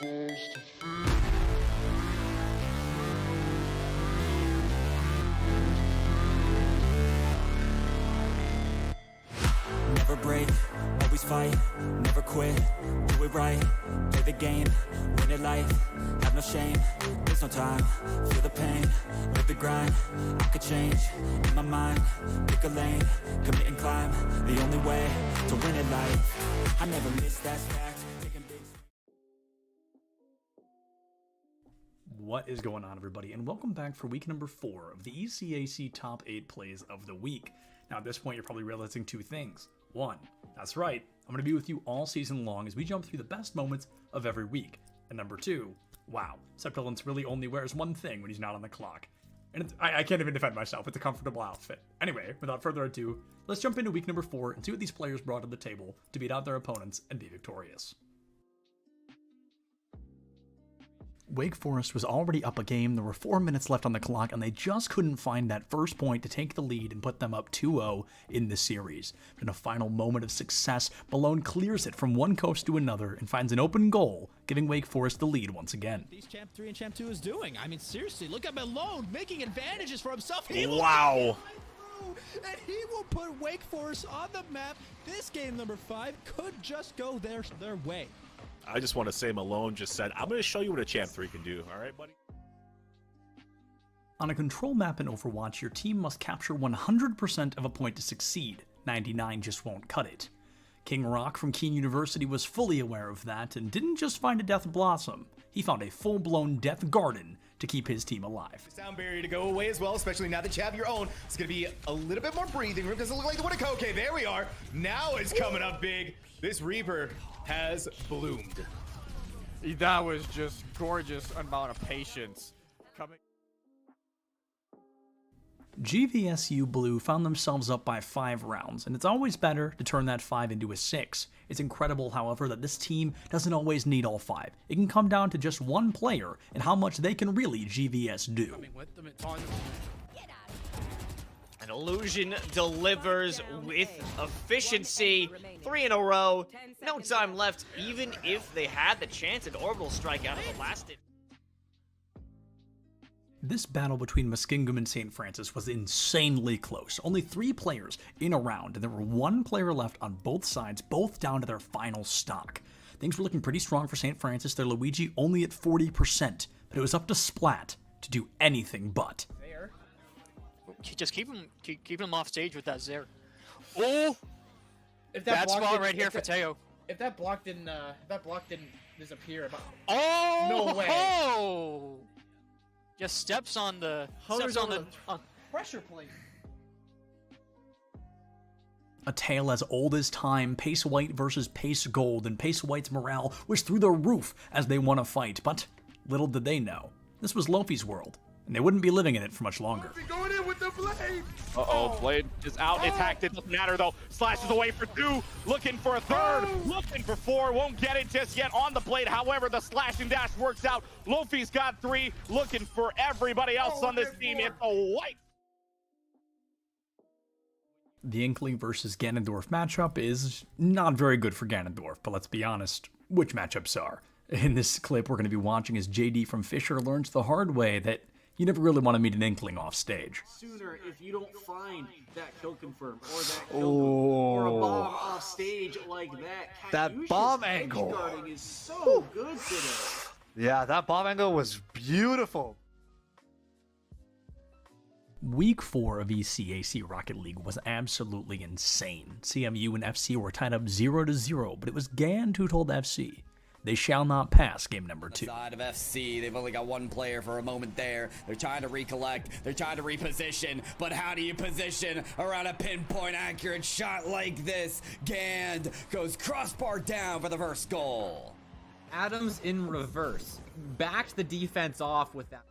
Never break, always fight, never quit, do it right, play the game, win it life, have no shame, there's no time, feel the pain, live the grind, I could change, in my mind, pick a lane, commit and climb, the only way to win it life, I never miss that fact, taking big. What is going on, everybody, and welcome back for week number 4 of the ECAC Top 8 Plays of the Week. Now, at this point, you're probably realizing two things. One, that's right, I'm going to be with you all season long as we jump through the best moments of every week. And number 2, wow, Septilence really only wears one thing when he's not on the clock. And I can't even defend myself, it's a comfortable outfit. Anyway, without further ado, let's jump into week number 4 and see what these players brought to the table to beat out their opponents and be victorious. Wake Forest was already up a game, there were 4 minutes left on the clock, and they just couldn't find that first point to take the lead and put them up 2-0 in the series. But in a final moment of success, Malone clears it from one coast to another and finds an open goal, giving Wake Forest the lead once again. These Champ 3 and Champ 2 is doing. I mean, seriously, look at Malone making advantages for himself. Wow. And he will put Wake Forest on the map. This game number 5 could just go their way. I just want to say Malone just said, I'm going to show you what a Champ 3 can do. All right, buddy? On a control map in Overwatch, your team must capture 100% of a point to succeed. 99 just won't cut it. King Rock from Keene University was fully aware of that and didn't just find a Death Blossom. He found a full-blown Death Garden to keep his team alive. Sound barrier to go away as well, especially now that you have your own. It's going to be a little bit more breathing room. Doesn't look like the Utica. Okay, there we are. Now it's coming up big. This Reaper has bloomed. That was just gorgeous amount of patience coming. GVSU Blue found themselves up by 5 rounds, and it's always better to turn that 5 into a 6. It's incredible, however, that this team doesn't always need all 5. It can come down to just one player and how much they can really GVS do. An Illusion delivers with efficiency. 3 in a row. No time left, even if they had the chance at Orbital Strike out of the last. This battle between Muskingum and St. Francis was insanely close. Only 3 players in a round, and there were 1 player left on both sides, both down to their final stock. Things were looking pretty strong for St. Francis, their Luigi only at 40%, but it was up to Splat to do anything but. Just keep him off stage with that Zare. Oh, if that spot right here for Teo. If that block didn't disappear, oh no way! Oh, just steps on the pressure plate. A tale as old as time, Pace White versus Pace Gold, and Pace White's morale was through the roof as they won a fight. But little did they know, this was Lofi's world, and they wouldn't be living in it for much longer. Going in with the blade. Blade is out. It's hacked. It doesn't matter though. Slashes away for 2. Looking for a 3rd. Looking for 4. Won't get it just yet on the blade. However, the slash and dash works out. Lofi's got 3. Looking for everybody else on this team. It's a white. The Inkling versus Ganondorf matchup is not very good for Ganondorf, but let's be honest, which matchups are? In this clip, we're going to be watching as JD from Fisher learns the hard way that you never really want to meet an Inkling off stage. Sooner if you don't find that kill confirm or that kill or a bomb off stage like that. That bomb angle is so good today. Yeah, that bomb angle was beautiful. Week 4 of ECAC Rocket League was absolutely insane. CMU and FC were tied up 0-0, but it was Gand who told FC they shall not pass game number 2. Side of FC, they've only got 1 player for a moment there. They're trying to recollect, they're trying to reposition, but how do you position around a pinpoint accurate shot like this? Gand goes crossbar down for the first goal. Adams in reverse backed the defense off with that.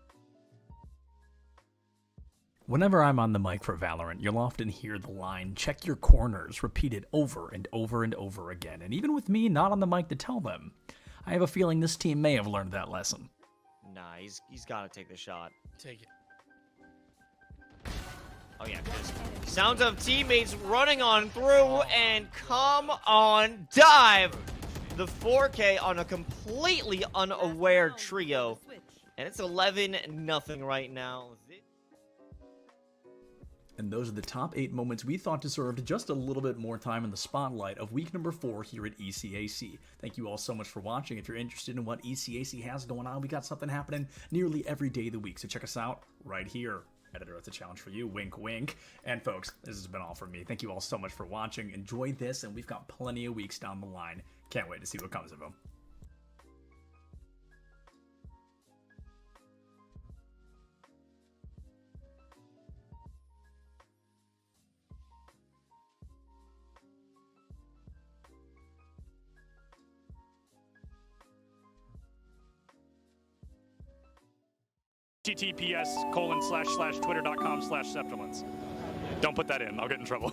Whenever I'm on the mic for Valorant, you'll often hear the line, check your corners, repeated over and over and over again. And even with me not on the mic to tell them, I have a feeling this team may have learned that lesson. Nah, he's got to take the shot. Take it. Oh yeah, because sounds of teammates running on through and come on dive. the 4K on a completely unaware trio. And it's 11-0 right now. And those are the top 8 moments we thought deserved just a little bit more time in the spotlight of week number 4 here at ECAC. Thank you all so much for watching. If you're interested in what ECAC has going on, we got something happening nearly every day of the week. So check us out right here. Editor, it's a challenge for you. Wink, wink. And folks, this has been all from me. Thank you all so much for watching. Enjoy this, and we've got plenty of weeks down the line. Can't wait to see what comes of them. https://twitter.com/Septilence. Don't put that in. I'll get in trouble.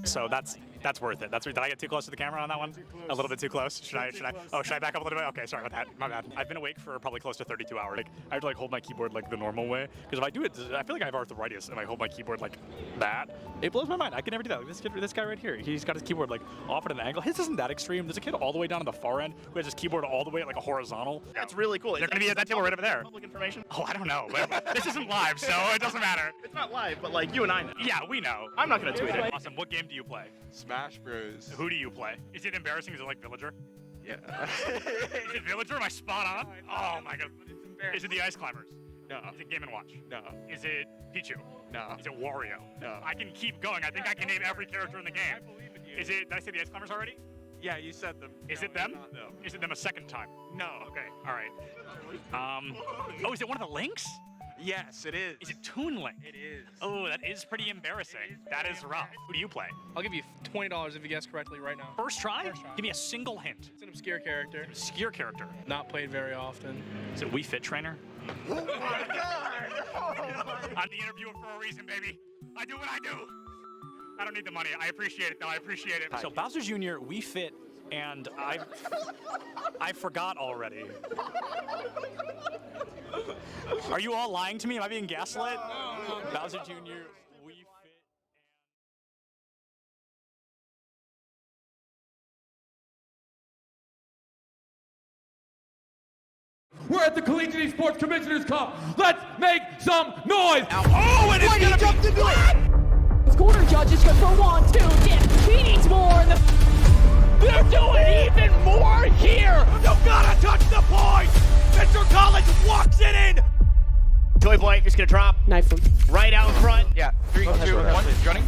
So that's worth it. Did I get too close to the camera on that one? A little bit too close. Should I? Oh, should I back up a little bit? Okay, sorry about that. My bad. I've been awake for probably close to 32 hours. Like, I have to hold my keyboard the normal way, because if I do it, I feel like I have arthritis and I hold my keyboard like that. It blows my mind. I can never do that. This guy right here, he's got his keyboard off at an angle. His isn't that extreme. There's a kid all the way down to the far end who has his keyboard all the way at a horizontal. That's really cool. They're gonna be at that table right over there. Public information? Oh, I don't know. This isn't live, so it doesn't matter. It's not live, but you and I know. Yeah, we know. I'm not gonna tweet it. Awesome. What game do you play? Smash Bros. Who do you play? Is it embarrassing? Is it like Villager? Yeah. Is it Villager? Am I spot on? Oh my god. Is it the Ice Climbers? No. Is it Game & Watch? No. Is it Pichu? No. Is it Wario? No. I can keep going. I think I can name every character in the game. I believe in you. Is it, did I say the Ice Climbers already? Yeah, you said them. Is it them? Not them. Is it them a second time? No. Okay, alright. Oh, is it one of the Links? Yes, it is. Is it Toon Link? It is. Oh, that is pretty embarrassing. That is rough. Who do you play? I'll give you $20 if you guess correctly right now. First try? First try. Give me a single hint. It's an obscure character. Obscure character. Not played very often. Is it Wii Fit Trainer? Oh my god! Oh my. I'm the interviewer for a reason, baby. I do what I do. I don't need the money. I appreciate it, though. I appreciate it. So Bowser Jr., Wii Fit, and I forgot already. Are you all lying to me? Am I being gaslit? No. Bowser Jr., Wii Fit. We're at the Collegiate Esports Commissioners Cup. Let's make some noise. Oh, and it's gonna jumped into it. Corner judges go for 1, 2, yeah, he needs more. They're doing even more here. You gotta touch the point. Mr. Collins walks it in. Toy Boy is gonna drop. Knife him. Right out in front. Yeah. 3, 2, 1. Running.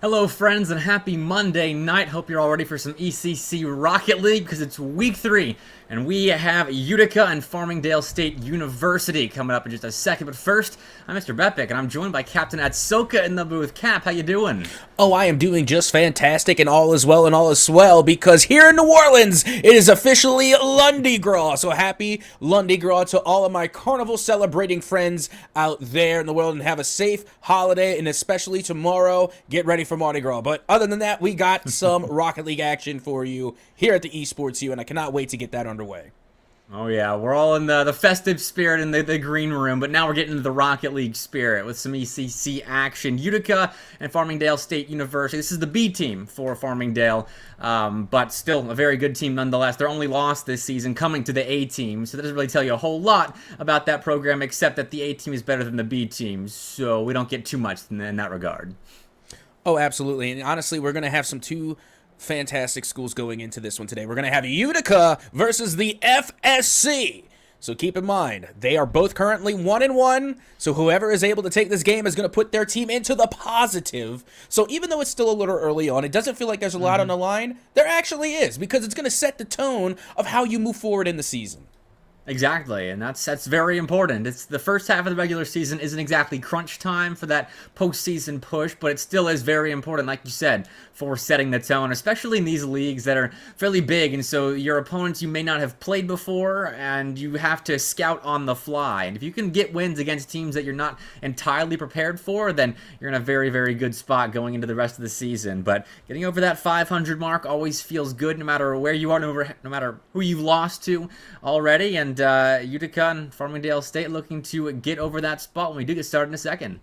Hello friends and happy Monday night. Hope you're all ready for some ECC Rocket League because it's week 3 and we have Utica and Farmingdale State University coming up in just a second. But first, I'm Mr. Bepic and I'm joined by Captain Atsoka in the booth. Cap, how you doing? Oh, I am doing just fantastic, and all is well and all is swell, because here in New Orleans, it is officially Lundi Gras. So happy Lundi Gras to all of my carnival celebrating friends out there in the world, and have a safe holiday, and especially tomorrow, get ready for Mardi Gras. But other than that, we got some Rocket League action for you here at the Esports U, and I cannot wait to get that underway. Oh yeah, we're all in the festive spirit in the green room, but now we're getting into the Rocket League spirit with some ECC action. Utica and Farmingdale State University. This is the B team for Farmingdale, but still a very good team nonetheless. Their only loss this season coming to the A team, so that doesn't really tell you a whole lot about that program, except that the A team is better than the B team, so we don't get too much in that regard. Oh, absolutely, and honestly, we're going to have some two fantastic schools going into this one today. We're going to have Utica versus the FSC. So keep in mind, they are both currently 1-1, so whoever is able to take this game is going to put their team into the positive. So even though it's still a little early on, it doesn't feel like there's a lot on the line. There actually is, because it's going to set the tone of how you move forward in the season. Exactly, and that's very important. It's the first half of the regular season isn't exactly crunch time for that postseason push, but it still is very important, like you said, for setting the tone, especially in these leagues that are fairly big, and so your opponents you may not have played before, and you have to scout on the fly. And if you can get wins against teams that you're not entirely prepared for, then you're in a very, very good spot going into the rest of the season. But getting over that 500 mark always feels good, no matter where you are, no matter who you've lost to already. And Utica and Farmingdale State looking to get over that spot when we do get started in a second.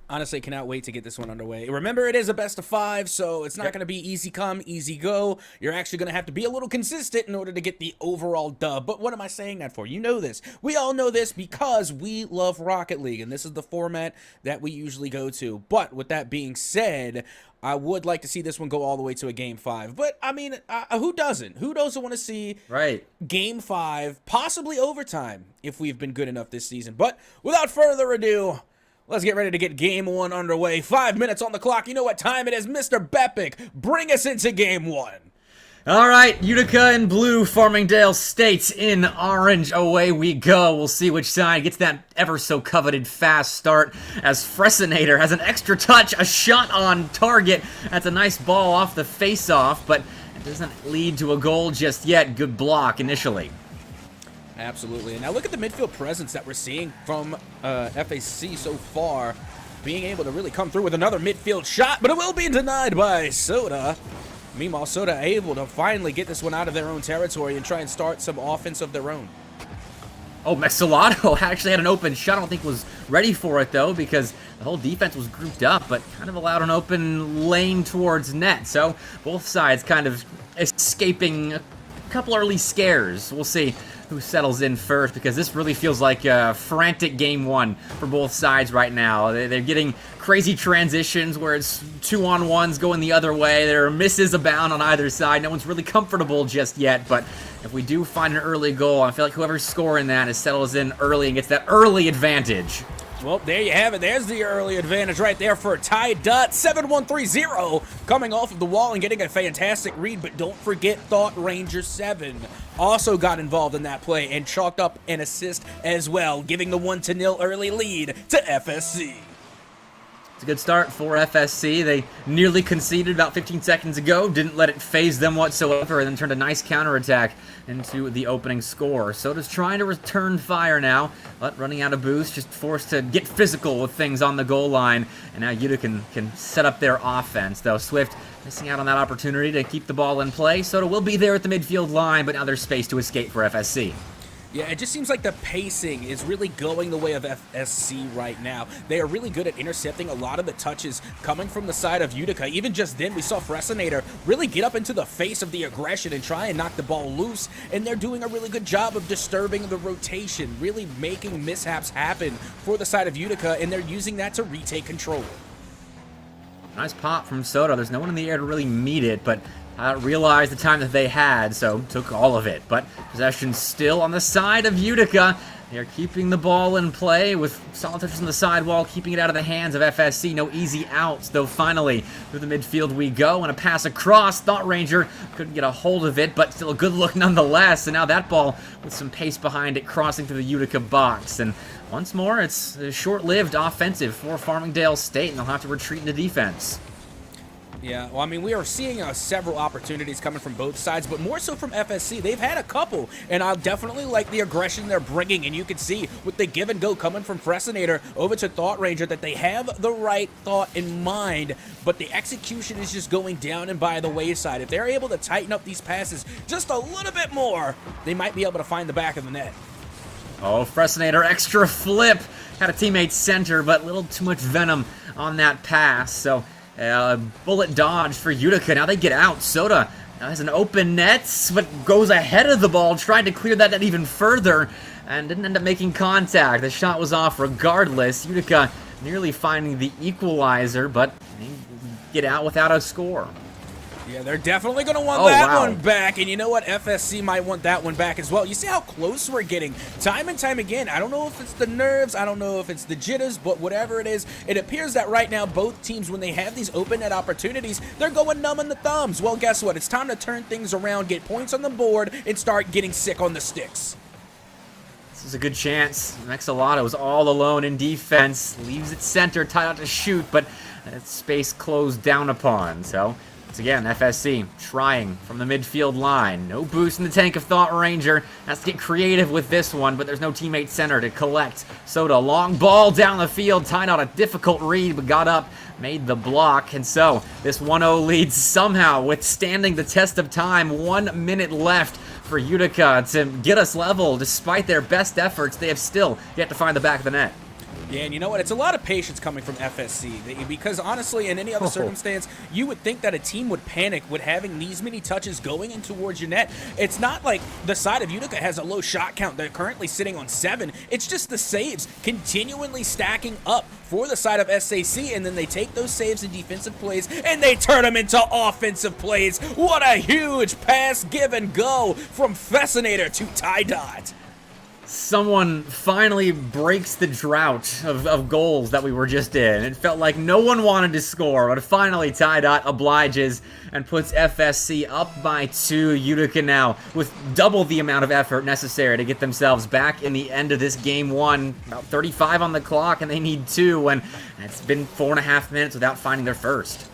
Honestly, cannot wait to get this one underway. Remember, it is a best of 5, so it's not going to be easy come, easy go. You're actually going to have to be a little consistent in order to get the overall dub. But what am I saying that for? You know this. We all know this because we love Rocket League, and this is the format that we usually go to. But with that being said, I would like to see this one go all the way to a Game 5. But, I mean, who doesn't? Who doesn't want to see Game 5, possibly overtime, if we've been good enough this season? But without further ado, let's get ready to get Game 1 underway. 5 minutes on the clock. You know what time it is. Mr. Bepic, bring us into Game 1. All right, Utica in blue, Farmingdale State in orange. Away we go. We'll see which side gets that ever-so-coveted fast start as Fresinator has an extra touch, a shot on target. That's a nice ball off the face-off, but it doesn't lead to a goal just yet. Good block initially. Absolutely. And now look at the midfield presence that we're seeing from FSC so far, being able to really come through with another midfield shot, but it will be denied by Soda. Meanwhile, Soda able to finally get this one out of their own territory and try and start some offense of their own. Oh, Mexilado actually had an open shot. I don't think was ready for it, though, because the whole defense was grouped up, but kind of allowed an open lane towards net. So both sides kind of escaping a couple early scares. We'll see who settles in first, because this really feels like a frantic Game 1 for both sides right now. They're getting crazy transitions where it's 2-on-1s going the other way. There are misses abound on either side. No one's really comfortable just yet, but if we do find an early goal, I feel like whoever's scoring that is settles in early and gets that early advantage. Well, there you have it. There's the early advantage right there for Ty Dutt. 7-1-3-0 coming off of the wall and getting a fantastic read, but don't forget Thought Ranger 7 also got involved in that play and chalked up an assist as well, giving the 1-0 early lead to FSC. It's a good start for FSC. They nearly conceded about 15 seconds ago, didn't let it phase them whatsoever, and then turned a nice counterattack into the opening score. Soda's trying to return fire now, but running out of boost, just forced to get physical with things on the goal line, and now Utica can set up their offense, though Swift missing out on that opportunity to keep the ball in play. Soda will be there at the midfield line, but now there's space to escape for FSC. Yeah, it just seems like the pacing is really going the way of FSC right now. They are really good at intercepting a lot of the touches coming from the side of Utica. Even just then, we saw Fresinator really get up into the face of the aggression and try and knock the ball loose, and they're doing a really good job of disturbing the rotation, really making mishaps happen for the side of Utica, and they're using that to retake control. Nice pop from Soda. There's no one in the air to really meet it, but realized the time that they had, so took all of it. But possession still on the side of Utica. They're keeping the ball in play with solid touches on the sidewall, keeping it out of the hands of FSC. No easy outs, though finally through the midfield we go, and a pass across. Thought Ranger couldn't get a hold of it, but still a good look nonetheless. And now that ball with some pace behind it, crossing through the Utica box. And once more, it's a short-lived offensive for Farmingdale State, and they'll have to retreat into defense. Yeah, well, I mean, we are seeing several opportunities coming from both sides, but more so from FSC. They've had a couple, and I definitely like the aggression they're bringing, and you can see with the give and go coming from Fresinator over to Thought Ranger that they have the right thought in mind, but the execution is just going down and by the wayside. If they're able to tighten up these passes just a little bit more, they might be able to find the back of the net. Oh, Fresinator, extra flip. Had a teammate center, but a little too much venom on that pass, so bullet dodge for Utica. Now they get out. Soda has an open net, but goes ahead of the ball, tried to clear that net even further, and didn't end up making contact. The shot was off regardless. Utica nearly finding the equalizer, but they get out without a score. Yeah, they're definitely going to want that one back, and you know what? FSC might want that one back as well. You see how close we're getting time and time again. I don't know if it's the nerves, I don't know if it's the jitters, but whatever it is, it appears that right now both teams, when they have these open net opportunities, they're going numb in the thumbs. Well, guess what? It's time to turn things around, get points on the board, and start getting sick on the sticks. This is a good chance. Mexalado is all alone in defense. Leaves it center, tied out to shoot, but space closed down upon. So, once again, FSC trying from the midfield line. No boost in the tank of Thought Ranger. Has to get creative with this one, but there's no teammate center to collect. Soda, long ball down the field, tied out a difficult read, but got up, made the block. And so, this 1-0 lead somehow withstanding the test of time. 1 minute left for Utica to get us level. Despite their best efforts, they have still yet to find the back of the net. Yeah, and you know what? It's a lot of patience coming from FSC, because honestly, in any other circumstance, you would think that a team would panic with having these many touches going in towards your net. It's not like the side of Utica has a low shot count. They're currently sitting on 7. It's just the saves continually stacking up for the side of SAC, and then they take those saves and defensive plays, and they turn them into offensive plays. What a huge pass, give and go from Fascinator to Ty Dot. Someone finally breaks the drought of goals that we were just in. It felt like no one wanted to score, but finally Ty Dot obliges and puts FSC up by 2. Utica now with double the amount of effort necessary to get themselves back in the end of this game 1. About 35 on the clock, and they need 2, and it's been 4.5 minutes without finding their first.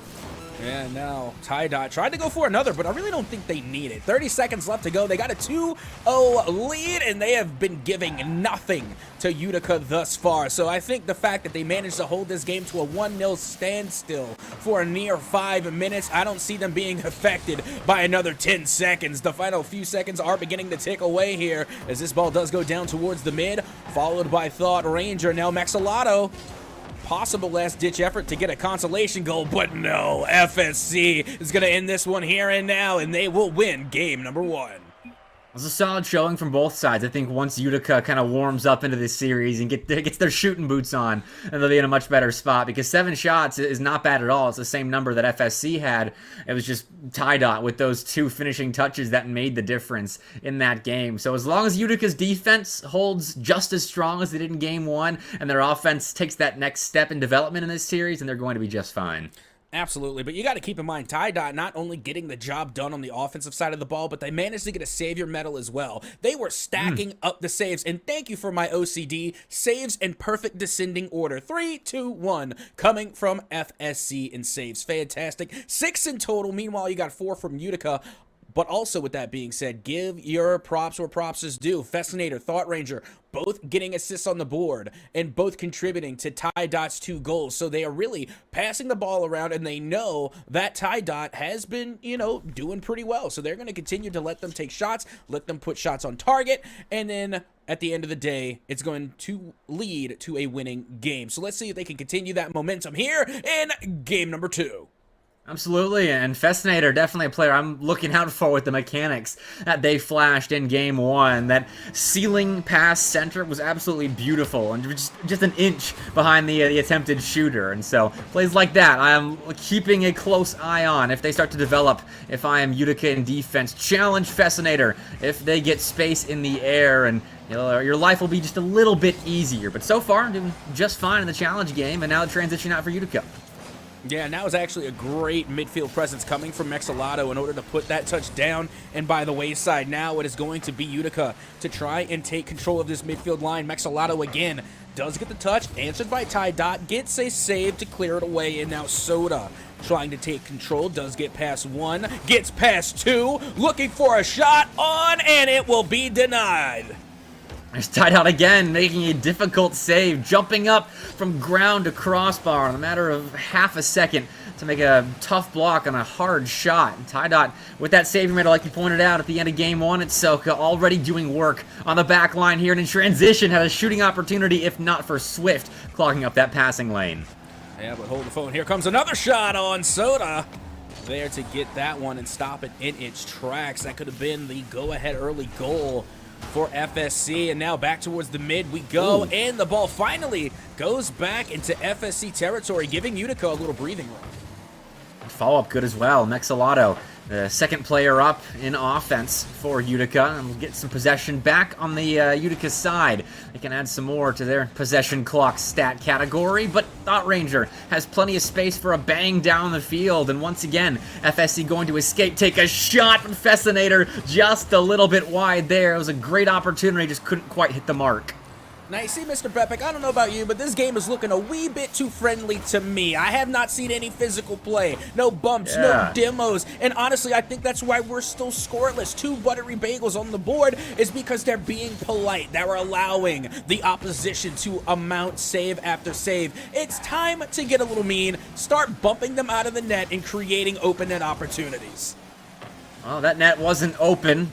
And now Ty Dot tried to go for another, but I really don't think they need it. 30 seconds left to go. They got a 2-0 lead, and they have been giving nothing to Utica thus far. So I think the fact that they managed to hold this game to a 1-0 standstill for a near 5 minutes, I don't see them being affected by another 10 seconds. The final few seconds are beginning to tick away here as this ball does go down towards the mid, followed by Thought Ranger. Now Mexalado, possible last-ditch effort to get a consolation goal, but no, FSC is going to end this one here and now, and they will win game number 1. It was a solid showing from both sides. I think once Utica kind of warms up into this series and gets their shooting boots on, and they'll be in a much better spot, because 7 shots is not bad at all. It's the same number that FSC had. It was just Ty Dot with those 2 finishing touches that made the difference in that game. So as long as Utica's defense holds just as strong as they did in game 1, and their offense takes that next step in development in this series, then they're going to be just fine. Absolutely, but you got to keep in mind, Ty Dot not only getting the job done on the offensive side of the ball, but they managed to get a savior medal as well. They were stacking up the saves, and thank you for my OCD, saves in perfect descending order. 3, 2, 1, coming from FSC in saves. Fantastic. 6 in total. Meanwhile, you got 4 from Utica. But also, with that being said, give your props where props is due. Fascinator, Thought Ranger, both getting assists on the board and both contributing to Ty Dot's 2 goals. So they are really passing the ball around, and they know that Ty Dot has been, doing pretty well. So they're going to continue to let them take shots, let them put shots on target, and then at the end of the day, it's going to lead to a winning game. So let's see if they can continue that momentum here in game number 2. Absolutely, and Fascinator, definitely a player I'm looking out for with the mechanics that they flashed in game 1. That ceiling pass center was absolutely beautiful, and just an inch behind the attempted shooter. And so, plays like that, I'm keeping a close eye on if they start to develop. If I am Utica in defense, challenge Fascinator if they get space in the air, and your life will be just a little bit easier. But so far, doing just fine in the challenge game, and now the transition out for Utica. Yeah, and that was actually a great midfield presence coming from Mexalado in order to put that touch down and by the wayside. Now it is going to be Utica to try and take control of this midfield line. Mexalado again does get the touch, answered by Ty Dot, gets a save to clear it away, and now Soda trying to take control, does get past 1, gets past 2, looking for a shot on, and it will be denied. There's Ty Dot again, making a difficult save, jumping up from ground to crossbar in a matter of half a second to make a tough block on a hard shot. And Ty Dot, with that saving medal, like you pointed out at the end of game 1 at Soka, already doing work on the back line here, and in transition had a shooting opportunity, if not for Swift, clogging up that passing lane. Yeah, but hold the phone. Here comes another shot on Soda. There to get that one and stop it in its tracks. That could have been the go-ahead early goal for FSC, and now back towards the mid we go. Ooh. And the ball finally goes back into FSC territory, giving Utica a little breathing room. Follow-up good as well. Mexalado The second player up in offense for Utica, and we'll get some possession back on the Utica side. They can add some more to their possession clock stat category, but Thought Ranger has plenty of space for a bang down the field, and once again, FSC going to escape, take a shot, but Fascinator just a little bit wide there. It was a great opportunity, just couldn't quite hit the mark. Now, you see, Mr. Bepic, I don't know about you, but this game is looking a wee bit too friendly to me. I have not seen any physical play, no bumps, no demos, and honestly, I think that's why we're still scoreless. 2 buttery bagels on the board is because they're being polite. They're allowing the opposition to amount save after save. It's time to get a little mean, start bumping them out of the net and creating open net opportunities. Well, that net wasn't open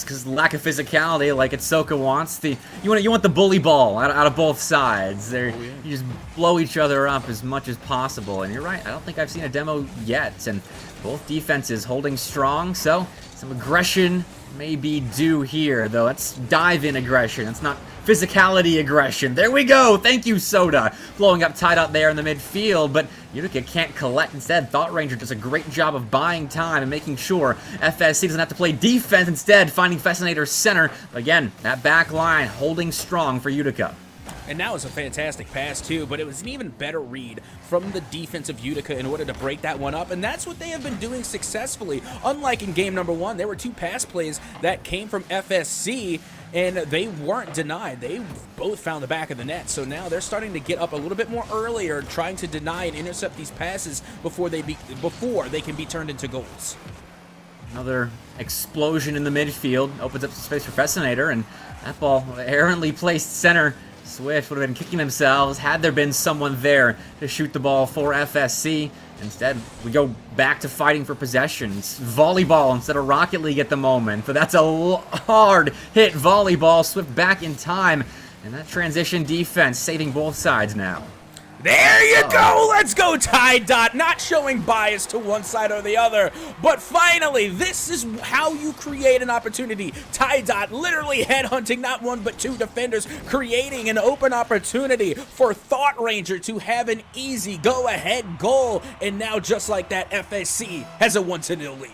because lack of physicality, like Itsoka wants. You want the bully ball out of both sides. You just blow each other up as much as possible. And you're right, I don't think I've seen a demo yet. And both defenses holding strong, so some aggression may be due here, though. Let's dive in aggression. It's not physicality aggression. There we go. Thank you, Soda. Blowing up tied out there in the midfield, but Utica can't collect. Instead, Thought Ranger does a great job of buying time and making sure FSC doesn't have to play defense, instead finding Fascinator center. Again, that back line holding strong for Utica. And now it's a fantastic pass, too, but it was an even better read from the defense of Utica in order to break that one up, and that's what they have been doing successfully. Unlike in game number 1, there were 2 pass plays that came from FSC, and they weren't denied. They both found the back of the net, so now they're starting to get up a little bit more earlier, trying to deny and intercept these passes before they can be turned into goals. Another explosion in the midfield opens up some space for Fascinator, and that ball errantly placed center. Swift would have been kicking themselves had there been someone there to shoot the ball for FSC. Instead, we go back to fighting for possessions. Volleyball instead of Rocket League at the moment. But that's a hard hit volleyball. Swift back in time. And that transition defense saving both sides now. There you go! Let's go, Ty Dot! Not showing bias to one side or the other, but finally, this is how you create an opportunity. Ty Dot literally headhunting not 1 but 2 defenders, creating an open opportunity for Thought Ranger to have an easy go-ahead goal, and now just like that, FSC has a 1-0 lead.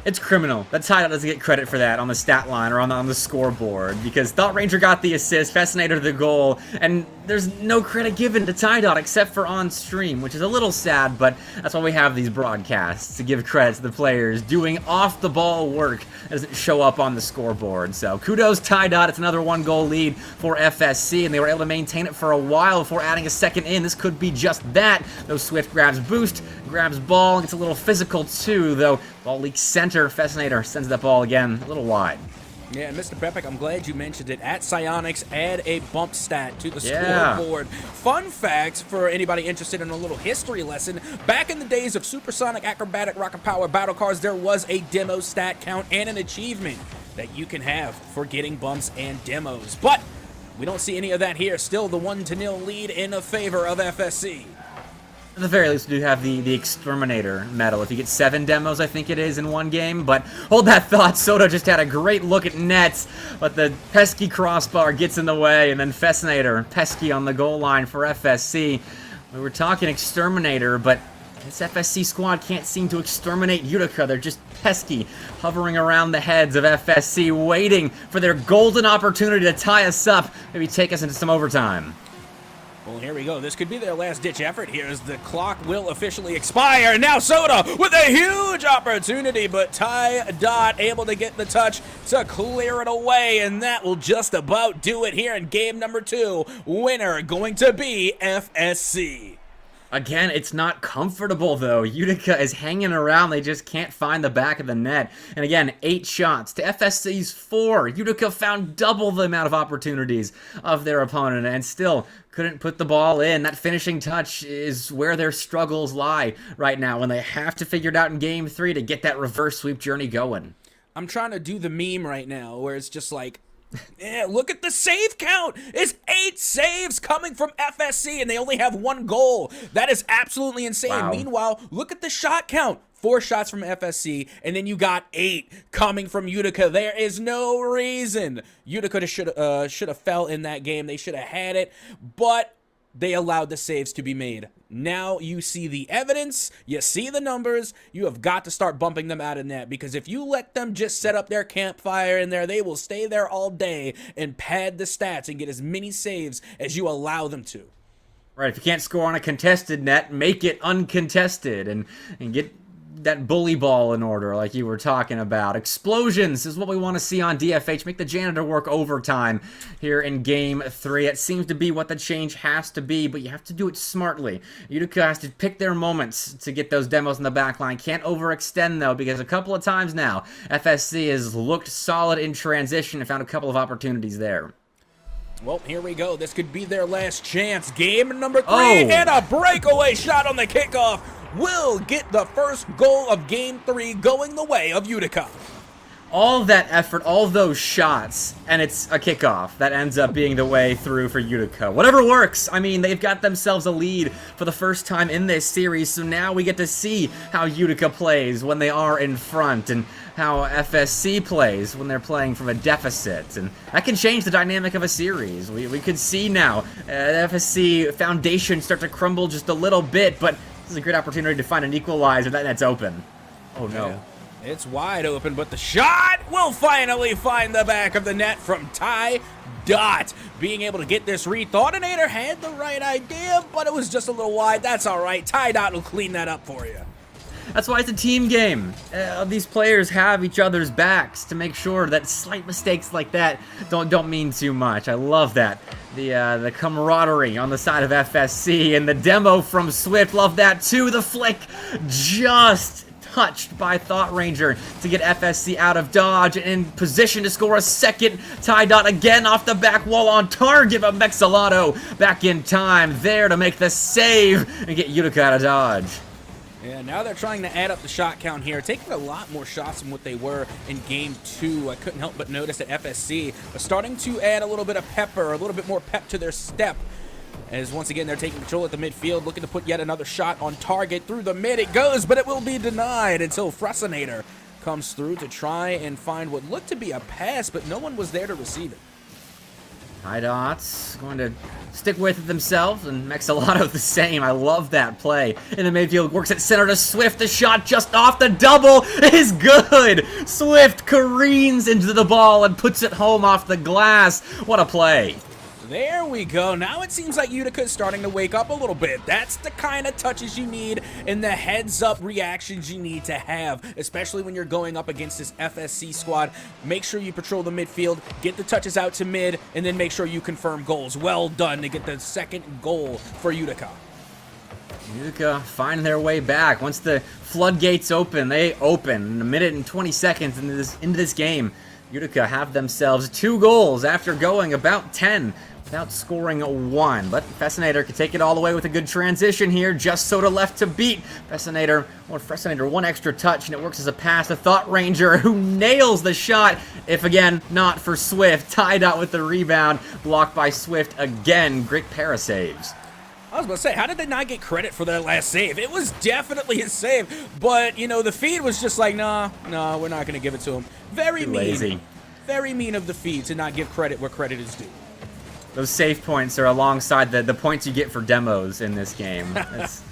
It's criminal that Tidal doesn't get credit for that on the stat line or on the scoreboard, because Thought Ranger got the assist, Fascinator the goal, and there's no credit given to Tidal except for on stream, which is a little sad, but that's why we have these broadcasts, to give credit to the players doing off-the-ball work that doesn't show up on the scoreboard. So kudos Tidal, it's another 1-goal lead for FSC, and they were able to maintain it for a while before adding a second in. This could be just that. Though Swift grabs boost, grabs ball, gets a little physical too, though ball leaks center. Fascinator sends that ball again a little wide. Yeah, Mr. Bepic, I'm glad you mentioned it. At Psionics, add a bump stat to the scoreboard. Fun fact for anybody interested in a little history lesson, back in the days of Supersonic Acrobatic Rocket Power Battle Cards, there was a demo stat count and an achievement that you can have for getting bumps and demos. But we don't see any of that here. Still the 1-0 lead in favor of FSC. At the very least, we do have the Exterminator medal. If you get 7 demos, I think it is, in one game. But hold that thought. Soda just had a great look at nets, but the pesky crossbar gets in the way, and then Fascinator, pesky on the goal line for FSC. We were talking Exterminator, but this FSC squad can't seem to exterminate Utica. They're just pesky, hovering around the heads of FSC, waiting for their golden opportunity to tie us up, maybe take us into some overtime. Well, here we go. This could be their last-ditch effort here as the clock will officially expire. And now Soda with a huge opportunity, but Ty Dot able to get the touch to clear it away, and that will just about do it here in game number 2. Winner going to be FSC. Again, it's not comfortable, though. Utica is hanging around. They just can't find the back of the net. And again, 8 shots to FSC's 4. Utica found double the amount of opportunities of their opponent and still couldn't put the ball in. That finishing touch is where their struggles lie right now, when they have to figure it out in Game 3 to get that reverse sweep journey going. I'm trying to do the meme right now where it's just like, yeah, look at the save count. It's 8 saves coming from FSC, and they only have 1 goal. That is absolutely insane. Wow. Meanwhile, look at the shot count. 4 shots from FSC, and then you got 8 coming from Utica. There is no reason Utica should have fell in that game. They should have had it, but they allowed the saves to be made. Now you see the evidence, you see the numbers, you have got to start bumping them out of net, because if you let them just set up their campfire in there, they will stay there all day and pad the stats and get as many saves as you allow them to. Right, if you can't score on a contested net, make it uncontested and get that bully ball in order like you were talking about. Explosions is what we want to see on DFH. Make the janitor work overtime here in Game 3. It seems to be what the change has to be, but you have to do it smartly. Utica has to pick their moments to get those demos in the back line. Can't overextend, though, because a couple of times now, FSC has looked solid in transition and found a couple of opportunities there. Well, here we go. This could be their last chance. Game number 3, and a breakaway shot on the kickoff will get the first goal of Game 3 going the way of Utica. All that effort, all those shots, and it's a kickoff that ends up being the way through for Utica. Whatever works. I mean, they've got themselves a lead for the first time in this series, so now we get to see how Utica plays when they are in front, and how FSC plays when they're playing from a deficit, and that can change the dynamic of a series. We could see now FSC foundation start to crumble just a little bit, but this is a great opportunity to find an equalizer. That net's open. Oh no. Yeah. It's wide open, but the shot will finally find the back of the net from Ty Dot. Being able to get this read. Thoughtinator had the right idea, but it was just a little wide. That's all right. Ty Dot will clean that up for you. That's why it's a team game. These players have each other's backs to make sure that slight mistakes like that don't mean too much. I love that. The camaraderie on the side of FSC, and the demo from Swift. Love that too. The flick just touched by Thought Ranger to get FSC out of dodge and in position to score a second. Ty Dot again off the back wall on target, but Mexalato back in time there to make the save and get Utica out of dodge. Yeah, now they're trying to add up the shot count here, taking a lot more shots than what they were in Game 2. I couldn't help but notice that FSC was starting to add a little bit of pepper, a little bit more pep to their step, as once again they're taking control at the midfield, looking to put yet another shot on target. Through the mid it goes, but it will be denied until Frustrator comes through to try and find what looked to be a pass, but no one was there to receive it. Ty Dot's going to stick with it themselves, and Mexalato the same. I love that play. In the midfield, works at center to Swift. The shot just off the double is good. Swift careens into the ball and puts it home off the glass. What a play. There we go. Now it seems like Utica is starting to wake up a little bit. That's the kind of touches you need and the heads-up reactions you need to have, especially when you're going up against this FSC squad. Make sure you patrol the midfield, get the touches out to mid, and then make sure you confirm goals. Well done to get the second goal for Utica. Utica find their way back. Once the floodgates open, they open. In a minute and 20 seconds into this game, Utica have themselves 2 goals after going about 10 without scoring 1. But Frustrator could take it all the way with a good transition here. Just so to left to beat. Frustrator one extra touch, and it works as a pass to Thought Ranger, who nails the shot. If again, not for Swift. Tied out with the rebound. Blocked by Swift again. Great pair of saves. I was about to say, how did they not get credit for that last save? It was definitely a save, but, you know, the feed was just like, nah, we're not going to give it to him. Very mean. Lazy. Very mean of the feed to not give credit where credit is due. Those save points are alongside the points you get for demos in this game. It's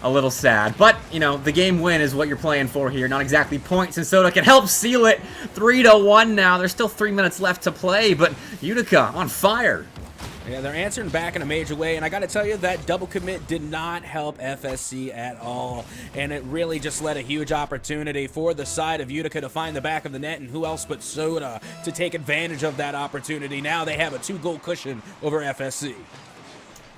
a little sad. But, you know, the game win is what you're playing for here. Not exactly points, and Soda can help seal it. 3-1 now. There's still 3 minutes left to play, but Utica on fire. Yeah, they're answering back in a major way, and I got to tell you, that double commit did not help FSC at all, and it really just led a huge opportunity for the side of Utica to find the back of the net, and who else but Soda to take advantage of that opportunity. Now they have a 2-goal cushion over FSC.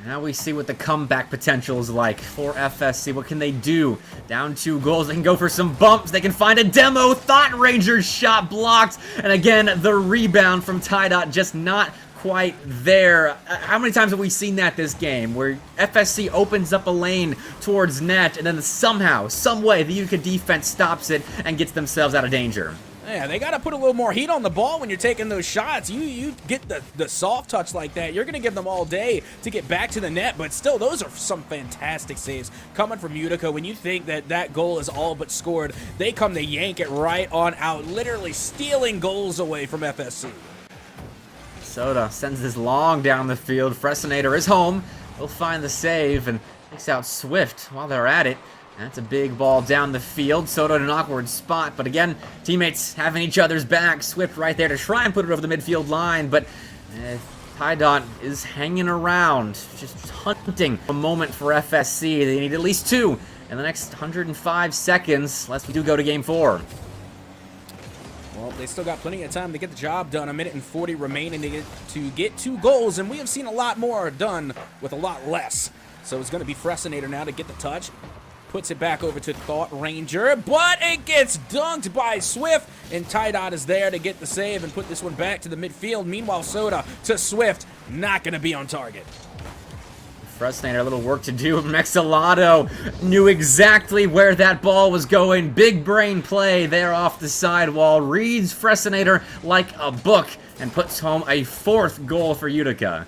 Now we see what the comeback potential is like for FSC. What can they do? Down 2 goals. They can go for some bumps. They can find a demo. Thought Ranger's shot blocked. And again, the rebound from Ty Dot just not quite there. How many times have we seen that this game, where FSC opens up a lane towards net, and then somehow, some way, the Utica defense stops it and gets themselves out of danger? Yeah, they got to put a little more heat on the ball when you're taking those shots. You get the soft touch like that, you're going to give them all day to get back to the net, but still, those are some fantastic saves coming from Utica. When you think that goal is all but scored, they come to yank it right on out, literally stealing goals away from FSC. Soda sends this long down the field. Frustrator is home. will find the save and takes out Swift while they're at it. That's a big ball down the field. Soda in an awkward spot, but again, teammates having each other's back. Swift right there to try and put it over the midfield line, but Ty is hanging around, just hunting a moment for FSC. They need at least 2 in the next 105 seconds, unless we do go to game 4. Well, they still got plenty of time to get the job done. 1:40 remaining to get 2 goals, and we have seen a lot more done with a lot less. So it's going to be Fressinator now to get the touch. Puts it back over to Thought Ranger, but it gets dunked by Swift, and Ty is there to get the save and put this one back to the midfield. Meanwhile, Soda to Swift, not going to be on target. Fressinator, a little work to do. Mexilado knew exactly where that ball was going. Big brain play there off the sidewall. Reads Fressinator like a book and puts home a 4th goal for Utica.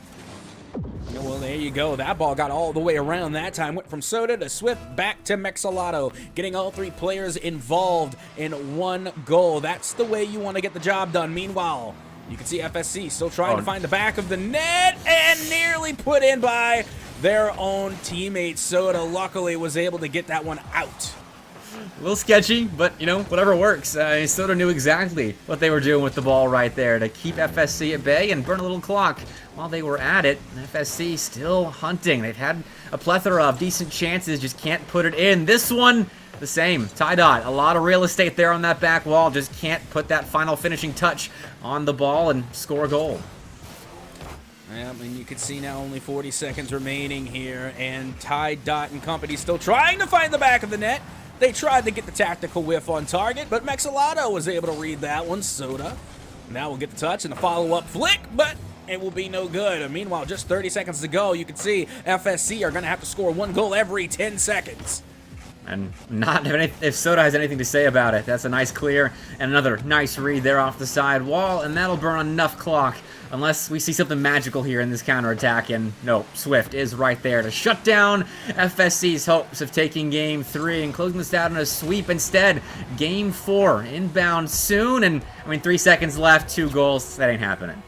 Well, there you go. That ball got all the way around that time. Went from Soda to Swift back to Mexilado, getting all 3 players involved in 1 goal. That's the way you want to get the job done. Meanwhile, you can see FSC still trying to find the back of the net and nearly put in by their own teammate. Soda luckily was able to get that one out. A little sketchy, but, you know, whatever works. Soda knew exactly what they were doing with the ball right there to keep FSC at bay and burn a little clock while they were at it. FSC still hunting. They've had a plethora of decent chances, just can't put it in. This one, the same. Ty Dot, a lot of real estate there on that back wall, just can't put that final finishing touch on the ball and score a goal. Yeah, and you can see now only 40 seconds remaining here, and Ty Dot and company still trying to find the back of the net. They tried to get the tactical whiff on target, but Mexilado was able to read that one. Soda now will get the touch and the follow-up flick, but it will be no good. And meanwhile, just 30 seconds to go. You can see FSC are going to have to score 1 goal every 10 seconds. And not if Soda has anything to say about it. That's a nice clear and another nice read there off the side wall, and that'll burn enough clock unless we see something magical here in this counterattack. And no, Swift is right there to shut down FSC's hopes of taking game 3 and closing this out in a sweep. Instead, game 4 inbound soon, and I mean 3 seconds left, 2 goals. That ain't happening.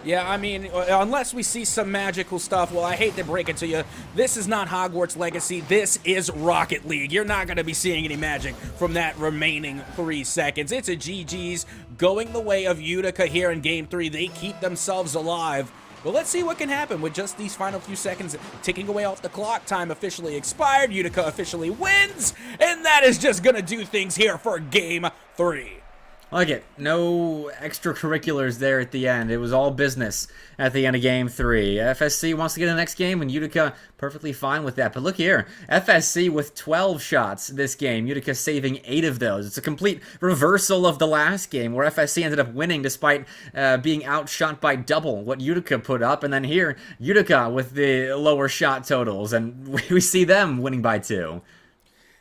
Yeah, I mean, unless we see some magical stuff, well, I hate to break it to you, this is not Hogwarts Legacy, this is Rocket League. You're not going to be seeing any magic from that remaining 3 seconds. It's a GG's going the way of Utica here in Game 3. They keep themselves alive. But let's see what can happen with just these final few seconds ticking away off the clock. Time officially expired, Utica officially wins, and that is just going to do things here for Game 3. I like it. No extracurriculars there at the end. It was all business at the end of Game 3. FSC wants to get in the next game, and Utica perfectly fine with that. But look here. FSC with 12 shots this game. Utica saving 8 of those. It's a complete reversal of the last game, where FSC ended up winning despite being outshot by double what Utica put up. And then here, Utica with the lower shot totals, and we see them winning by 2.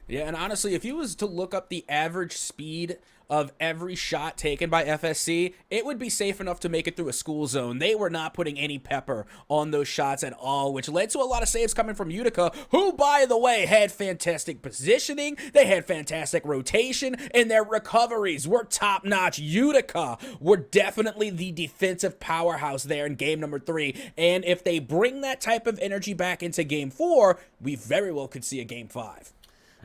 Yeah, and honestly, if you was to look up the average speed of every shot taken by FSC, it would be safe enough to make it through a school zone. They were not putting any pepper on those shots at all, which led to a lot of saves coming from Utica, who, by the way, had fantastic positioning, they had fantastic rotation, and their recoveries were top-notch. Utica were definitely the defensive powerhouse there in game number 3, and if they bring that type of energy back into game 4, we very well could see a game 5.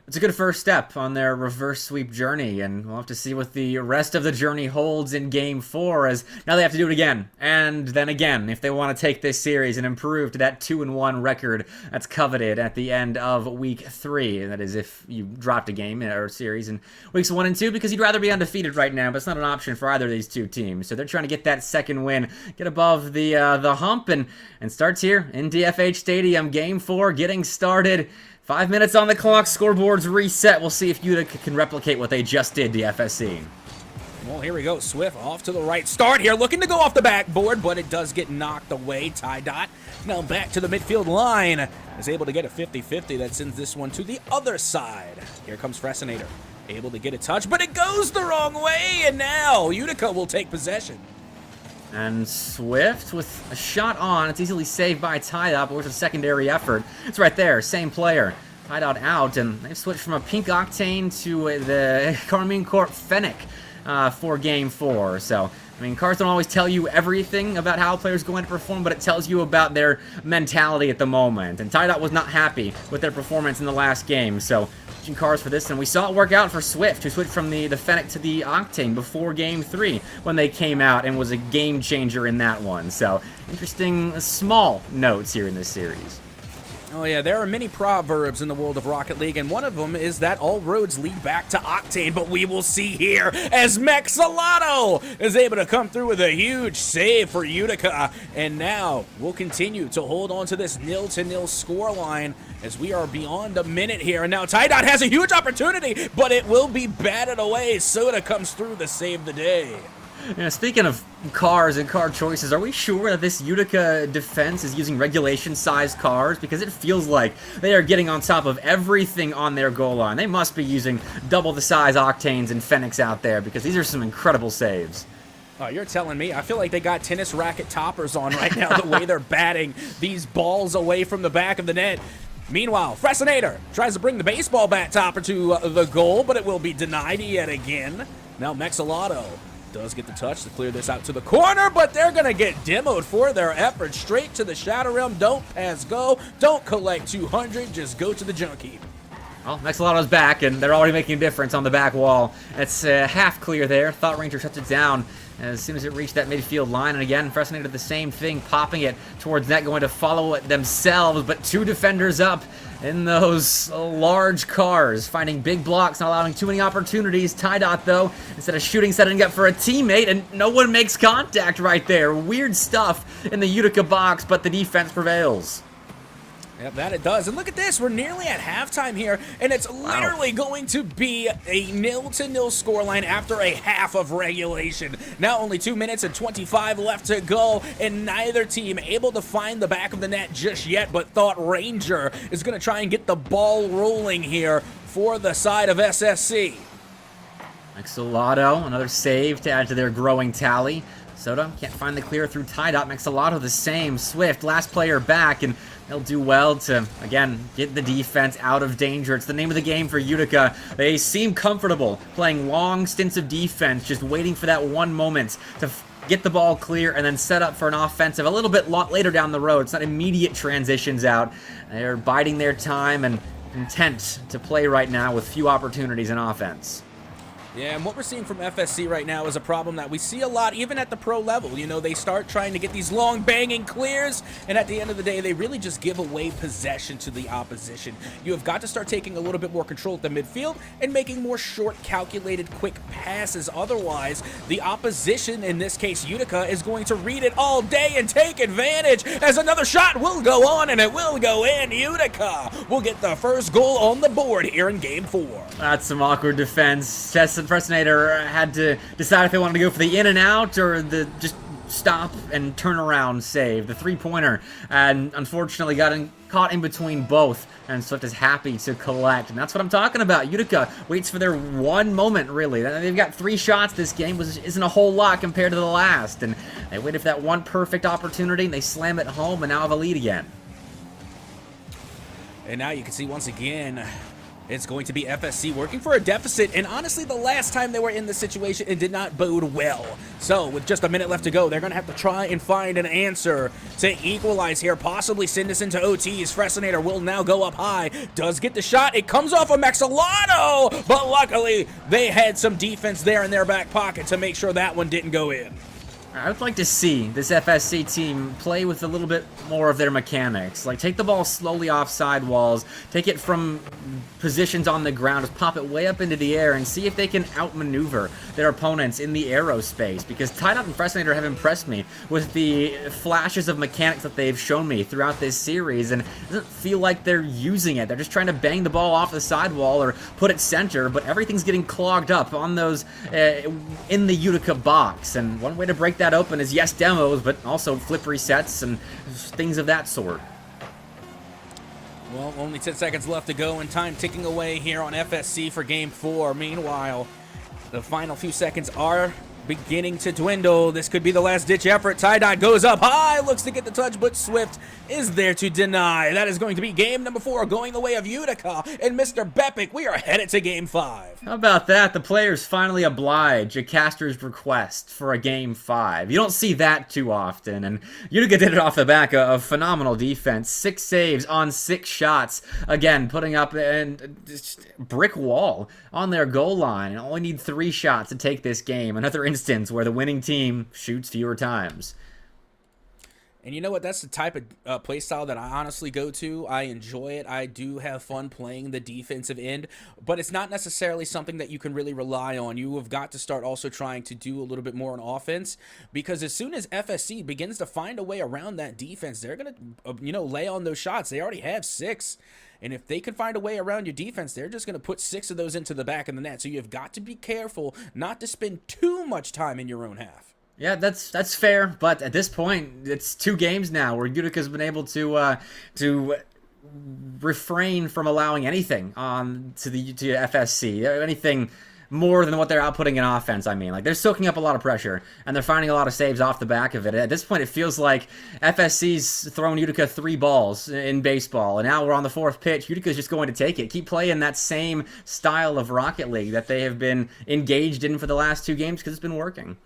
It's a good first step on their reverse sweep journey, and we'll have to see what the rest of the journey holds in Game 4, as now they have to do it again, and then again, if they want to take this series and improve to that 2-1 record that's coveted at the end of Week 3. And that is if you dropped a game or a series in Weeks 1 and 2, because you'd rather be undefeated right now, but it's not an option for either of these two teams. So they're trying to get that second win, get above the hump, and starts here in DFH Stadium. Game 4 getting started. 5 minutes on the clock, scoreboards reset. We'll see if Utica can replicate what they just did to FSC. Well, here we go. Swift off to the right. Start here, looking to go off the backboard, but it does get knocked away. Ty Dot now back to the midfield line. Is able to get a 50-50. That sends this one to the other side. Here comes Fressinator. Able to get a touch, but it goes the wrong way, and now Utica will take possession. And Swift with a shot on. It's easily saved by Ty Dot, but with a secondary effort. It's right there, same player. Ty Dot out, and they've switched from a Pink Octane to the Carmine Corp Fennec for Game 4. So, I mean, cards don't always tell you everything about how players are going to perform, but it tells you about their mentality at the moment. And Tidot was not happy with their performance in the last game, so switching cards for this, and we saw it work out for Swift, who switched from the Fennec to the Octane before Game 3 when they came out and was a game changer in that one. So, interesting small notes here in this series. Oh yeah, there are many proverbs in the world of Rocket League, and one of them is that all roads lead back to Octane, but we will see here as Mexalato is able to come through with a huge save for Utica, and now we'll continue to hold on to this 0-0 scoreline as we are beyond a minute here, and now Tidot has a huge opportunity, but it will be batted away. Soda comes through to save the day. Yeah, speaking of cars and car choices, are we sure that this Utica defense is using regulation-sized cars? Because it feels like they are getting on top of everything on their goal line. They must be using double the size Octanes and Fenix out there, because these are some incredible saves. Oh, you're telling me? I feel like they got tennis racket toppers on right now, the way they're batting these balls away from the back of the net. Meanwhile, Fressinator tries to bring the baseball bat topper to the goal, but it will be denied yet again. Now Mexalato does get the touch to clear this out to the corner, but they're going to get demoed for their efforts. Straight to the Shadow Realm. Don't pass go. Don't collect 200. Just go to the junkie. Well, Mexalato's back, and they're already making a difference on the back wall. It's half clear there. Thought Ranger shuts it down as soon as it reached that midfield line. And again, Fressinator did the same thing, popping it towards net, going to follow it themselves, but two defenders up in those large cars, finding big blocks, not allowing too many opportunities. Tidot, though, instead of shooting, setting up for a teammate, and no one makes contact right there. Weird stuff in the Utica box, but the defense prevails. Yep, that it does. And look at this. We're nearly at halftime here, and it's literally going to be a 0-0 scoreline after a half of regulation. Now only 2 minutes and 25 left to go, and neither team able to find the back of the net just yet, but Thought Ranger is going to try and get the ball rolling here for the side of SSC. Mexalato, another save to add to their growing tally. Soda can't find the clear through Tidot. Mexalato the same. Swift, last player back, and they'll do well to, again, get the defense out of danger. It's the name of the game for Utica. They seem comfortable playing long stints of defense, just waiting for that one moment to get the ball clear and then set up for an offensive a little bit later down the road. It's not immediate transitions out. They're biding their time and content to play right now with few opportunities in offense. Yeah, and what we're seeing from FSC right now is a problem that we see a lot even at the pro level. You know, they start trying to get these long banging clears, and at the end of the day, they really just give away possession to the opposition. You have got to start taking a little bit more control at the midfield and making more short, calculated, quick passes. Otherwise, the opposition, in this case Utica, is going to read it all day and take advantage as another shot will go on and it will go in. Utica will get the first goal on the board here in Game 4. That's some awkward defense. Fressinator had to decide if they wanted to go for the in and out or the just stop and turn around save, the three-pointer, and unfortunately got caught in between both, and Swift is happy to collect, and that's what I'm talking about. Utica waits for their one moment, really. They've got 3 shots this game, which isn't a whole lot compared to the last, and they waited for that one perfect opportunity, and they slam it home, and now have a lead again. And now you can see once again, it's going to be FSC working for a deficit, and honestly, the last time they were in this situation, it did not bode well. So, with just a minute left to go, they're going to have to try and find an answer to equalize here, possibly send us into OTs. Fressinator will now go up high, does get the shot, it comes off of Mexalato, but luckily, they had some defense there in their back pocket to make sure that one didn't go in. I would like to see this FSC team play with a little bit more of their mechanics. Like, take the ball slowly off sidewalls, take it from positions on the ground, just pop it way up into the air, and see if they can outmaneuver their opponents in the aerospace. Because Tidot and Fressinator have impressed me with the flashes of mechanics that they've shown me throughout this series, and it doesn't feel like they're using it. They're just trying to bang the ball off the sidewall or put it center, but everything's getting clogged up on those in the Utica box. And one way to break that open is, yes, demos, but also flip resets and things of that sort. Well, only 10 seconds left to go, and time ticking away here on FSC for Game 4. Meanwhile, the final few seconds are beginning to dwindle. This could be the last-ditch effort. Ty-Dot goes up high, looks to get the touch, but Swift is there to deny. That is going to be game number 4, going the way of Utica and Mr. Bepic. We are headed to game 5. How about that? The players finally oblige a caster's request for a game 5. You don't see that too often, and Utica did it off the back of phenomenal defense. 6 saves on 6 shots. Again, putting up a brick wall on their goal line, and only need 3 shots to take this game. Another instance where the winning team shoots fewer times. And you know what? That's the type of play style that I honestly go to. I enjoy it. I do have fun playing the defensive end, but it's not necessarily something that you can really rely on. You have got to start also trying to do a little bit more on offense, because as soon as FSC begins to find a way around that defense, they're going to, lay on those shots. They already have 6. And if they can find a way around your defense, they're just going to put 6 of those into the back of the net. So you've got to be careful not to spend too much time in your own half. Yeah, that's fair, but at this point, it's 2 games now where Utica's been able to refrain from allowing anything to FSC, anything more than what they're outputting in offense. I mean, like, they're soaking up a lot of pressure, and they're finding a lot of saves off the back of it. At this point, it feels like FSC's thrown Utica 3 balls in baseball, and now we're on the 4th pitch. Utica's just going to take it. Keep playing that same style of Rocket League that they have been engaged in for the last 2 games, because it's been working.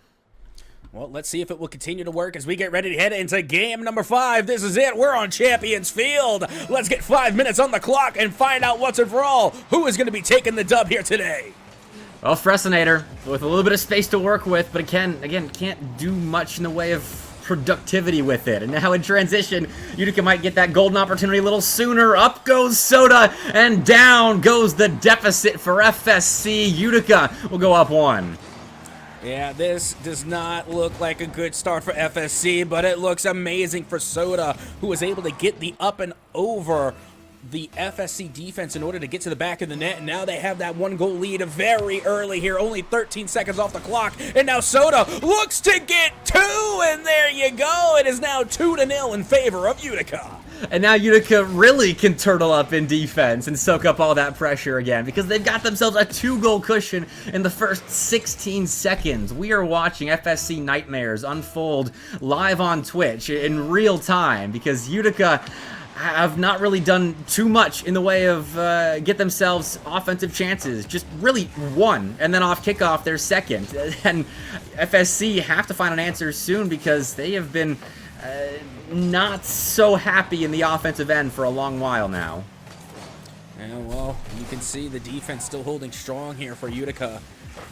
Well, let's see if it will continue to work as we get ready to head into game number 5. This is it. We're on Champions Field. Let's get 5 minutes on the clock and find out once and for all who is going to be taking the dub here today. Well, Fressinator, with a little bit of space to work with, but again, can't do much in the way of productivity with it. And now in transition, Utica might get that golden opportunity a little sooner. Up goes Soda, and down goes the deficit for FSC. Utica will go up 1. Yeah, this does not look like a good start for FSC, but it looks amazing for Soda, who was able to get the up and over the FSC defense in order to get to the back of the net. And now they have that 1-goal lead very early here, only 13 seconds off the clock. And now Soda looks to get 2, and there you go. It is now 2-0 in favor of Utica. And now Utica really can turtle up in defense and soak up all that pressure again, because they've got themselves a 2-goal cushion in the first 16 seconds. We are watching FSC nightmares unfold live on Twitch in real time, because Utica have not really done too much in the way of get themselves offensive chances. Just really 1, and then off kickoff their 2nd. And FSC have to find an answer soon, because they have been not so happy in the offensive end for a long while now. And well, you can see the defense still holding strong here for Utica.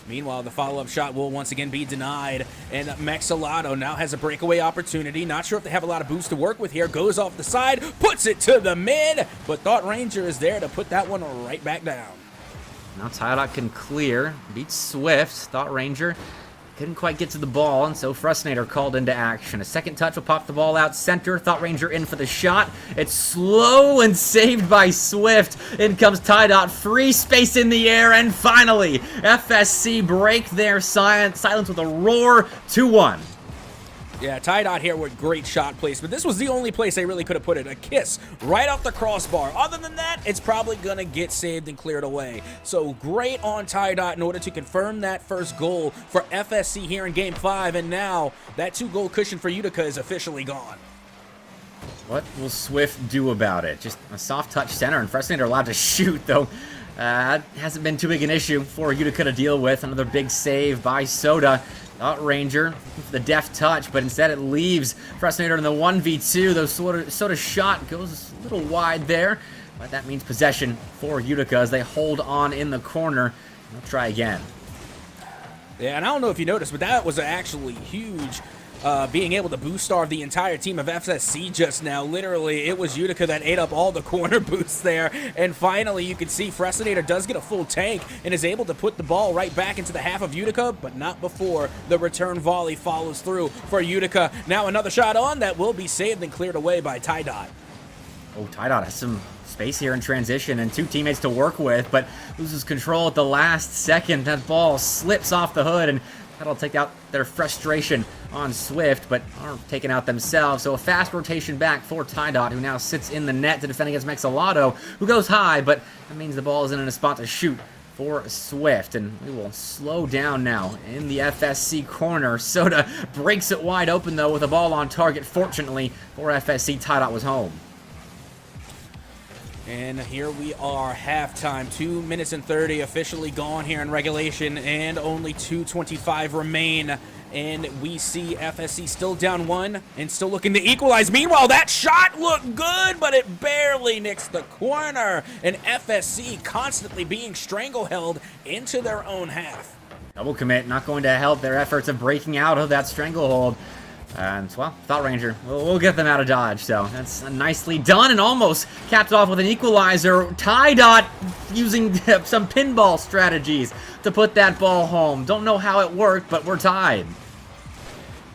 Meanwhile, the follow-up shot will once again be denied, and Mexalato now has a breakaway opportunity. Not sure if they have a lot of boost to work with here. Goes off the side, puts it to the mid, but Thought Ranger is there to put that one right back down. Now Ty-Dot can clear, beats Swift. Thought Ranger couldn't quite get to the ball, and so Fressinator called into action. A second touch will pop the ball out center. Thought Ranger in for the shot. It's slow and saved by Swift. In comes Ty-Dot. Free space in the air, and finally, FSC break their silence with a roar. 2-1. Yeah, Ty-Dot here with great shot placement. This was the only place they really could have put it. A kiss right off the crossbar. Other than that, it's probably going to get saved and cleared away. So great on Ty-Dot in order to confirm that first goal for FSC here in Game 5. And now that 2-goal cushion for Utica is officially gone. What will Swift do about it? Just a soft touch center, and Fressinator allowed to shoot, though. Hasn't been too big an issue for Utica to deal with. Another big save by Soda. Thought Ranger, the deft touch, but instead it leaves Fressinator in the 1v2. Though Soda's shot goes a little wide there, but that means possession for Utica as they hold on in the corner. They'll try again. Yeah, and I don't know if you noticed, but that was actually huge. Being able to boost starve the entire team of FSC just now. Literally, it was Utica that ate up all the corner boosts there. And finally, you can see Fressinator does get a full tank and is able to put the ball right back into the half of Utica, but not before the return volley follows through for Utica. Now another shot on that will be saved and cleared away by Ty-Dot. Oh, Ty-Dot has some space here in transition and 2 teammates to work with, but loses control at the last second. That ball slips off the hood, and that'll take out their frustration on Swift, but are taken out themselves. So a fast rotation back for Ty-Dot, who now sits in the net to defend against Mexalato, who goes high, but that means the ball isn't in a spot to shoot for Swift, and we will slow down now in the FSC corner. Soda breaks it wide open, though, with a ball on target. Fortunately for FSC, Tidot was home. And here we are, halftime. 2 minutes and 30 officially gone here in regulation, and only 2:25 remain. And we see FSC still down 1 and still looking to equalize. Meanwhile, that shot looked good, but it barely nicks the corner. And FSC constantly being strangleheld into their own half. Double commit, not going to help their efforts of breaking out of that stranglehold. And, well, Thought Ranger, we'll get them out of dodge, so that's nicely done, and almost capped off with an equalizer. Tidot using some pinball strategies to put that ball home. Don't know how it worked, but we're tied.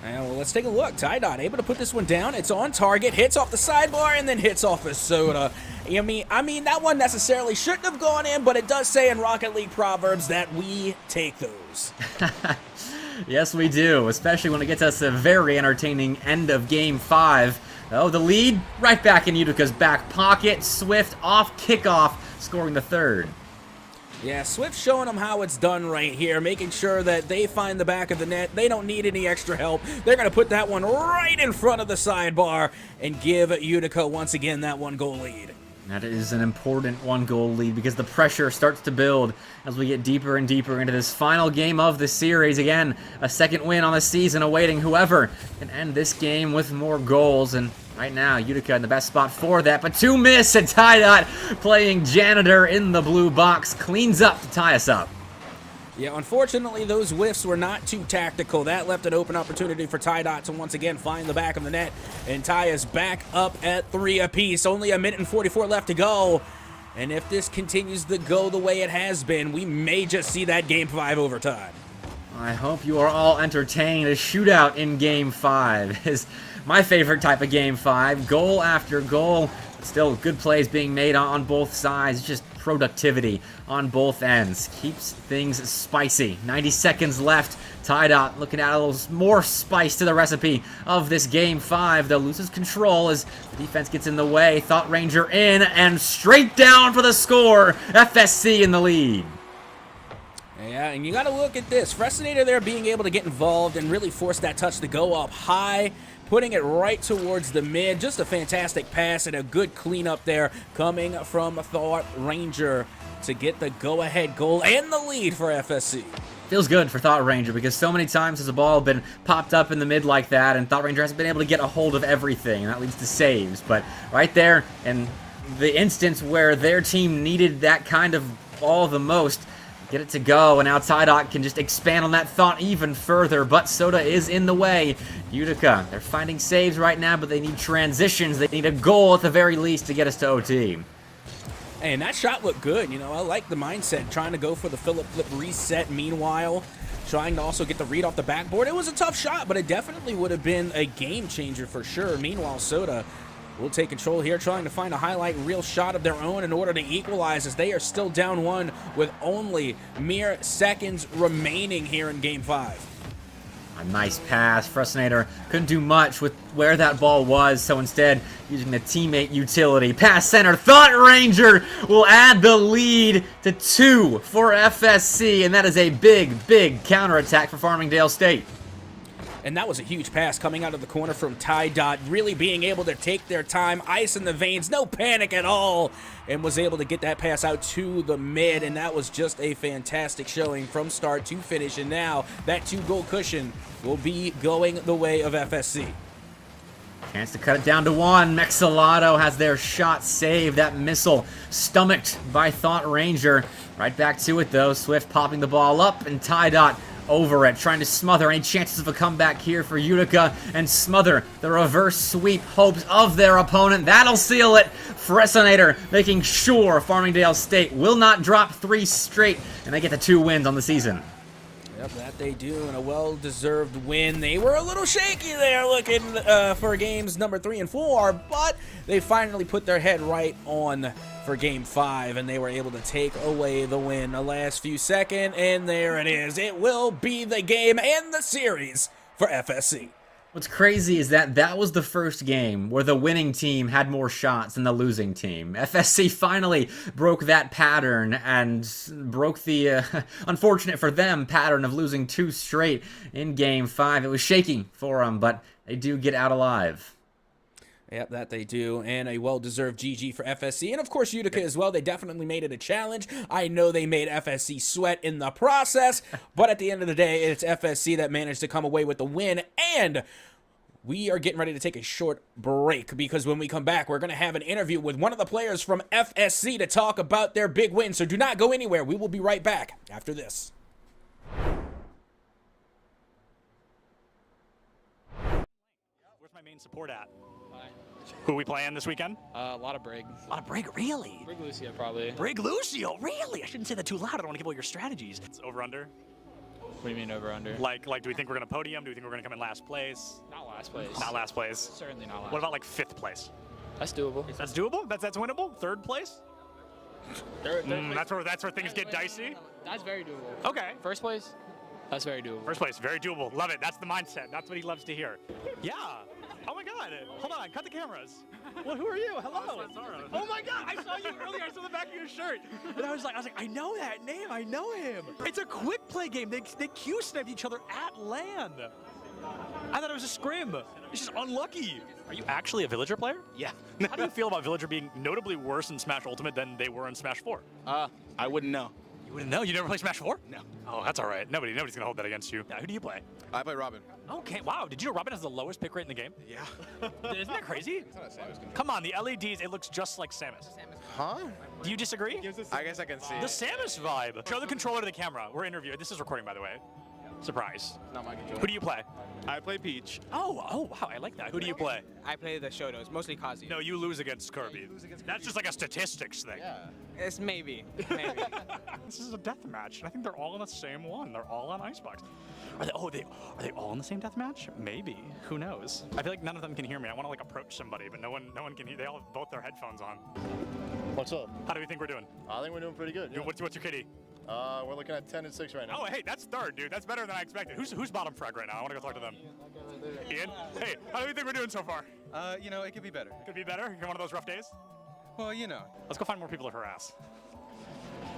Well, let's take a look. Tidot able to put this one down. It's on target, hits off the sidebar, and then hits off a Soda. I mean, that one necessarily shouldn't have gone in, but it does say in Rocket League Proverbs that we take those. Yes, we do, especially when it gets us a very entertaining end of Game 5. Oh, the lead right back in Utica's back pocket. Swift off kickoff, scoring the third. Yeah, Swift showing them how it's done right here, making sure that they find the back of the net. They don't need any extra help. They're going to put that one right in front of the sidebar and give Utica once again that 1-goal lead. That is an important 1-goal lead because the pressure starts to build as we get deeper and deeper into this final game of the series. Again, a second win on the season awaiting whoever can end this game with more goals. And right now, Utica in the best spot for that, but 2 miss, and Tidot playing janitor in the blue box cleans up to tie us up. Yeah, unfortunately, those whiffs were not too tactical. That left an open opportunity for Tidot to once again find the back of the net and tie us back up at 3 apiece. Only 1 minute and 44 left to go. And if this continues to go the way it has been, we may just see that Game 5 overtime. I hope you are all entertained. A shootout in Game 5 is my favorite type of Game 5. Goal after goal. Still good plays being made on both sides. Just productivity on both ends. Keeps things spicy. 90 seconds left. Tidot looking at a little more spice to the recipe of this Game 5. Though loses control as the defense gets in the way. Thought Ranger in and straight down for the score. FSC in the lead. Yeah, and you got to look at this. Frestinator there being able to get involved and really force that touch to go up high, putting it right towards the mid. Just a fantastic pass and a good cleanup there coming from Thought Ranger to get the go-ahead goal and the lead for FSC. Feels good for Thought Ranger because so many times has the ball been popped up in the mid like that, and Thought Ranger hasn't been able to get a hold of everything, and that leads to saves. But right there, in the instance where their team needed that kind of ball the most, get it to go, and now Tidot can just expand on that thought even further, but Soda is in the way. Utica, they're finding saves right now, but they need transitions. They need a goal at the very least to get us to OT. And that shot looked good. You know, I like the mindset, trying to go for the Phillip flip reset, meanwhile trying to also get the read off the backboard. It was a tough shot, but it definitely would have been a game changer for sure. Meanwhile, Soda will take control here, trying to find a highlight reel shot of their own in order to equalize as they are still down 1 with only mere seconds remaining here in Game 5. A nice pass. Frestinator couldn't do much with where that ball was, so instead, using the teammate utility. Pass center. Thought Ranger will add the lead to 2 for FSC, and that is a big, big counterattack for Farmingdale State. And that was a huge pass coming out of the corner from Tidot, really being able to take their time, ice in the veins, no panic at all, and was able to get that pass out to the mid, and that was just a fantastic showing from start to finish, and now that 2-goal cushion will be going the way of FSC. Chance to cut it down to 1. Mexalato has their shot saved. That missile stomached by Thought Ranger. Right back to it, though. Swift popping the ball up, and Tidot over it, trying to smother any chances of a comeback here for Utica and smother the reverse sweep hopes of their opponent. That'll seal it. Frestinator making sure Farmingdale State will not drop 3 straight, and they get the 2 wins on the season. Yep, that they do, and a well-deserved win. They were a little shaky there looking for games number 3 and 4, but they finally put their head right on for Game 5, and they were able to take away the win the last few seconds, and there it is. It will be the game and the series for FSC. What's crazy is that that was the first game where the winning team had more shots than the losing team. FSC finally broke that pattern and broke the, unfortunate for them, pattern of losing 2 straight in Game 5. It was shaky for them, but they do get out alive. Yep, that they do, and a well-deserved GG for FSC, and of course Utica as well. They definitely made it a challenge. I know they made FSC sweat in the process, but at the end of the day, it's FSC that managed to come away with the win, and we are getting ready to take a short break because when we come back, we're going to have an interview with one of the players from FSC to talk about their big win, so do not go anywhere. We will be right back after this. Where's my main support at? Who are we playing this weekend? A lot of Brig. A lot of Brig, really? Brig Lucio, probably. Brig Lucio, really? I shouldn't say that too loud. I don't want to give all your strategies. It's over-under? What do you mean over-under? Like, do we think we're going to podium? Do we think we're going to come in last place? Not last place. Not last place. Certainly not last. What about, like, 5th place? That's doable. That's doable? That's winnable? 3rd place? Third That's where things get dicey? That's very doable. Okay. First place? That's very doable. First place, very doable. Love it. That's the mindset. That's what he loves to hear. Yeah. Oh my God. Hold on. Cut the cameras. Well, who are you? Hello. Oh my God. I saw you earlier. I saw the back of your shirt. And I was like, I know that name. I know him. It's a quick play game. They Q-sniped each other at land. I thought it was a scrim. It's just unlucky. Are you actually a Villager player? Yeah. How do you feel about Villager being notably worse in Smash Ultimate than they were in Smash 4? I wouldn't know. You wouldn't know? You never played Smash 4? No. Oh, that's all right. Nobody's gonna hold that against you. Who do you play? I play Robin. Okay, wow. Did you know Robin has the lowest pick rate in the game? Yeah. Isn't that crazy? Come on, the LEDs, it looks just like Samus. Huh? Do you disagree? I guess I can see. The Samus vibe. Show the controller to the camera. We're interviewing. This is recording, by the way. Surprise. Not my controller. Who do you play? I play Peach. Oh, wow. I like that. Who do you play? I play the Shotos, mostly Kazuya. No, you lose against Kirby. That's just like a statistics thing. Yeah. It's maybe. This is a death match. I think they're all in the same one. They're all on Icebox. Are they all in the same death match? Maybe. Who knows? I feel like none of them can hear me. I want to like approach somebody, but no one can hear. They all have both their headphones on. What's up? How do we think we're doing? I think we're doing pretty good. Yeah. What's your KD? We're looking at 10 and 6 right now. Oh, hey, that's 3rd, dude. That's better than I expected. Who's bottom frag right now? I want to go talk to them. Ian? Hey, how do we think we're doing so far? You know, it could be better. Could be better? You're one of those rough days? Well, you know. Let's go find more people to harass.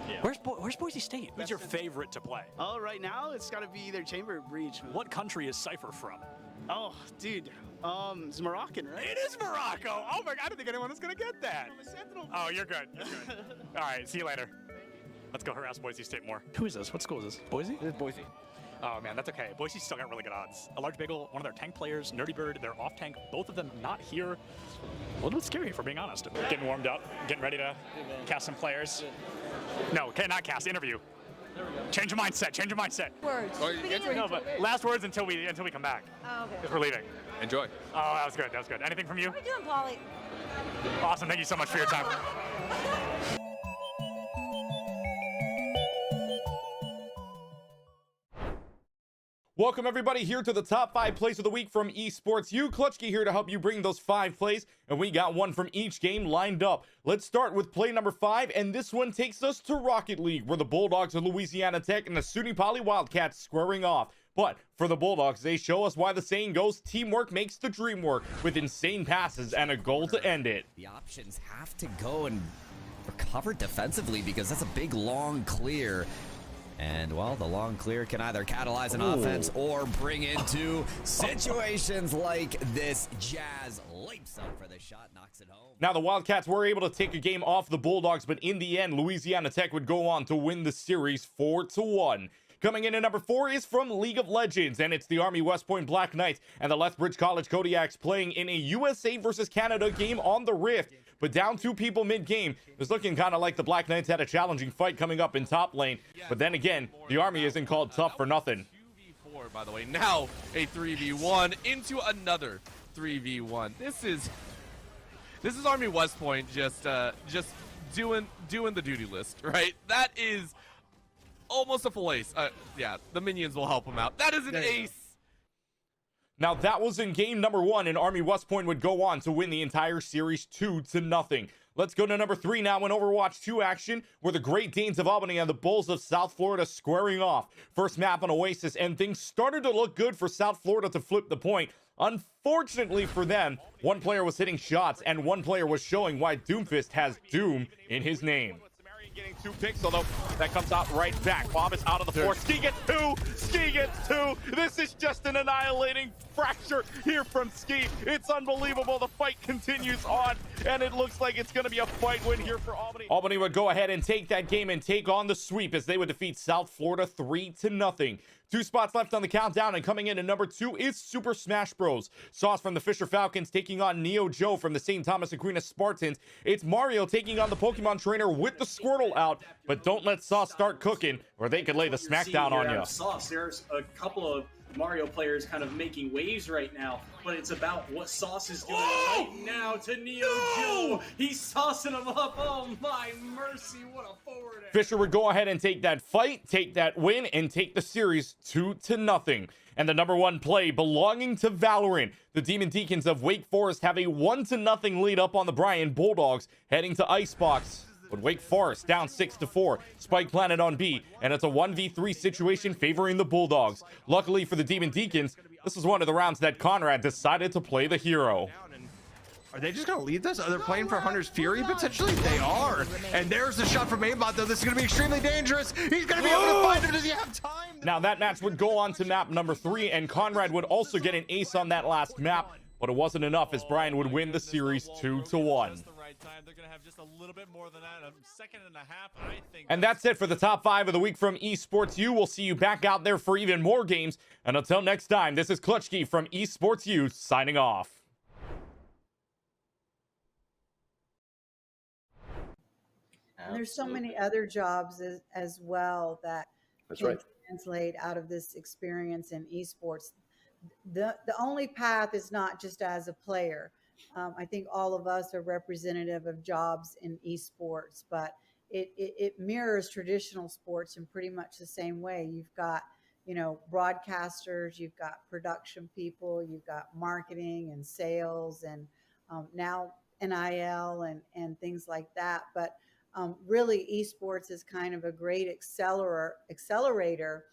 Yeah. Where's Boise State? Who's your favorite to play? Oh, right now it's got to be either Chamber or Breach. What country is Cypher from? Oh, dude. It's Moroccan, right? It is Morocco. Oh my God, I don't think anyone is gonna get that. Oh, you're good. You're good. All right, see you later. Let's go harass Boise State more. Who is this? What school is this? Boise? This is Boise. Oh man, that's okay. Boise's still got really good odds. A Large Bagel, one of their tank players, Nerdy Bird, they're off tank. Both of them not here. A little bit scary, if we're being honest. Getting warmed up, getting ready to cast some players. No, okay, not cast, interview. Change your mindset, change your mindset. Words. No, but last words until we come back. Oh, okay. If we're leaving. Enjoy. Oh, that was good, that was good. Anything from you? How are you doing, Polly? Awesome, thank you so much for your time. Welcome everybody here to the top 5 plays of the week from Esports. Klutchki here to help you bring those 5 plays, and we got one from each game lined up. Let's start with play number 5, and this one takes us to Rocket League, where the Bulldogs of Louisiana Tech and the SUNY Poly Wildcats squaring off. But for the Bulldogs, they show us why the saying goes, teamwork makes the dream work, with insane passes and a goal to end it. The options have to go and recover defensively because that's a big long clear. And, well, the long clear can either catalyze an offense or bring into situations like this. Jazz leaps up for the shot, knocks it home. Now, the Wildcats were able to take a game off the Bulldogs, but in the end, Louisiana Tech would go on to win the series 4-1. Coming in at number 4 is from League of Legends, and it's the Army West Point Black Knights and the Lethbridge College Kodiaks playing in a USA versus Canada game on the Rift. But down 2 people mid-game, it was looking kind of like the Black Knights had a challenging fight coming up in top lane. But then again, the Army isn't called tough for nothing. 2v4, by the way. Now a 3v1 into another 3v1. This is Army West Point just doing the duty list, right? That is almost a full ace. Yeah, the minions will help him out. That is an ace. Now that was in game number 1, and Army West Point would go on to win the entire series 2-0. Let's go to number 3 now in Overwatch 2 action, where the Great Danes of Albany and the Bulls of South Florida squaring off. First map on Oasis, and things started to look good for South Florida to flip the point. Unfortunately for them, one player was hitting shots, and one player was showing why Doomfist has Doom in his name. Getting 2 picks, although that comes out right back. Bob is out of the floor. Ski gets 2. Ski gets 2. This is just an annihilating fracture here from Ski. It's unbelievable. The fight continues on, and it looks like it's going to be a fight win here for Albany. Albany would go ahead and take that game and take on the sweep as they would defeat South Florida 3-0. 2 spots left on the countdown, and coming in at number 2 is Super Smash Bros. Sauce from the Fisher Falcons taking on Neo Joe from the St. Thomas Aquinas Spartans. It's Mario taking on the Pokemon Trainer with the Squirtle out, but don't let Sauce start cooking or they could lay the smackdown on you. Sauce, there's a couple of Mario players kind of making waves right now, but it's about what Sauce is doing right now to Neo Joe. He's tossing him up. Oh my mercy, what a forward air. Fisher would go ahead and take that fight, take that win, and take the series 2-0. And the number 1 play belonging to Valorant. The Demon Deacons of Wake Forest have a 1-0 lead up on the Bryan Bulldogs, heading to Icebox. But Wake Forest down 6-4. Spike planted on B, and it's a 1v3 situation favoring the Bulldogs. Luckily for the Demon Deacons, this is one of the rounds that Conrad decided to play the hero. Are they just going to leave this? Are they playing for Hunter's Fury potentially? They are. And there's the shot from Aimbot, though. This is going to be extremely dangerous. He's going to be able to find him. Does he have time? Now that match would go on to map number 3, and Conrad would also get an ace on that last map, but it wasn't enough as Brian would win the series 2-1. They're going to have just a little bit more than that, a second and a half, I think. And that's it for the top 5 of the week from Esports U. We'll see you back out there for even more games. And until next time, this is Clutchkey from Esports U signing off. And there's so many other jobs as well that can translate out of this experience in esports. The only path is not just as a player. I think all of us are representative of jobs in esports, but it mirrors traditional sports in pretty much the same way. You've got, broadcasters, you've got production people, you've got marketing and sales, and now NIL and things like that. But really, esports is kind of a great accelerator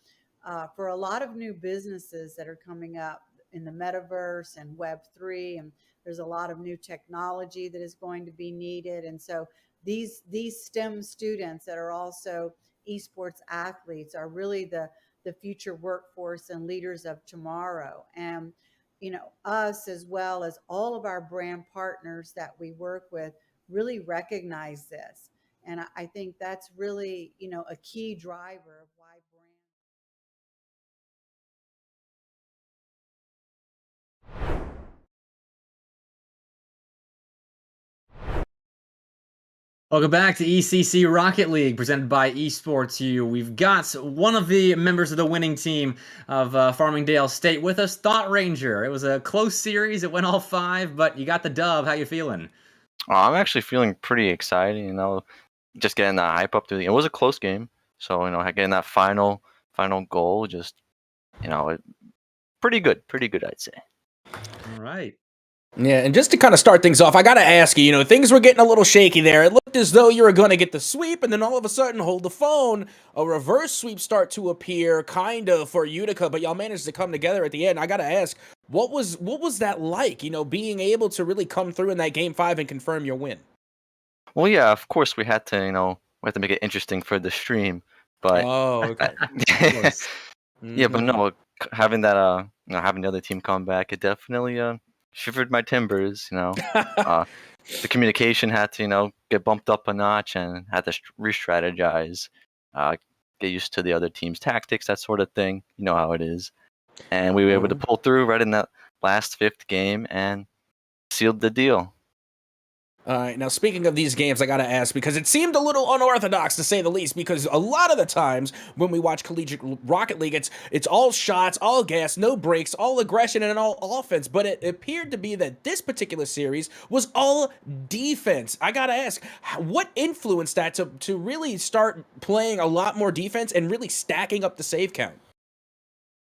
for a lot of new businesses that are coming up in the metaverse and Web3, and there's a lot of new technology that is going to be needed. And so these STEM students that are also esports athletes are really the future workforce and leaders of tomorrow. And, us, as well as all of our brand partners that we work with, really recognize this. And I think that's really, a key driver of why Welcome back to ECC Rocket League, presented by Esports U. We've got one of the members of the winning team of Farmingdale State with us, Thought Ranger. It was a close series. It went all 5, but you got the dub. How you feeling? Oh, I'm actually feeling pretty excited, just getting that hype up through it was a close game. So, getting that final goal, just, pretty good, I'd say. All right. Yeah, and just to kind of start things off, I got to ask you, things were getting a little shaky there. It looked as though you were going to get the sweep, and then all of a sudden, hold the phone, a reverse sweep start to appear, kind of, for Utica, but y'all managed to come together at the end. I got to ask, what was that like, being able to really come through in that Game 5 and confirm your win? Well, yeah, of course we had to, make it interesting for the stream, but okay. Yeah, but no, having that, having the other team come back, it definitely shivered my timbers. The communication had to, get bumped up a notch and had to re-strategize, get used to the other team's tactics, that sort of thing. You know how it is, and we were able to pull through right in that last 5th game and sealed the deal. All right, now speaking of these games, I got to ask, because it seemed a little unorthodox to say the least, because a lot of the times when we watch Collegiate Rocket League, it's all shots, all gas, no breaks, all aggression, and all offense, but it appeared to be that this particular series was all defense. I got to ask, what influenced that to really start playing a lot more defense and really stacking up the save count?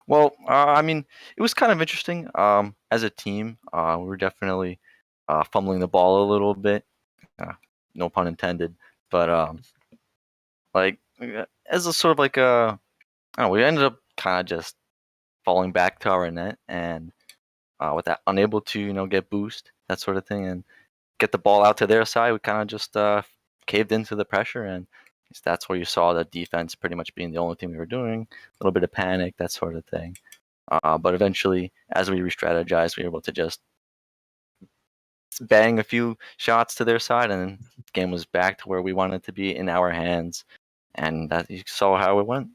Well, I mean, it was kind of interesting. As a team, we were definitely fumbling the ball a little bit. No pun intended. But like as a sort of like I don't know, we ended up kind of just falling back to our net and with that unable to get boost, that sort of thing, and get the ball out to their side. We kind of just caved into the pressure, and that's where you saw the defense pretty much being the only thing we were doing. A little bit of panic, that sort of thing. But eventually, as we re-strategized, we were able to just bang a few shots to their side, and the game was back to where we wanted it to be, in our hands. And that you saw how it went.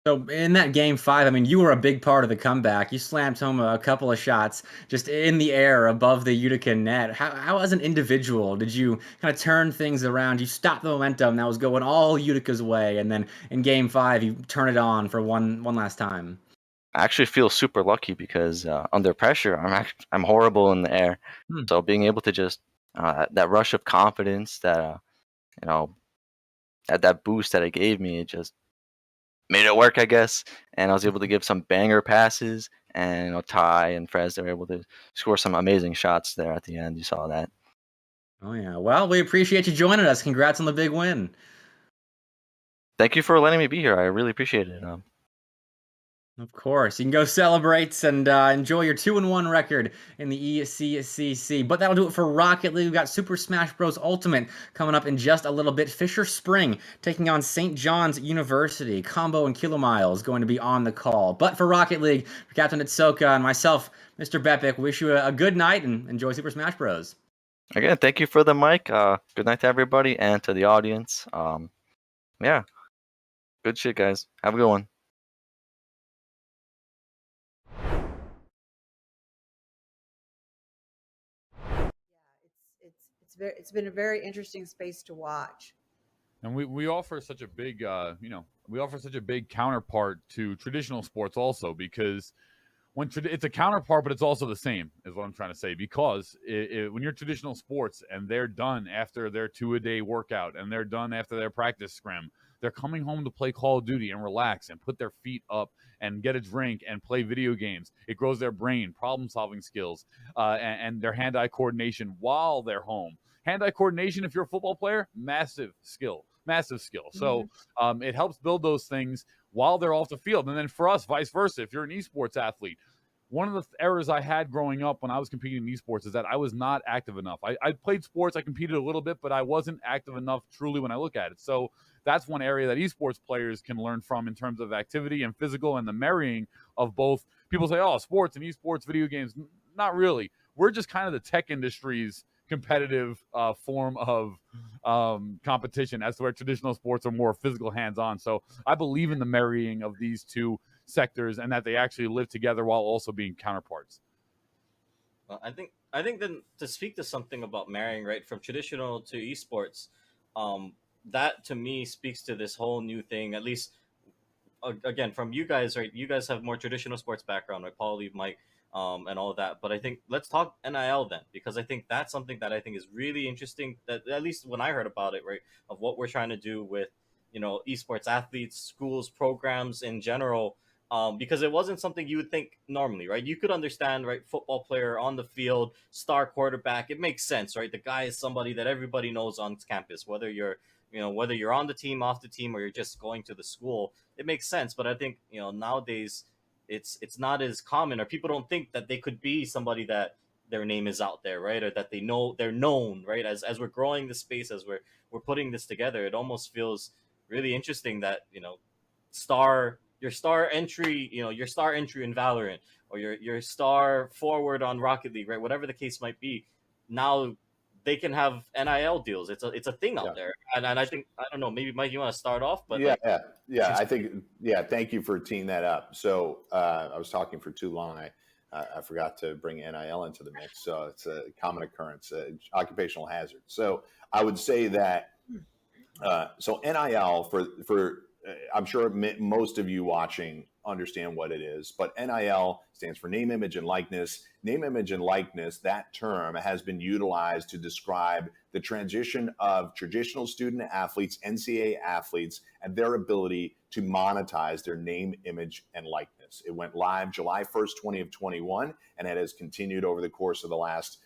So in that game 5, I mean, you were a big part of the comeback. You slammed home a couple of shots just in the air above the Utica net. How as an individual, did you kind of turn things around? You stopped the momentum that was going all Utica's way, and then in game 5, you turn it on for one last time. I actually feel super lucky because under pressure, I'm horrible in the air. So being able to just that rush of confidence, that that boost that it gave me, it just made it work, I guess. And I was able to give some banger passes, and Ty and Frez, they were able to score some amazing shots there at the end. You saw that. Oh yeah. Well, we appreciate you joining us. Congrats on the big win. Thank you for letting me be here. I really appreciate it. Of course, you can go celebrate and enjoy your 2-1 record in the ECCC. But that'll do it for Rocket League. We've got Super Smash Bros. Ultimate coming up in just a little bit. Fisher Spring taking on St. John's University. Combo and Kilomile is going to be on the call. But for Rocket League, for Captain Itsoka and myself, Mr. Bepic, wish you a good night and enjoy Super Smash Bros. Again, thank you for the mic. Good night to everybody and to the audience. Yeah, good shit, guys. Have a good one. It's been a very interesting space to watch. And we offer such a big, we offer such a big counterpart to traditional sports also, because it's a counterpart, but it's also the same, is what I'm trying to say. Because when you're traditional sports and they're done after their 2-a-day workout and they're done after their practice scrim, they're coming home to play Call of Duty and relax and put their feet up and get a drink and play video games. It grows their brain, problem-solving skills, and their hand-eye coordination while they're home. Hand-eye coordination, if you're a football player, massive skill. So it helps build those things while they're off the field. And then for us, vice versa, if you're an esports athlete, one of the errors I had growing up when I was competing in esports is that I was not active enough. I played sports, I competed a little bit, but I wasn't active enough truly when I look at it. So that's one area that esports players can learn from in terms of activity and physical and the marrying of both. People say, oh, sports and esports, video games. Not really. We're just kind of the tech industry's competitive form of competition, as to where traditional sports are more physical, hands-on. So I believe in the marrying of these two sectors and that they actually live together while also being counterparts. Well, I think then to speak to something about marrying, right, from traditional to esports, that to me speaks to this whole new thing, at least again from you guys, right? You guys have more traditional sports background, right? Paul, Lee, Mike, and all of that. But I think let's talk NIL then, because I think that's something that I think is really interesting, that at least when I heard about it, right, of what we're trying to do with, esports athletes, schools, programs in general, because it wasn't something you would think normally, right? You could understand, right, football player on the field, star quarterback, it makes sense, right? The guy is somebody that everybody knows on campus, whether you're on the team, off the team, or you're just going to the school, it makes sense. But I think, nowadays it's not as common, or people don't think that they could be somebody that their name is out there, right? Or that they're known, right? As we're growing the space, as we're putting this together, it almost feels really interesting that, your star entry in Valorant, or your star forward on Rocket League, right? Whatever the case might be, now they can have NIL deals. It's a thing out there. And I think, I don't know, maybe Mike, you want to start off? But I think, thank you for teeing that up. So I was talking for too long. I forgot to bring NIL into the mix. So it's a common occurrence, occupational hazard. So I would say that, so NIL for I'm sure most of you watching understand what it is. But NIL stands for name, image, and likeness. Name, image, and likeness, that term has been utilized to describe the transition of traditional student athletes, NCAA athletes, and their ability to monetize their name, image, and likeness. It went live July 1st, 2021, and it has continued over the course of the last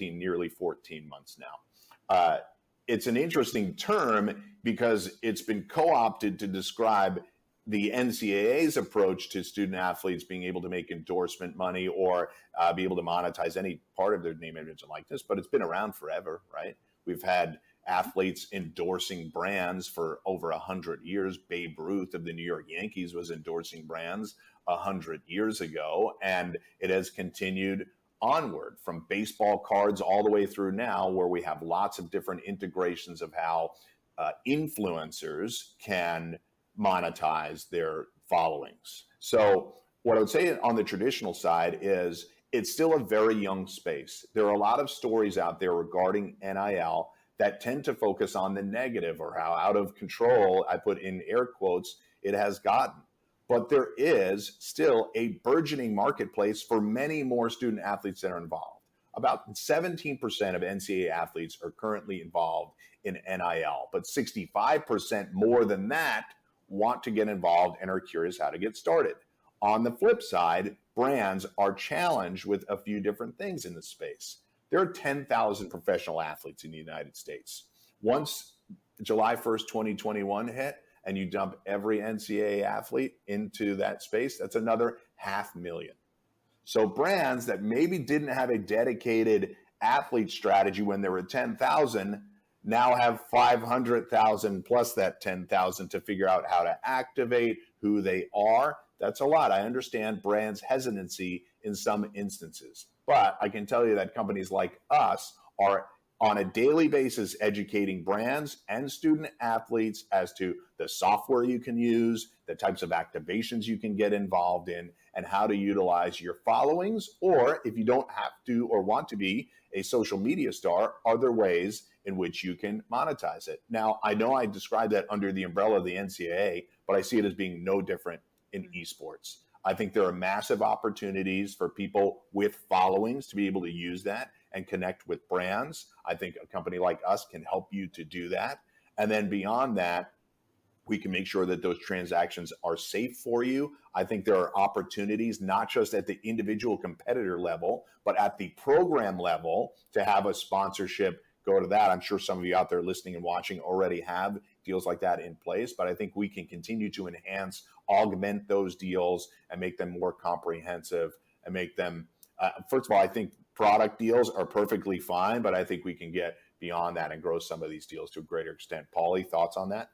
nearly 14 months now. It's an interesting term because it's been co-opted to describe the NCAA's approach to student athletes being able to make endorsement money or be able to monetize any part of their name, image, and likeness. But it's been around forever, right? We've had athletes endorsing brands for over 100 years. Babe Ruth of the New York Yankees was endorsing brands 100 years ago, and it has continued onward from baseball cards all the way through now, where we have lots of different integrations of how influencers can monetize their followings. So what I would say on the traditional side is it's still a very young space. There are a lot of stories out there regarding NIL that tend to focus on the negative or how out of control, I put in air quotes, it has gotten. But there is still a burgeoning marketplace for many more student athletes that are involved. About 17% of NCAA athletes are currently involved in NIL, but 65% more than that want to get involved and are curious how to get started. On the flip side, brands are challenged with a few different things in this space. There are 10,000 professional athletes in the United States. Once July 1st, 2021 hit, and you dump every NCAA athlete into that space, that's another 500,000. So brands that maybe didn't have a dedicated athlete strategy when there were 10,000 now have 500,000 plus that 10,000 to figure out how to activate who they are. That's a lot. I understand brands' hesitancy in some instances, but I can tell you that companies like us are on a daily basis educating brands and student athletes as to the software you can use, the types of activations you can get involved in, and how to utilize your followings, or if you don't have to or want to be a social media star, are there ways in which you can monetize it? Now, I know I described that under the umbrella of the NCAA, but I see it as being no different in esports. I think there are massive opportunities for people with followings to be able to use that and connect with brands. I think a company like us can help you to do that. And then beyond that, we can make sure that those transactions are safe for you. I think there are opportunities, not just at the individual competitor level, but at the program level to have a sponsorship go to that. I'm sure some of you out there listening and watching already have deals like that in place, but I think we can continue to enhance, augment those deals and make them more comprehensive and make them, first of all, I think product deals are perfectly fine, but I think we can get beyond that and grow some of these deals to a greater extent. Paulie, thoughts on that?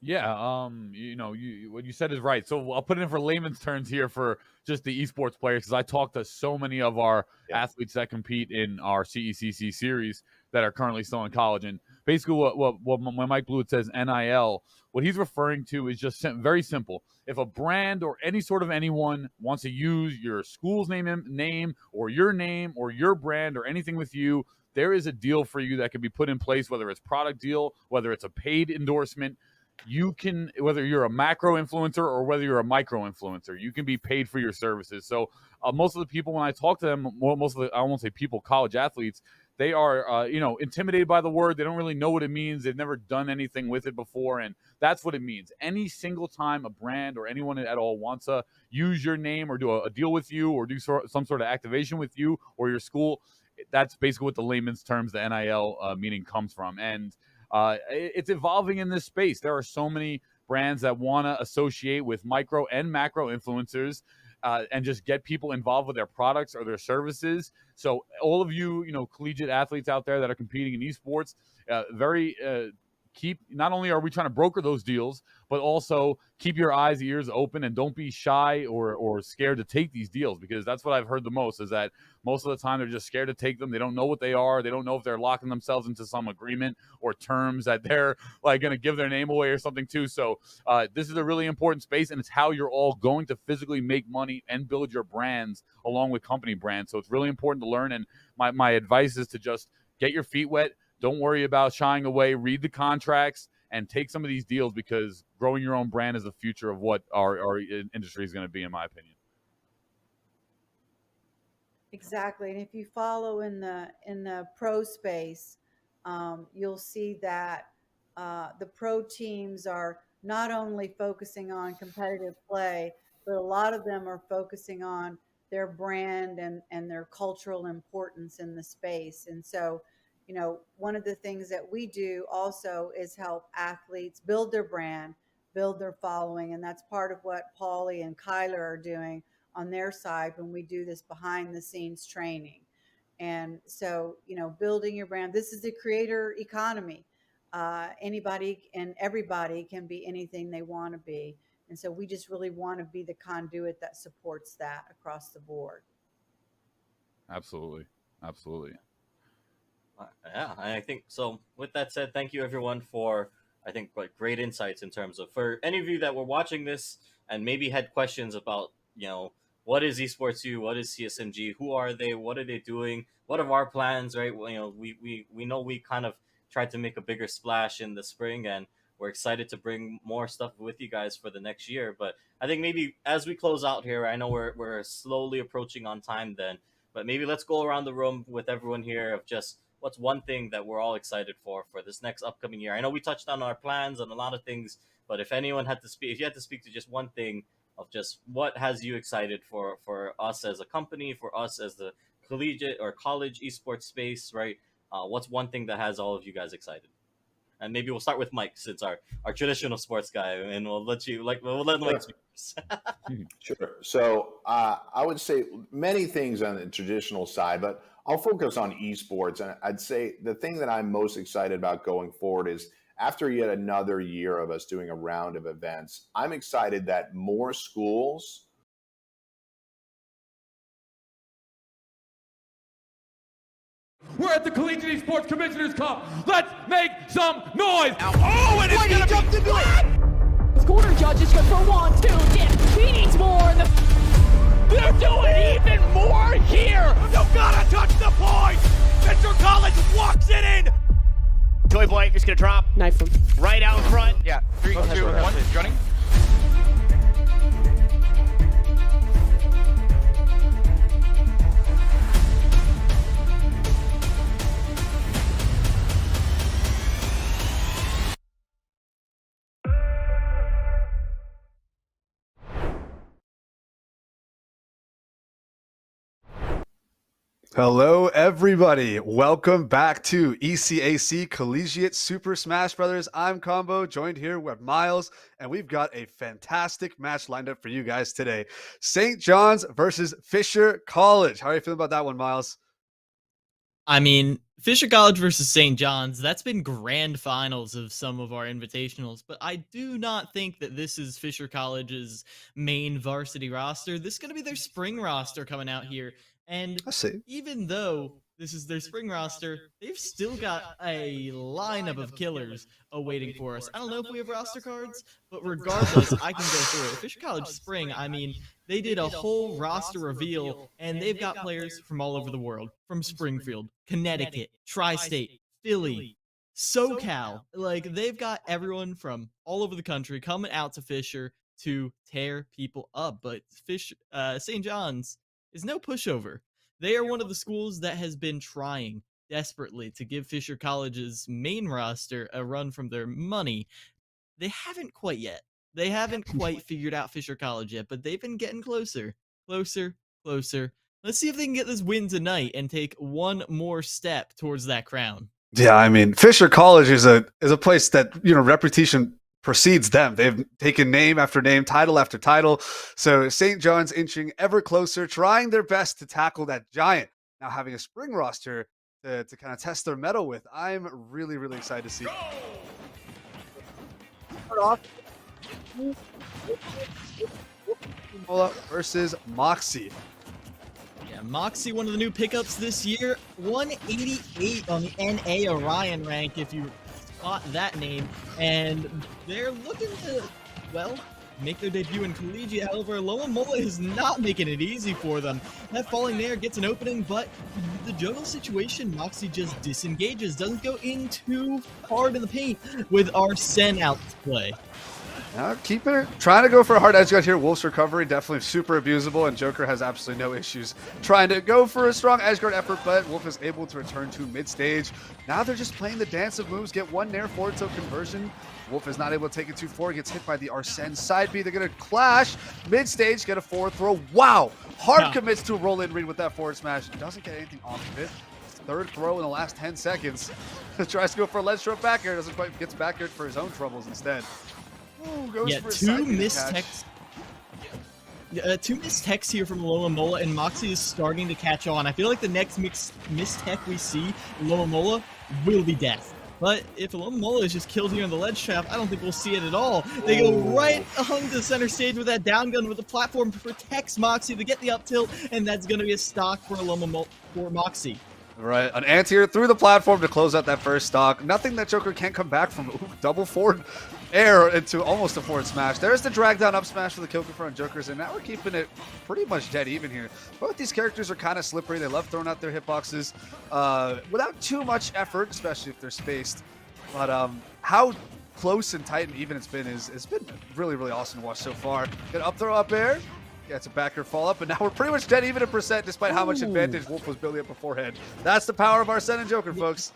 Yeah, what you said is right. So I'll put it in for layman's terms here for just the esports players, because I talk to so many of our athletes that compete in our CECC series that are currently still in college. And basically when Mike Blewett says NIL, what he's referring to is just very simple. If a brand or any sort of anyone wants to use your school's name or your brand or anything with you, there is a deal for you that can be put in place, whether it's product deal, whether it's a paid endorsement. You can, whether you're a macro influencer or whether you're a micro influencer, you can be paid for your services. So most of the people, when I talk to them, most of the, I won't say people, college athletes, they are, intimidated by the word. They don't really know what it means. They've never done anything with it before. And that's what it means. Any single time a brand or anyone at all wants to use your name or do a deal with you or do some sort of activation with you or your school, that's basically what the layman's terms, the NIL meaning comes from. And it's evolving in this space. There are so many brands that want to associate with micro and macro influencers and just get people involved with their products or their services. So all of you, collegiate athletes out there that are competing in esports, not only are we trying to broker those deals, but also keep your eyes, ears open, and don't be shy or scared to take these deals, because that's what I've heard the most, is that most of the time they're just scared to take them. They don't know what they are. They don't know if they're locking themselves into some agreement or terms that they're like going to give their name away or something too. So this is a really important space, and it's how you're all going to physically make money and build your brands along with company brands. So it's really important to learn. And my advice is to just get your feet wet. Don't worry about shying away. Read the contracts and take some of these deals, because growing your own brand is the future of what our industry is going to be, in my opinion. Exactly, and if you follow in the pro space, you'll see that the pro teams are not only focusing on competitive play, but a lot of them are focusing on their brand and their cultural importance in the space. And so, one of the things that we do also is help athletes build their brand, build their following, and that's part of what Paulie and Kyler are doing on their side when we do this behind the scenes training. And so, building your brand, this is the creator economy. Anybody and everybody can be anything they want to be. And so we just really want to be the conduit that supports that across the board. Absolutely. Absolutely. Yeah, I think so. With that said, thank you everyone for, I think, great insights in terms of, for any of you that were watching this and maybe had questions about, what is Esports U? What is CSMG? Who are they? What are they doing? What are our plans, right? Well, we know we kind of tried to make a bigger splash in the spring, and we're excited to bring more stuff with you guys for the next year. But I think maybe as we close out here, I know we're slowly approaching on time then, but maybe let's go around the room with everyone here of just what's one thing that we're all excited for this next upcoming year. I know we touched on our plans and a lot of things, but if anyone had to speak, if you had to speak to just one thing of just what has you excited for us as a company, for us as the collegiate or college esports space, right? What's one thing that has all of you guys excited? And maybe we'll start with Mike, since our traditional sports guy, and we'll let Mike speak first. Sure. So I would say many things on the traditional side, but I'll focus on esports. And I'd say the thing that I'm most excited about going forward is, after yet another year of us doing a round of events, I'm excited that more schools We're at the Collegiate Esports Commissioners Cup. Let's make some noise. Oh, and it's gonna jumped into it. Corner judge is good for 1, 2. Yeah, he needs more. They're doing even more here. You gotta touch the point. Mr. College walks it in. Toy Boy is gonna drop. Knife him. Right out in front. Yeah, 3, 2, 1, running. Hello, everybody. Welcome back to ECAC Collegiate Super Smash Brothers. I'm Combo, joined here with Miles, and we've got a fantastic match lined up for you guys today. St. John's versus Fisher College. How are you feeling about that one, Miles? I mean, Fisher College versus St. John's, that's been grand finals of some of our invitationals, but I do not think that this is Fisher College's main varsity roster. This is going to be their spring roster coming out here. And even though this is their spring roster, they've still got a lineup of killers awaiting for us. I don't know if we have roster cards, but regardless, I can go through it. Fisher College Spring, I mean, they did a whole roster reveal, and they've got players from all over the world, from Springfield, Connecticut, Tri-State, Philly, SoCal. Like, they've got everyone from all over the country coming out to Fisher to tear people up. But St. John's is no pushover. They are one of the schools that has been trying desperately to give Fisher College's main roster a run from their money. They haven't quite yet. They haven't quite figured out Fisher College yet, but they've been getting closer. Closer. Let's see if they can get this win tonight and take one more step towards that crown. Yeah, I mean, Fisher College is a place that, reputation precedes them. They've taken name after name, title after title. So St. John's inching ever closer, trying their best to tackle that giant. Now having a spring roster to kind of test their mettle with. I'm really, really excited to see. Versus Moxie. Yeah, Moxie, one of the new pickups this year. 188 on the NA Orion rank, if you spot that name. And they're looking to, well, make their debut in collegiate. However, Loa Mola is not making it easy for them. That falling there gets an opening, but the juggle situation, Moxie just disengages, doesn't go in too hard in the paint with Arsene out to play. Now keeping it, trying to go for a hard edge guard here. Wolf's recovery definitely super abusable, and Joker has absolutely no issues trying to go for a strong edge guard effort, but Wolf is able to return to mid-stage. Now they're just playing the dance of moves, get one nair forward tilt conversion. Wolf is not able to take it too far, gets hit by the Arsene side B. They're going to clash mid-stage, get a forward throw. Wow! Hard commits to a roll-in read with that forward smash. Doesn't get anything off of it. Third throw in the last 10 seconds. Tries to go for a ledge stroke back air, doesn't quite, gets back air for his own troubles instead. Ooh, yeah, two missed techs here from Loa Mola, and Moxie is starting to catch on. I feel like the next missed tech we see in Loa Mola will be death. But if Loa Mola is just killed here on the ledge trap, I don't think we'll see it at all. They go right hung to center stage with that down gun with the platform protects Moxie to get the up tilt, and that's going to be a stock for for Moxie. Right, an anti-air through the platform to close out that first stock. Nothing that Joker can't come back from. Ooh, double forward air into almost a forward smash. There's the drag down up smash for the kill confirm on Jokers, and now we're keeping it pretty much dead even here. Both these characters are kind of slippery. They love throwing out their hitboxes without too much effort, especially if they're spaced. But how close and tight and even it's been it's been really, really awesome to watch so far. Get up throw up air. Gets a backer fall up, and now we're pretty much dead even in percent despite how much advantage Wolf was building up beforehand. That's the power of Arsene and Joker, folks.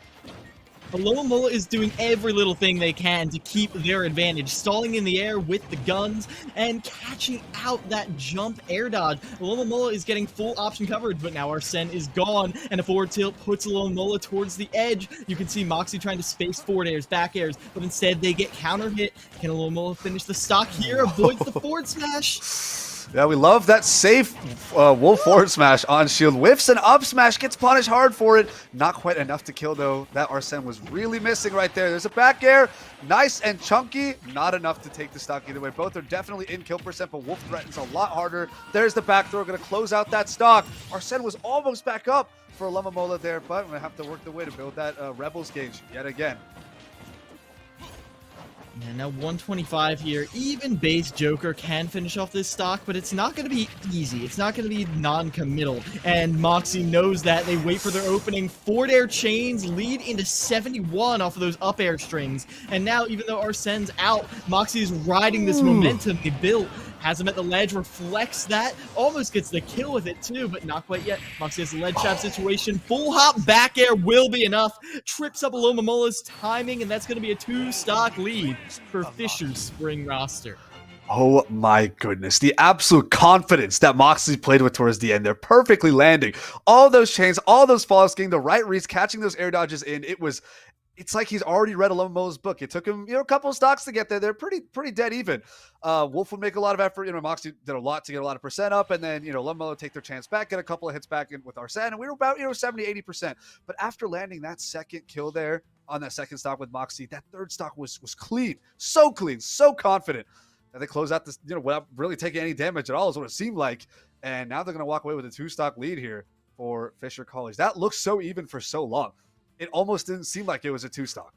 Loa Mola is doing every little thing they can to keep their advantage, stalling in the air with the guns and catching out that jump air dodge. Loa Mola is getting full option coverage, but now Arsene is gone, and a forward tilt puts Loa Mola towards the edge. You can see Moxie trying to space forward airs, back airs, but instead they get counter hit. Can Loa Mola finish the stock here? Avoids the forward smash. Yeah, we love that safe Wolf forward smash on shield. Whiffs and up smash, gets punished hard for it. Not quite enough to kill, though. That Arsene was really missing right there. There's a back air. Nice and chunky. Not enough to take the stock either way. Both are definitely in kill percent, but Wolf threatens a lot harder. There's the back throw. Going to close out that stock. Arsene was almost back up for Loa Mola there, but we're going to have to work the way to build that Rebels gauge yet again. And now 125 here. Even base Joker can finish off this stock, but it's not going to be easy. It's not going to be non-committal. And Moxie knows that. They wait for their opening. Forward air chains lead into 71 off of those up air strings. And now, even though Arsene's out, Moxie is riding this momentum they built. Has him at the ledge, reflects that, almost gets the kill with it too, but not quite yet. Moxie has the ledge trap situation. Full hop back air will be enough. Trips up Loa Mola's timing, and that's going to be a 2-stock lead for Fisher's spring roster. Oh my goodness. The absolute confidence that Moxie played with towards the end. They're perfectly landing. All those chains, all those falls, getting the right reads, catching those air dodges in. It's like he's already read Loa Mola's book. It took him, a couple of stocks to get there. They're pretty dead even. Wolf would make a lot of effort. Moxie did a lot to get a lot of percent up, and then, Loa Mola take their chance back, get a couple of hits back in with Arsene, and we were about, 70, 80%. But after landing that second kill there on that second stock with Moxie, that third stock was clean, so confident. And they close out this, without really taking any damage at all is what it seemed like. And now they're going to walk away with a 2-stock lead here for Fisher College. That looks so even for so long. It almost didn't seem like it was a 2-stock.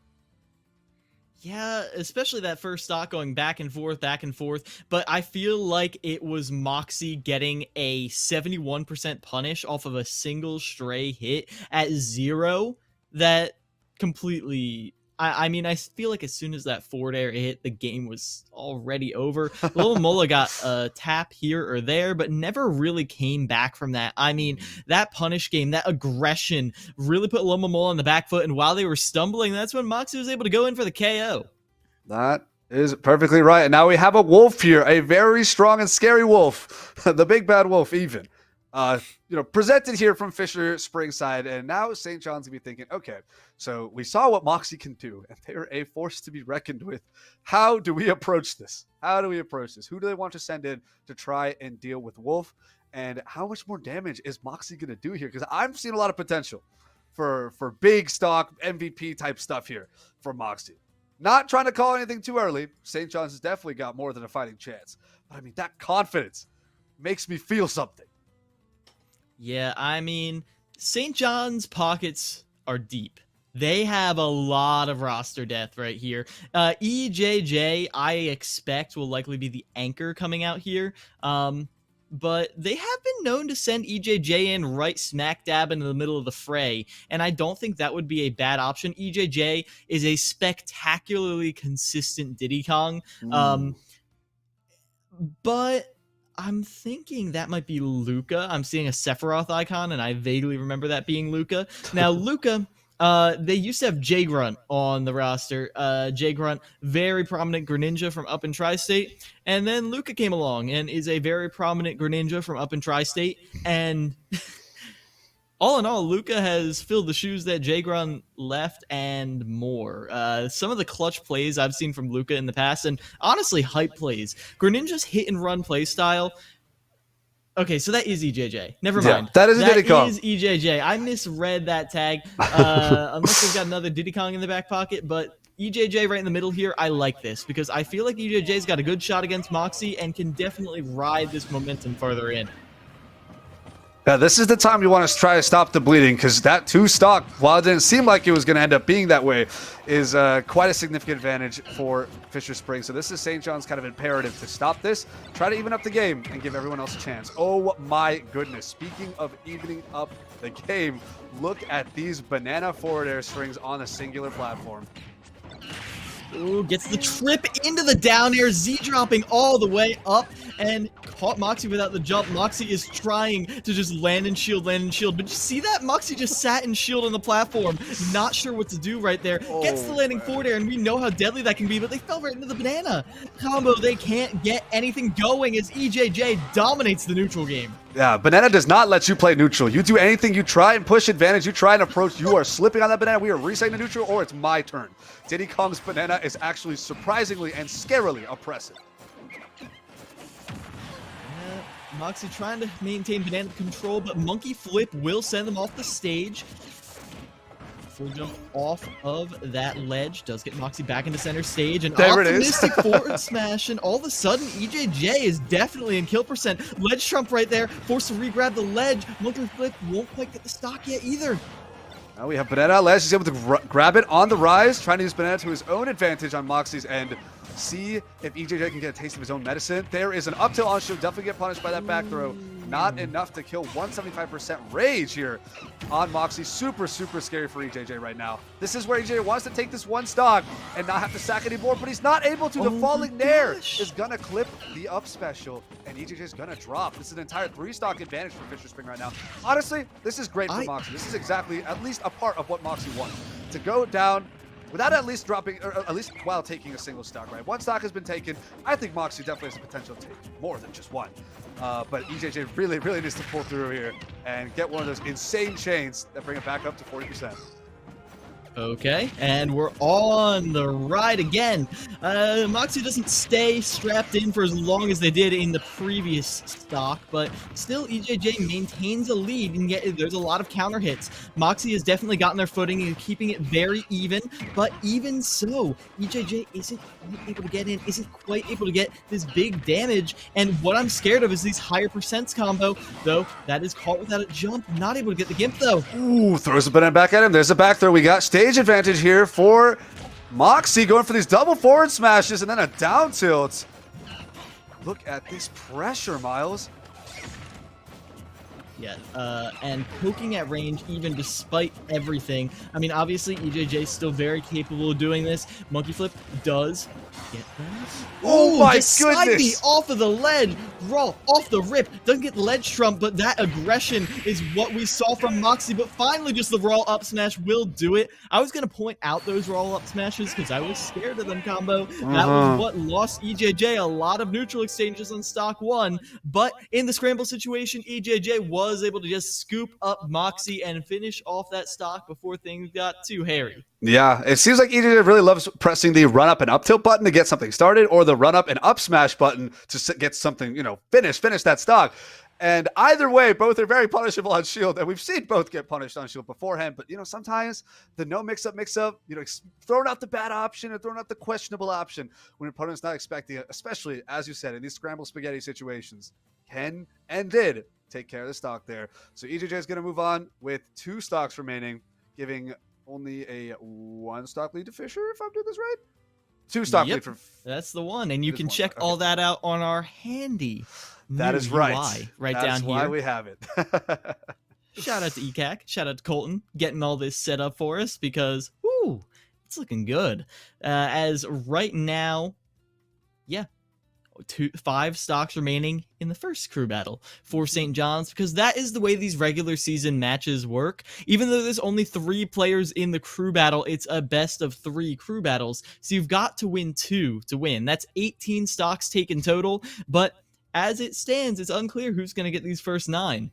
Yeah, especially that first stock going back and forth. But I feel like it was Moxie getting a 71% punish off of a single stray hit at 0 that completely... I mean, I feel like as soon as that forward air hit, the game was already over. Loa Mola got a tap here or there, but never really came back from that. I mean, that punish game, that aggression really put Loa Mola on the back foot, and while they were stumbling, that's when Moxie was able to go in for the KO. That is perfectly right. And now we have a wolf here, a very strong and scary wolf, the big bad wolf even. Presented here from Fisher Springside, and now St. John's gonna be thinking, okay, so we saw what Moxie can do, and they're a force to be reckoned with. How do we approach this? Who do they want to send in to try and deal with Wolf? And how much more damage is Moxie gonna do here? Because I'm seeing a lot of potential for big stock MVP type stuff here from Moxie. Not trying to call anything too early. St. John's has definitely got more than a fighting chance. But I mean, that confidence makes me feel something. Yeah, I mean, St. John's pockets are deep. They have a lot of roster depth right here. EJJ, I expect, will likely be the anchor coming out here. But they have been known to send EJJ in right smack dab into the middle of the fray, and I don't think that would be a bad option. EJJ is a spectacularly consistent Diddy Kong, but I'm thinking that might be Luca. I'm seeing a Sephiroth icon, and I vaguely remember that being Luca. Now, Luca... they used to have J Grunt on the roster. J Grunt, very prominent Greninja from up in Tri-State. And then Luca came along and is a very prominent Greninja from up in Tri-State. And all in all, Luca has filled the shoes that J Grunt left and more. Some of the clutch plays I've seen from Luca in the past, and honestly, hype plays. Greninja's hit and run play style. Okay, so that is EJJ. Never mind. That is a Diddy Kong. That is EJJ. I misread that tag. Unless they've got another Diddy Kong in the back pocket, but EJJ right in the middle here, I like this because I feel like EJJ's got a good shot against Moxie and can definitely ride this momentum further in. Yeah, this is the time you want to try to stop the bleeding because that 2 stock, while it didn't seem like it was going to end up being that way, is quite a significant advantage for Fisher Springs. So this is St. John's kind of imperative to stop this, try to even up the game, and give everyone else a chance. Oh my goodness. Speaking of evening up the game, look at these banana forward air strings on a singular platform. Ooh, gets the trip into the down air, Z dropping all the way up and caught Moxie without the jump. Moxie is trying to just land and shield. But you see that? Moxie just sat and shield on the platform, not sure what to do right there. Gets the landing forward air, and we know how deadly that can be, but they fell right into the banana combo. They can't get anything going as EJJ dominates the neutral game. Yeah, banana does not let you play neutral. You do anything, you try and push advantage, you try and approach, you are slipping on that banana, we are resetting the neutral, or it's my turn. Diddy Kong's banana is actually surprisingly and scarily oppressive. Moxie trying to maintain banana control, but Monkey Flip will send them off the stage. Full jump off of that ledge does get Moxie back into center stage, and there optimistic forward smash, and all of a sudden EJJ is definitely in kill percent. Ledge trump right there, forced to re-grab the ledge. Monkey Flip won't quite get the stock yet either. Now we have banana at ledge. He's able to grab it on the rise, trying to use banana to his own advantage on Moxie's end. See if EJJ can get a taste of his own medicine. There is an up tilt on show. Definitely get punished by that back throw. Not enough to kill 175% rage here on Moxie. Super, super scary for EJJ right now. This is where EJJ wants to take this 1 stock and not have to sack anymore, but he's not able to. The falling nair is going to clip the up special, and EJJ is going to drop. This is an entire 3-stock advantage for Fisher Spring right now. Honestly, this is great for Moxie. This is exactly at least a part of what Moxie wants. To go down without at least dropping, or at least while taking a single stock, right? 1 stock has been taken. I think Moxie definitely has the potential to take more than just 1. But EJJ really, really needs to pull through here and get one of those insane chains that bring it back up to 40%. Okay, and we're on the ride again. Moxie doesn't stay strapped in for as long as they did in the previous stock, but still EJJ maintains a lead, and yet there's a lot of counter hits. Moxie has definitely gotten their footing and keeping it very even, but even so, EJJ isn't quite able to get in, isn't quite able to get this big damage, and what I'm scared of is these higher percents combo, though that is caught without a jump, not able to get the gimp though. Ooh, throws a banana back at him. There's a back throw. We got stage advantage here for Moxie, going for these double forward smashes and then a down tilt. Look at this pressure, Miles. Yeah, and poking at range even despite everything. I mean, obviously EJJ is still very capable of doing this. Monkey Flip does get that. Oh my goodness! Side B off of the ledge, raw off the rip. Doesn't get ledge trump, but that aggression is what we saw from Moxie. But finally, just the raw up smash will do it. I was gonna point out those raw up smashes because I was scared of them combo. That was what lost EJJ a lot of neutral exchanges on stock 1. But in the scramble situation, EJJ was able to just scoop up Moxie and finish off that stock before things got too hairy. Yeah, it seems like EJJ really loves pressing the run up and up tilt button to get something started, or the run up and up smash button to get something, finish that stock. And either way, both are very punishable on shield, and we've seen both get punished on shield beforehand. But sometimes the no mix up, throwing out the bad option or throwing out the questionable option when an opponent's not expecting it, especially as you said in these scramble spaghetti situations, can and did take care of the stock there. So EJJ is going to move on with 2 stocks remaining, giving only a 1 stock lead to Fisher, if I'm doing this right. 2 stock lead for. That's the one, and you can one check stock, all that out on our handy. That new is right. UI right That's down why here. we have it. Shout out to ECAC. Shout out to Colton getting all this set up for us because, whoo, it's looking good. As right now, 5 stocks remaining in the first crew battle for St. John's, because that is the way these regular season matches work. Even though there's only 3 players in the crew battle, it's a best of 3 crew battles. So you've got to win 2 to win. That's 18 stocks taken total. But as it stands, it's unclear who's going to get these first 9.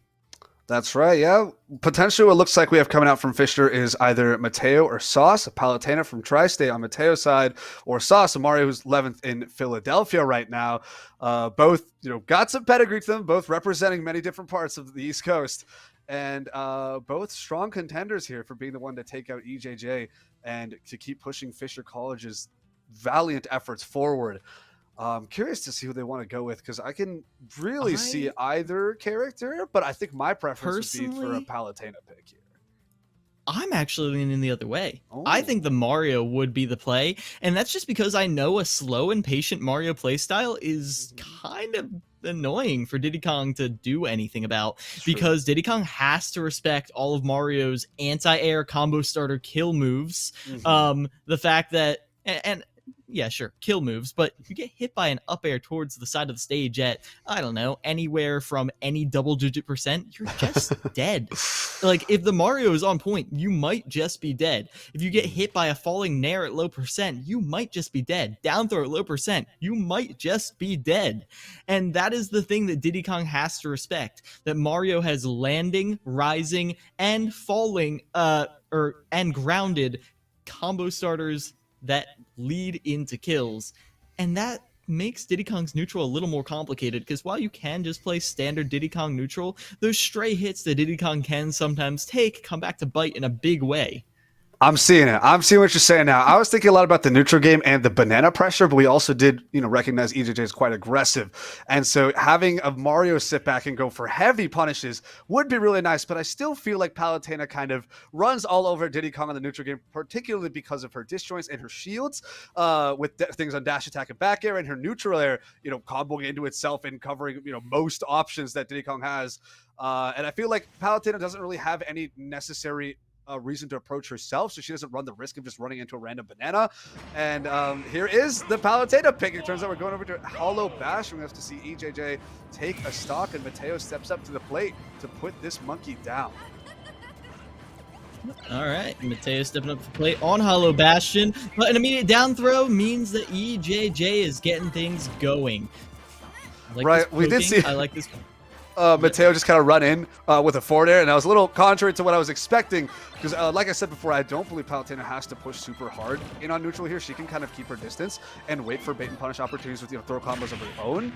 That's right, yeah. Potentially what looks like we have coming out from Fisher is either Mateo or Sauce, Palutena from Tri-State on Mateo's side, or Sauce, Mario, who's 11th in Philadelphia right now. Both, got some pedigree to them, both representing many different parts of the East Coast. And both strong contenders here for being the one to take out EJJ and to keep pushing Fisher College's valiant efforts forward. I'm curious to see who they want to go with, because I can really see either character, but I think my preference would be for a Palutena pick here. I'm actually leaning the other way. I think the Mario would be the play, and that's just because I know a slow and patient Mario playstyle is kind of annoying for Diddy Kong to do anything about, because Diddy Kong has to respect all of Mario's anti-air combo starter kill moves. The fact that, and yeah, sure, kill moves, but if you get hit by an up air towards the side of the stage at, I don't know, anywhere from any double-digit %, you're just dead. Like, if the Mario is on point, you might just be dead. If you get hit by a falling nair at low %, you might just be dead. Down throw at low %, you might just be dead. And that is the thing that Diddy Kong has to respect, that Mario has landing, rising, and falling, and grounded combo starters that lead into kills, and that makes Diddy Kong's neutral a little more complicated, because while you can just play standard Diddy Kong neutral, those stray hits that Diddy Kong can sometimes take come back to bite in a big way. I'm seeing it. I'm seeing what you're saying now. I was thinking a lot about the neutral game and the banana pressure, but we also did, recognize EJJ is quite aggressive. And so having a Mario sit back and go for heavy punishes would be really nice, but I still feel like Palutena kind of runs all over Diddy Kong on the neutral game, particularly because of her disjoints and her shields, with things on dash attack and back air, and her neutral air, comboing into itself and covering, most options that Diddy Kong has. And I feel like Palutena doesn't really have any necessary reason to approach herself, so she doesn't run the risk of just running into a random banana. And here is the Palutena pick. It turns out we're going over to Hollow Bash, and we have to see EJJ take a stock, and Mateo steps up to the plate to put this monkey down. All right, Mateo stepping up to the plate on Hollow Bastion, but an immediate down throw means that EJJ is getting things going. I like we did see. I like this. Mateo just kind of run in with a forward air, and I was a little contrary to what I was expecting, because like I said before, I don't believe Palutena has to push super hard in on neutral here. She can kind of keep her distance and wait for bait and punish opportunities with throw combos of her own.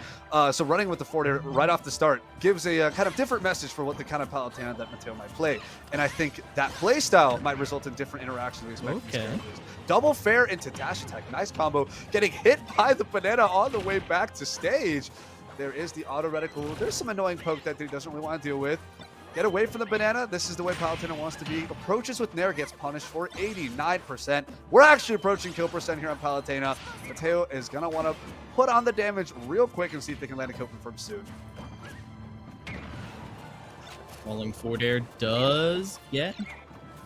So running with the forward air right off the start gives a kind of different message for what the kind of Palutena that Mateo might play, and I think that play style might result in different interactions we expect. Okay. Double fair into dash attack, nice combo, getting hit by the banana on the way back to stage. There is the auto reticle. There's some annoying poke that he doesn't really want to deal with. Get away from the banana. This is the way Palutena wants to be. Approaches with Nair, gets punished for 89%. We're actually approaching kill percent here on Palutena. Mateo is going to want to put on the damage real quick and see if they can land a kill confirm soon. Falling forward air does get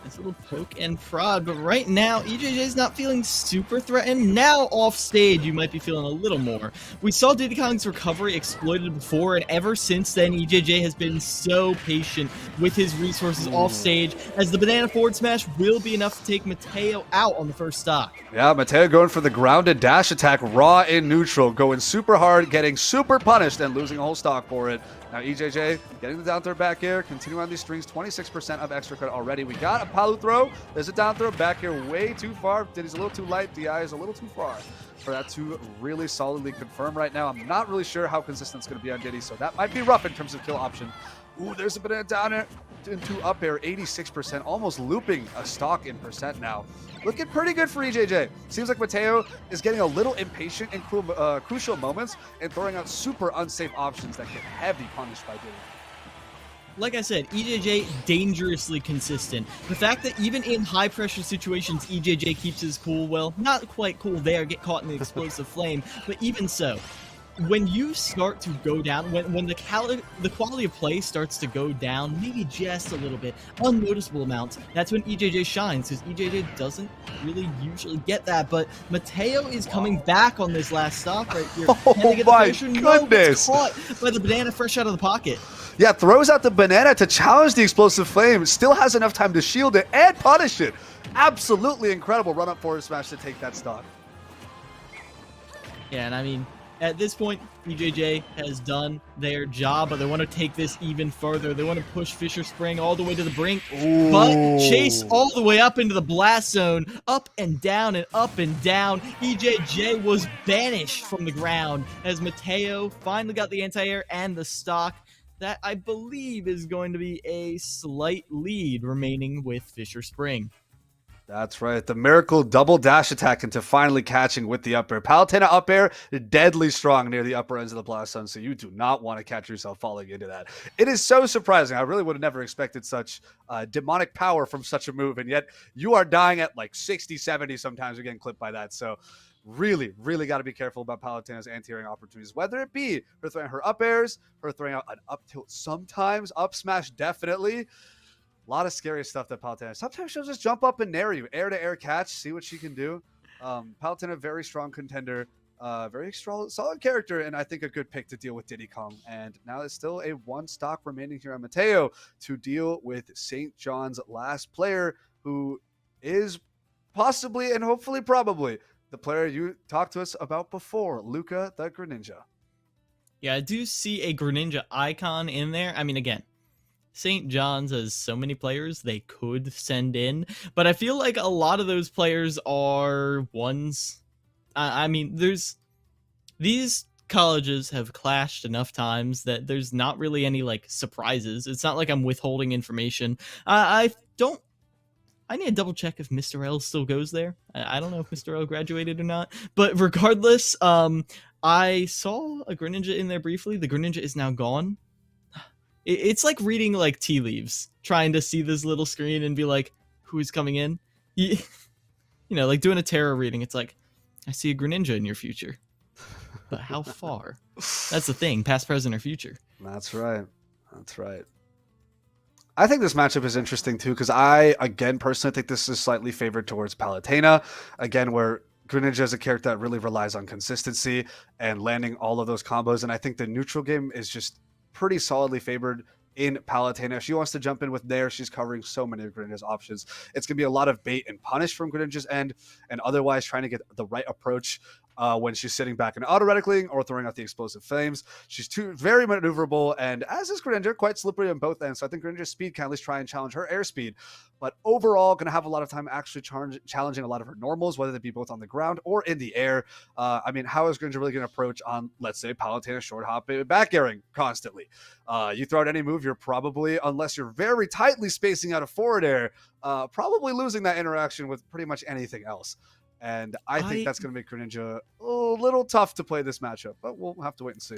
this little poke and prod, but right now EJJ is not feeling super threatened. Now off stage you might be feeling a little more. We saw Diddy Kong's recovery exploited before, and ever since then EJJ has been so patient with his resources off stage, as the banana forward smash will be enough to take Mateo out on the first stock. Yeah, Mateo going for the grounded dash attack, raw in neutral, going super hard, getting super punished, and losing a whole stock for it. Now EJJ getting the down throw back air, continuing on these strings, 26% of extra credit already. We got a Palu throw. There's a down throw back air way too far. Diddy's a little too light. DI is a little too far for that to really solidly confirm right now. I'm not really sure how consistent it's going to be on Diddy, so that might be rough in terms of kill option. Ooh, there's a banana down air into up air, 86%, almost looping a stock in percent now. Looking pretty good for EJJ. Seems like Mateo is getting a little impatient in crucial moments and throwing out super unsafe options that get heavy punished by Diddy. like I said, EJJ dangerously consistent. The fact that even in high pressure situations, EJJ keeps his cool, well, not quite cool there, get caught in the explosive flame, but even so, when you start to go down, when the quality of play starts to go down, maybe just a little bit, unnoticeable amounts, that's when EJJ shines, because EJJ doesn't really usually get that. But Mateo is coming back on this last stop right here. Oh my goodness! Caught by the banana fresh out of the pocket. Yeah, throws out the banana to challenge the explosive flame. Still has enough time to shield it and punish it. Absolutely incredible run up forward smash to take that stock. Yeah, and I mean, at this point, EJJ has done their job, but they want to take this even further. They want to push Fisher Spring all the way to the brink, but Chase all the way up into the blast zone, up and down and up and down. EJJ was banished from the ground as Mateo finally got the anti-air and the stock. That, I believe, is going to be a slight lead remaining with Fisher Spring. That's right. The miracle double dash attack into finally catching with the up air. Palutena up air, deadly strong near the upper ends of the blast zone, so you do not want to catch yourself falling into that. It is so surprising. I really would have never expected such demonic power from such a move, and yet you are dying at like 60, 70 sometimes. You're getting clipped by that. So really, really got to be careful about Palutena's anti-airing opportunities, whether it be her throwing her up airs, her throwing out an up tilt sometimes, up smash definitely. A lot of scary stuff that Palutena. Sometimes she'll just jump up and nair you. Air-to-air catch, see what she can do. Palutena, very strong contender. Very strong, solid character, and I think a good pick to deal with Diddy Kong. And now there's still a one stock remaining here on Mateo to deal with St. John's last player, who is possibly and hopefully probably the player you talked to us about before, Luca the Greninja. Yeah, I do see a Greninja icon in there. I mean, again, St. John's has so many players they could send in, but I feel like a lot of those players are ones. I mean, these colleges have clashed enough times that there's not really any like surprises. It's not like I'm withholding information. I need to double check if Mr. L still goes there. I don't know if Mr. L graduated or not, but regardless, I saw a Greninja in there briefly. The Greninja is now gone. It's like reading like tea leaves, trying to see this little screen and be like, who's coming in? You know, like doing a tarot reading. It's like, I see a Greninja in your future, but how far? That's the thing, past, present, or future. That's right. That's right. I think this matchup is interesting too, because I, again, personally think this is slightly favored towards Palutena. Again, where Greninja is a character that really relies on consistency and landing all of those combos. And I think the neutral game is just pretty solidly favored in Palutena. If she wants to jump in with Nair, she's covering so many of Greninja's options. It's going to be a lot of bait and punish from Greninja's end, and otherwise trying to get the right approach when she's sitting back and auto-reticling or throwing out the explosive flames. She's very maneuverable, and as is Greninja, quite slippery on both ends. So I think Greninja's speed can at least try and challenge her airspeed. But overall, going to have a lot of time actually challenging a lot of her normals, whether they be both on the ground or in the air. I mean, how is Greninja really going to approach on, let's say, Palutena short hop back airing constantly? You throw out any move, you're probably, unless you're very tightly spacing out a forward air, probably losing that interaction with pretty much anything else. And I think that's going to make Greninja a little tough to play this matchup, but we'll have to wait and see.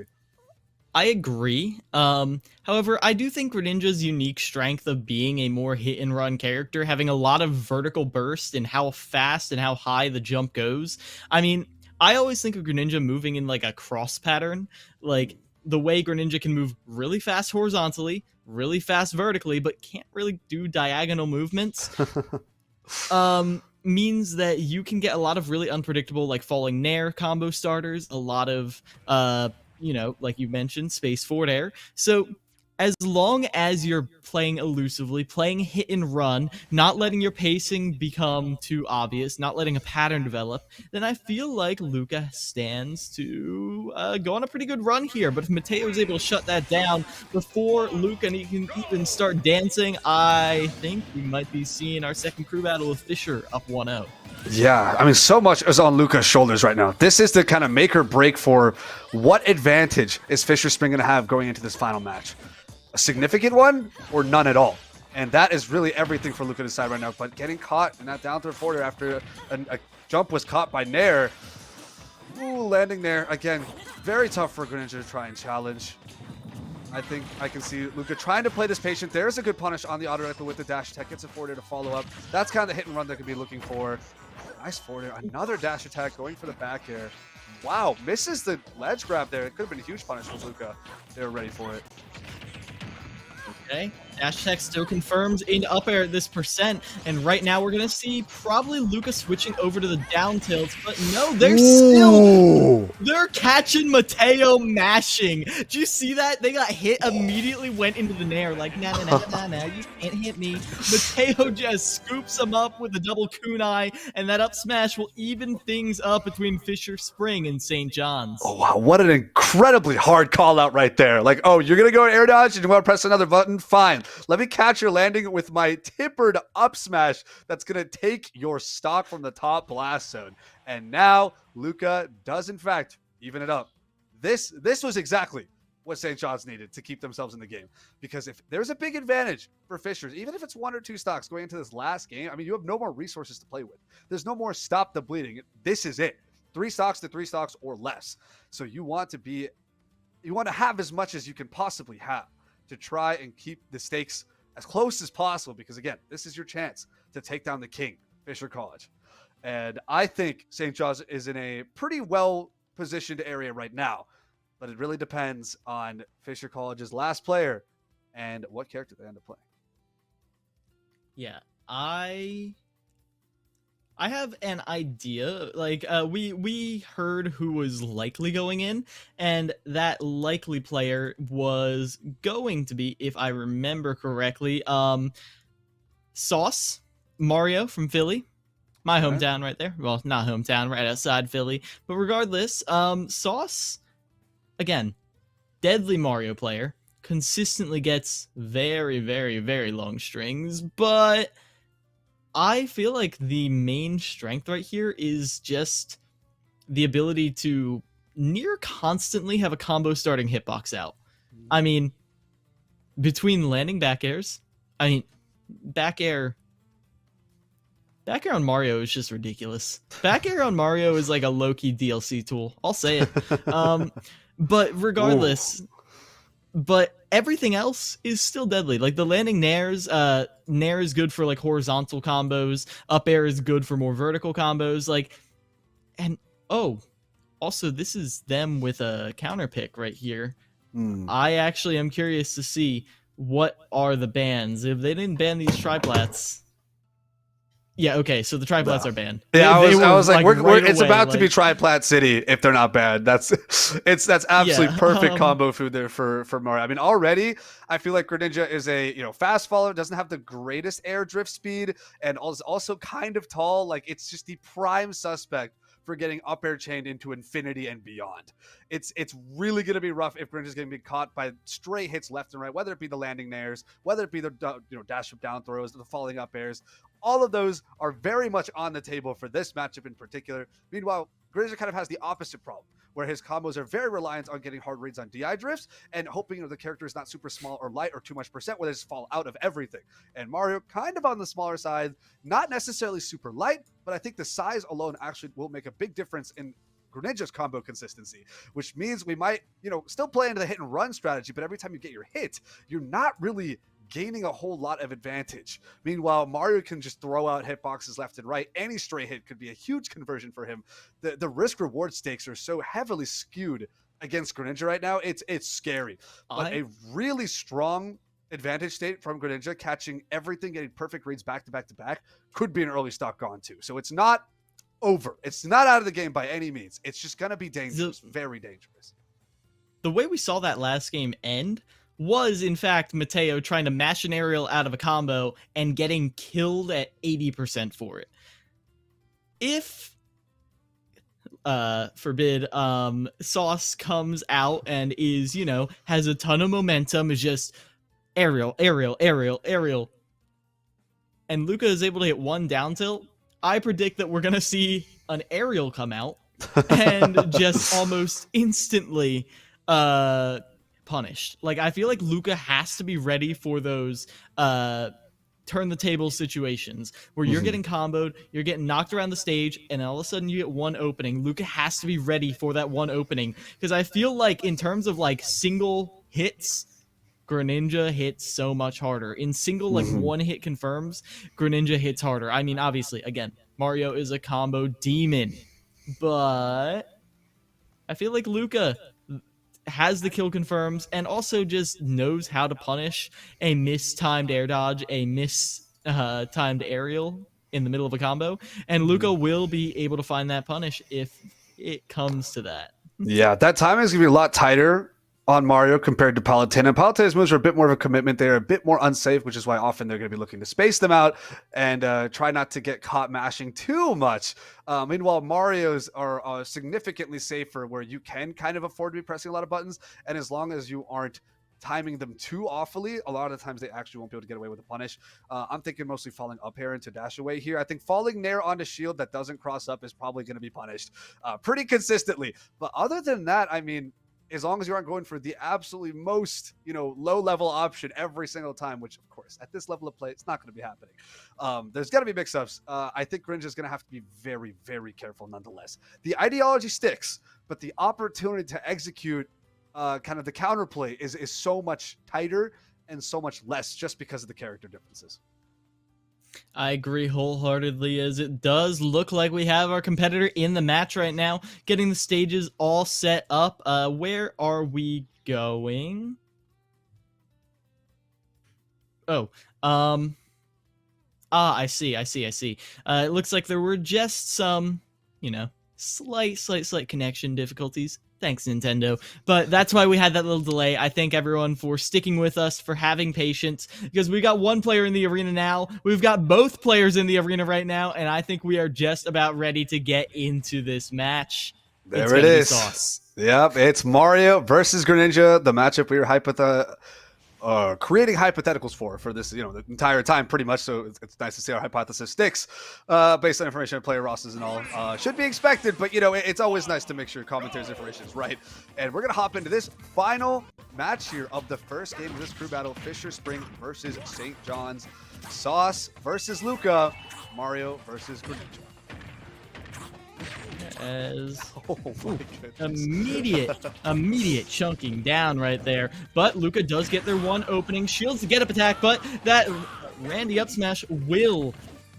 I agree. However, I do think Greninja's unique strength of being a more hit and run character, having a lot of vertical burst and how fast and how high the jump goes. I mean, I always think of Greninja moving in like a cross pattern, like the way Greninja can move really fast horizontally, really fast vertically, but can't really do diagonal movements. Means that you can get a lot of really unpredictable, like falling nair combo starters, a lot of, you know, like you mentioned, space forward air. So as long as you're playing elusively, playing hit and run, not letting your pacing become too obvious, not letting a pattern develop, then I feel like Luca stands to go on a pretty good run here. But if Mateo is able to shut that down before Luca can even start dancing, I think we might be seeing our second crew battle with Fisher up 1-0. Yeah, I mean, so much is on Luca's shoulders right now. This is the kind of make or break for what advantage is Fisher Spring going to have going into this final match. A significant one or none at all? And that is really everything for Luca to decide right now. But getting caught in that down throw forward after a jump was caught by Nair. Ooh, landing there. Again, very tough for Greninja to try and challenge. I think I can see Luca trying to play this patient. There's a good punish on the auto rifle with the dash attack. Gets a forward air to follow up. That's kind of the hit and run they could be looking for. Nice forward air. Another dash attack going for the back air. Wow, misses the ledge grab there. It could have been a huge punish for Luca. They were ready for it. Okay, dash attack still confirms into up air at this percent, and right now we're gonna see probably Luca switching over to the down tilts, but no, they're catching Mateo mashing. Did you see that? They got hit, immediately went into the nair, like nah, you can't hit me. Mateo just scoops him up with a double kunai, and that up smash will even things up between Fisher Spring and St. John's. Oh wow, what an incredibly hard call out right there. Like, oh, you're gonna go air dodge and you want to press another button? Fine. Let me catch your landing with my tippered up smash that's going to take your stock from the top blast zone. And now Luca does, in fact, even it up. This was exactly what St. John's needed to keep themselves in the game. Because if there's a big advantage for Fishers, even if it's 1 or 2 stocks going into this last game, I mean, you have no more resources to play with. There's no more stop the bleeding. This is it. 3 stocks to 3 stocks or less. So you want to have as much as you can possibly have to try and keep the stakes as close as possible, because again, this is your chance to take down the king, Fisher College. And I think St. John's is in a pretty well positioned area right now, but it really depends on Fisher College's last player and what character they end up playing. Yeah, I have an idea. Like, we heard who was likely going in, and that likely player was going to be, if I remember correctly, Sauce Mario from Philly, my hometown right there. Well, not hometown, right outside Philly. But regardless, Sauce, again, deadly Mario player, consistently gets very, very, very long strings, but I feel like the main strength right here is just the ability to near constantly have a combo starting hitbox out. I mean, between landing back airs, back air on Mario is just ridiculous. Back air on Mario is like a low-key DLC tool. I'll say it. But regardless... But everything else is still deadly. Like the landing nairs, nair is good for like horizontal combos. Up air is good for more vertical combos. Like, and also this is them with a counter pick right here. I actually am curious to see what are the bans. If they didn't ban these triplats. Yeah, okay, so the triplats are banned. Yeah, I was like, it's away, about to be triplat city if they're not banned. That's absolutely perfect combo food there for Mario. I mean, already I feel like Greninja is a fast follower, doesn't have the greatest air drift speed, and is also kind of tall. Like, it's just the prime suspect for getting up air chained into infinity and beyond. It's really going to be rough if Greninja's going to be caught by stray hits left and right, whether it be the landing nairs, whether it be the dash up down throws, the falling up airs. All of those are very much on the table for this matchup in particular. Meanwhile, Greninja kind of has the opposite problem, where his combos are very reliant on getting hard reads on DI drifts and hoping the character is not super small or light or too much percent, where they just fall out of everything. And Mario kind of on the smaller side, not necessarily super light, but I think the size alone actually will make a big difference in Greninja's combo consistency, which means we might, still play into the hit and run strategy, but every time you get your hit, you're not really gaining a whole lot of advantage. Meanwhile, Mario can just throw out hitboxes left and right. Any stray hit could be a huge conversion for him. The risk reward stakes are so heavily skewed against Greninja right now. It's scary. But a really strong advantage state from Greninja, catching everything, getting perfect reads back to back to back, could be an early stock gone too. So it's not over. It's not out of the game by any means. It's just going to be dangerous, very dangerous. The way we saw that last game end was, in fact, Mateo trying to mash an aerial out of a combo and getting killed at 80% for it. If, forbid, Sauce comes out and is, has a ton of momentum, is just aerial, and Luca is able to hit one down tilt, I predict that we're going to see an aerial come out and just almost instantly punished. Like, I feel like Luca has to be ready for those turn the table situations where you're getting comboed, you're getting knocked around the stage, and all of a sudden you get one opening. Luca has to be ready for that one opening, because I feel like in terms of like single hits, Greninja hits so much harder. In single, like, one-hit confirms, Greninja hits harder. I mean, obviously, again, Mario is a combo demon, but I feel like Luca has the kill confirms and also just knows how to punish a mistimed air dodge, a mistimed aerial in the middle of a combo, and Luca will be able to find that punish if it comes to that. Yeah, that timing is going to be a lot tighter on Mario compared to Palutena. Palutena's moves are a bit more of a commitment. They're a bit more unsafe, which is why often they're going to be looking to space them out and try not to get caught mashing too much. Meanwhile, Mario's are significantly safer where you can kind of afford to be pressing a lot of buttons. And as long as you aren't timing them too awfully, a lot of the times they actually won't be able to get away with a punish. I'm thinking mostly falling up air into dash away here. I think falling nair onto shield that doesn't cross up is probably going to be punished pretty consistently. But other than that, I mean, as long as you aren't going for the absolutely most, low-level option every single time, which, of course, at this level of play, it's not going to be happening. There's got to be mix-ups. I think Greninja is going to have to be very, very careful nonetheless. The ideology sticks, but the opportunity to execute kind of the counterplay is so much tighter and so much less just because of the character differences. I agree wholeheartedly, as it does look like we have our competitor in the match right now, getting the stages all set up. Where are we going? I see. It looks like there were just some, slight connection difficulties. Thanks, Nintendo. But that's why we had that little delay. I thank everyone for sticking with us, for having patience, because we got one player in the arena now. We've got both players in the arena right now, and I think we are just about ready to get into this match. There it is. Yep, it's Mario versus Greninja, the matchup we were creating hypotheticals for this, the entire time, pretty much. So it's nice to see our hypothesis sticks, based on information on player rosters and all. Should be expected, but it's always nice to make sure commentator's information is right. And we're gonna hop into this final match here of the first game of this crew battle: Fisher Spring versus St. John's, Sauce versus Luca, Mario versus Greninja. As immediate chunking down right there, but Luca does get their one opening, shields to get up attack, but that Randy up smash will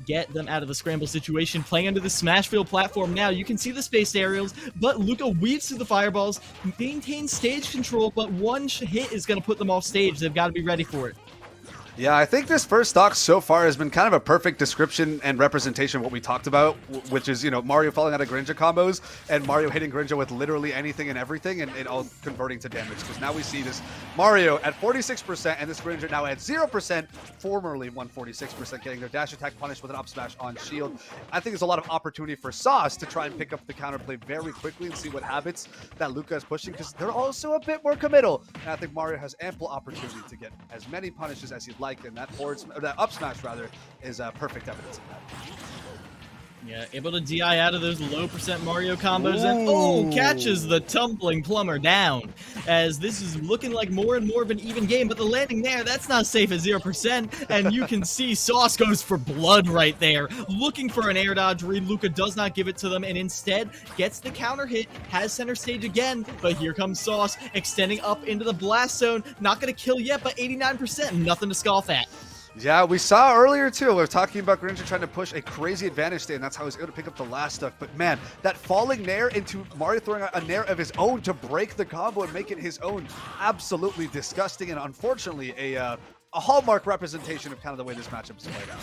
get them out of the scramble situation. Playing under the Smashville platform now, you can see the spaced aerials, but Luca weaves through the fireballs, maintains stage control, but one hit is going to put them off stage. They've got to be ready for it. Yeah, I think this first stock so far has been kind of a perfect description and representation of what we talked about, which is, Mario falling out of Greninja combos and Mario hitting Greninja with literally anything and everything and it all converting to damage. Because now we see this Mario at 46% and this Greninja now at 0%, formerly 146%, getting their dash attack punished with an up smash on shield. I think there's a lot of opportunity for Sauce to try and pick up the counterplay very quickly and see what habits that Luca is pushing, because they're also a bit more committal. And I think Mario has ample opportunity to get as many punishes as he'd like, and that up smash rather is perfect evidence of that. Yeah, able to DI out of those low percent Mario combos, and catches the tumbling plumber down, as this is looking like more and more of an even game, but the landing there, that's not safe at 0%, and you can see Sauce goes for blood right there, looking for an air dodge read. Luca does not give it to them, and instead gets the counter hit, has center stage again, but here comes Sauce, extending up into the blast zone, not going to kill yet, but 89%, nothing to scoff at. Yeah, we saw earlier too, we were talking about Greninja trying to push a crazy advantage there, and that's how he was able to pick up the last stuff. But man, that falling nair into Mario throwing a nair of his own to break the combo and make it his own, absolutely disgusting, and unfortunately a hallmark representation of kind of the way this matchup is played out.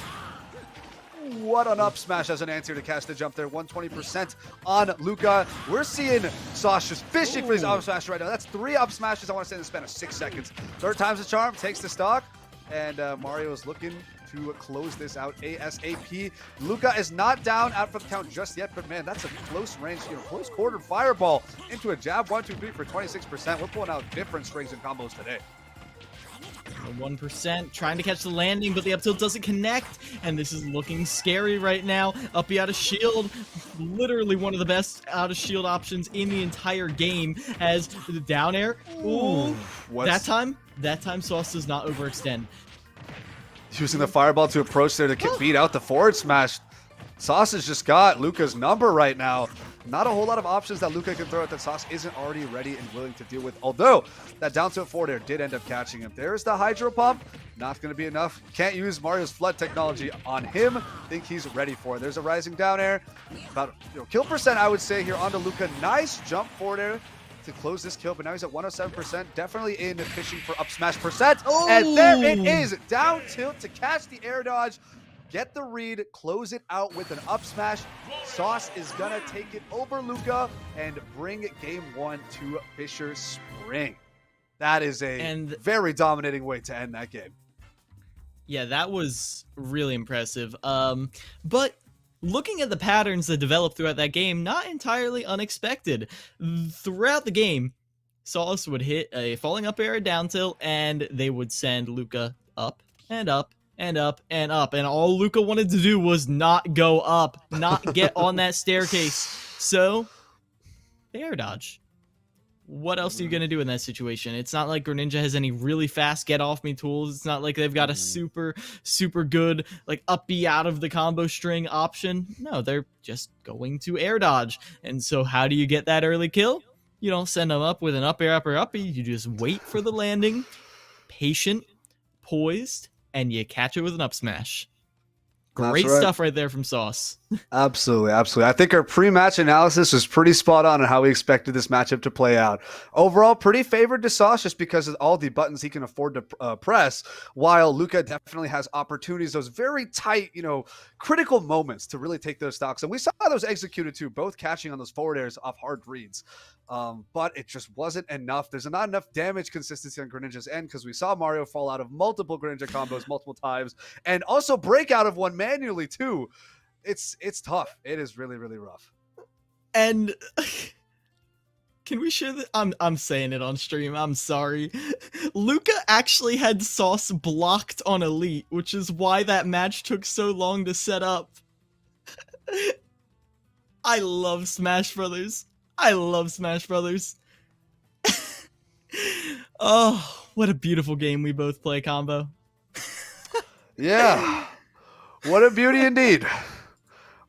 What an up smash as an answer to catch the jump there. 120% on Luca. We're seeing Sauce just fishing for these up smashes right now. That's 3 up smashes, I want to say, in the span of 6 seconds. Third time's the charm, takes the stock. And Mario is looking to close this out ASAP. Luca is not down out for the count just yet, but man, that's a close range, close quarter fireball into a jab. 1, 2, 3 for 26%. We're pulling out different strings and combos today. 1%, trying to catch the landing, but the up tilt doesn't connect, and this is looking scary right now. Uppy out of shield, literally one of the best out of shield options in the entire game, as the down air. Ooh, that time Sauce does not overextend. Using the fireball to approach there to beat out the forward smash. Sauce has just got Luca's number right now. Not a whole lot of options that Luca can throw at that Sauce isn't already ready and willing to deal with. Although that down tilt forward air did end up catching him. There's the Hydro Pump. Not going to be enough. Can't use Mario's Flood technology on him. Think he's ready for it. There's a rising down air. About kill percent, I would say, here onto Luca. Nice jump forward air to close this kill, but now he's at 107%. Definitely in fishing for up smash percent. And there it is. Down tilt to catch the air dodge. Get the read, close it out with an up smash. Sauce is gonna take it over Luca and bring game 1 to Fisher Spring. That is a very dominating way to end that game. Yeah, that was really impressive. But looking at the patterns that developed throughout that game, not entirely unexpected. Throughout the game, Sauce would hit a falling up air down tilt, and they would send Luca up and up and up and up, and all Luca wanted to do was not go up, not get on that staircase. So they air dodge. What else are you going to do in that situation? It's not like Greninja has any really fast get off me tools. It's not like they've got a super good like up B out of the combo string option. No, they're just going to air dodge. And so how do you get that early kill? You don't send them up with an up air, up air, up B. You just wait for the landing, patient, poised, and you catch it with an up smash. Great stuff right there from Sauce. Absolutely, absolutely. I think our pre-match analysis was pretty spot on how we expected this matchup to play out. Overall, pretty favored to Sauce just because of all the buttons he can afford to press, while Luca definitely has opportunities, those very tight, critical moments to really take those stocks. And we saw those executed too, both catching on those forward airs off hard reads. But it just wasn't enough. There's not enough damage consistency on Greninja's end because we saw Mario fall out of multiple Greninja combos multiple times and also break out of one manually too. It's tough. It is really, really rough. And can we share that? I'm saying it on stream. I'm sorry. Luca actually had Sauce blocked on Elite, which is why that match took so long to set up. I love Smash Brothers. I love Smash Brothers. Oh, what a beautiful game we both play, Combo. Yeah. What a beauty indeed.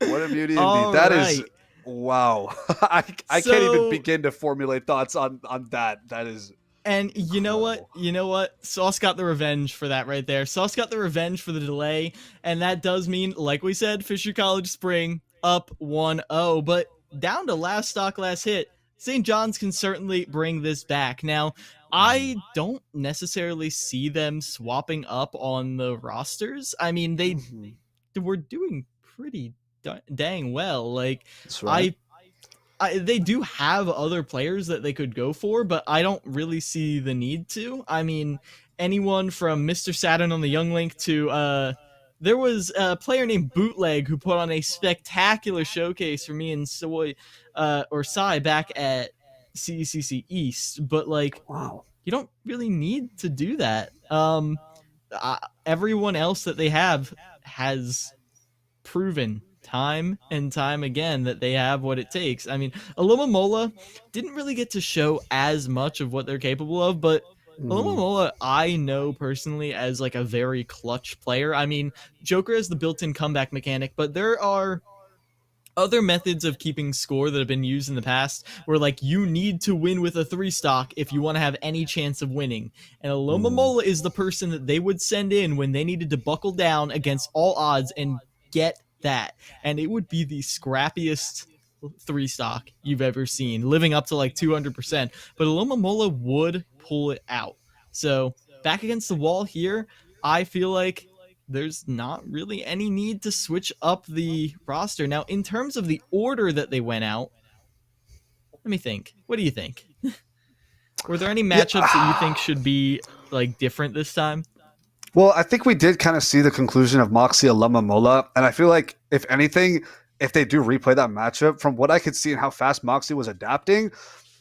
What a beauty indeed. That is wow. I can't even begin to formulate thoughts on that. That is And you know what? You know what? Sauce got the revenge for that right there. Sauce got the revenge for the delay, and that does mean, like we said, Fisher College Spring up 1-0, but down to last stock, last hit. St. John's can certainly bring this back. Now, I don't necessarily see them swapping up on the rosters. I mean, they were doing pretty dang well. Like, they do have other players that they could go for, but I don't really see the need to. I mean, anyone from Mr. Saturn on the Young Link to there was a player named Bootleg who put on a spectacular showcase for me and Soy or Sai back at CECC East, but like, wow, you don't really need to do that. Everyone else that they have has proven time and time again that they have what it takes. I mean, Aloma Mola didn't really get to show as much of what they're capable of, but Aloma Mola I know personally as like a very clutch player. I mean, Joker has the built-in comeback mechanic, but there are other methods of keeping score that have been used in the past where like you need to win with a 3-stock if you want to have any chance of winning. And Aloma Mola is the person that they would send in when they needed to buckle down against all odds and get that. And it would be the scrappiest 3-stock you've ever seen, living up to like 200%. But Aloma Mola would pull it out. So back against the wall here, I feel like there's not really any need to switch up the roster. Now, in terms of the order that they went out, let me think. What do you think? Were there any matchups that you think should be like different this time? Well, I think we did kind of see the conclusion of Moxie Aloma Mola, and I feel like if anything, if they do replay that matchup, from what I could see and how fast Moxie was adapting,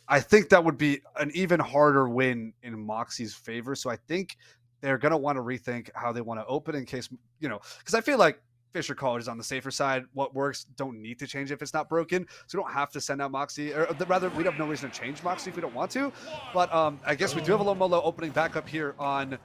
I think that would be an even harder win in Moxie's favor. So I think they're going to want to rethink how they want to open in case, because I feel like Fisher College is on the safer side. What works don't need to change if it's not broken. So we don't have to send out Moxie, or rather, we have no reason to change Moxie if we don't want to. But I guess we do have a Lomola opening back up here on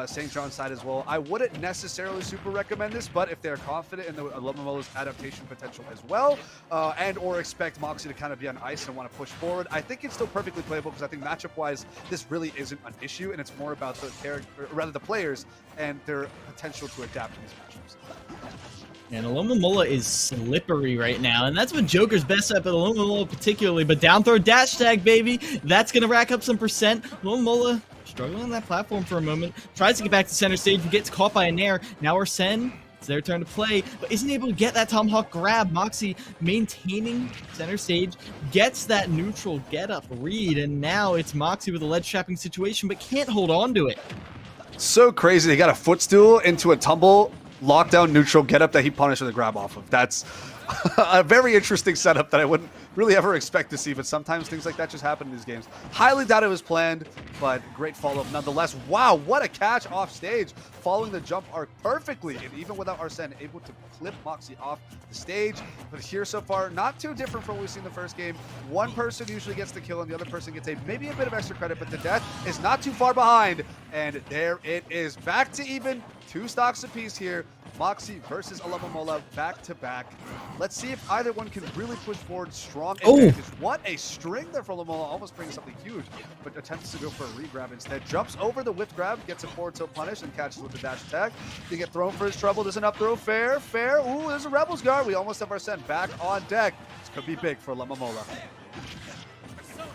St. John's side as well. I wouldn't necessarily super recommend this, but if they're confident in the Alumamola's adaptation potential as well, and or expect Moxie to kind of be on ice and want to push forward, I think it's still perfectly playable because I think matchup-wise, this really isn't an issue, and it's more about the character, or rather the players, and their potential to adapt to these matchups. And Alomomola is slippery right now, and that's what Joker's best at, but Alomomola particularly. But down throw dash tag, baby, that's going to rack up some percent. Alomomola struggling on that platform for a moment, tries to get back to center stage, but gets caught by a Nair. Now Arsene, it's their turn to play, but isn't able to get that Tomahawk grab. Moxie maintaining center stage, gets that neutral get up read, and now it's Moxie with a ledge trapping situation, but can't hold on to it. So crazy. They got a footstool into a tumble lockdown neutral get up that he punished with a grab off of. That's a very interesting setup that I wouldn't really ever expect to see, but sometimes things like that just happen in these games. Highly doubt it was planned, but great follow-up nonetheless. Wow, what a catch off stage, following the jump arc perfectly, and even without Arsene able to clip Moxie off the stage. But here so far, not too different from what we've seen in the first game. One person usually gets the kill and the other person gets maybe a bit of extra credit, but the death is not too far behind, and there it is. Back to even, 2 stocks apiece here. Moxie versus Alomomola back to back. Let's see if either one can really push forward strong advantage. What a string there for Alomomola, almost brings something huge, but attempts to go for a re-grab instead. Jumps over the whip grab, gets a forward tilt punish, and catches with the dash attack. They get thrown for his trouble. There's an up throw, fair. Ooh, there's a Rebels guard. We almost have Arsene back on deck. This could be big for Alomomola.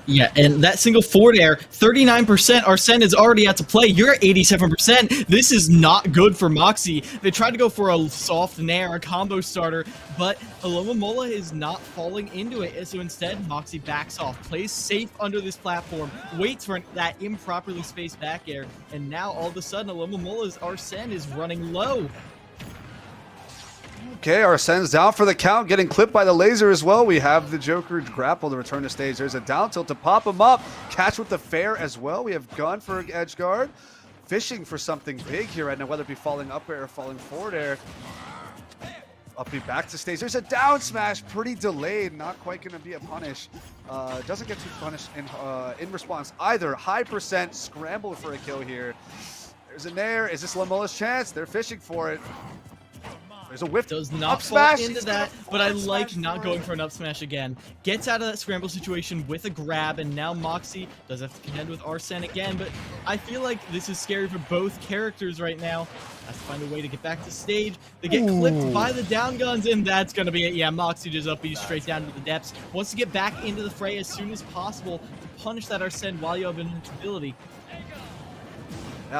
Yeah, and that single forward air, 39%. Arsene is already out to play. You're at 87%. This is not good for Moxie. They tried to go for a soft nair, a combo starter, but Alomomola is not falling into it. So instead, Moxie backs off, plays safe under this platform, waits for that improperly spaced back air, and now all of a sudden, Alomomola's Arsene is running low. Okay, Arsene's down for the count, getting clipped by the laser as well. We have the Joker grapple to return to stage. There's a down tilt to pop him up. Catch with the fair as well. We have Gun for edge guard. Fishing for something big here right now, whether it be falling up air or falling forward air. Uppy back to stage. There's a down smash, pretty delayed. Not quite going to be a punish. Doesn't get too punished in response either. High percent, scramble for a kill here. There's a nair. Is this Lamola's chance? They're fishing for it. There's a whiff. Does not fall into that, but I like not going for an up smash again. Gets out of that scramble situation with a grab, and now Moxie does have to contend with Arsene again, but I feel like this is scary for both characters right now. Has to find a way to get back to stage. They get clipped by the down guns, and that's going to be it. Yeah, Moxie just up B straight down to the depths. Wants to get back into the fray as soon as possible to punish that Arsene while you have invincibility.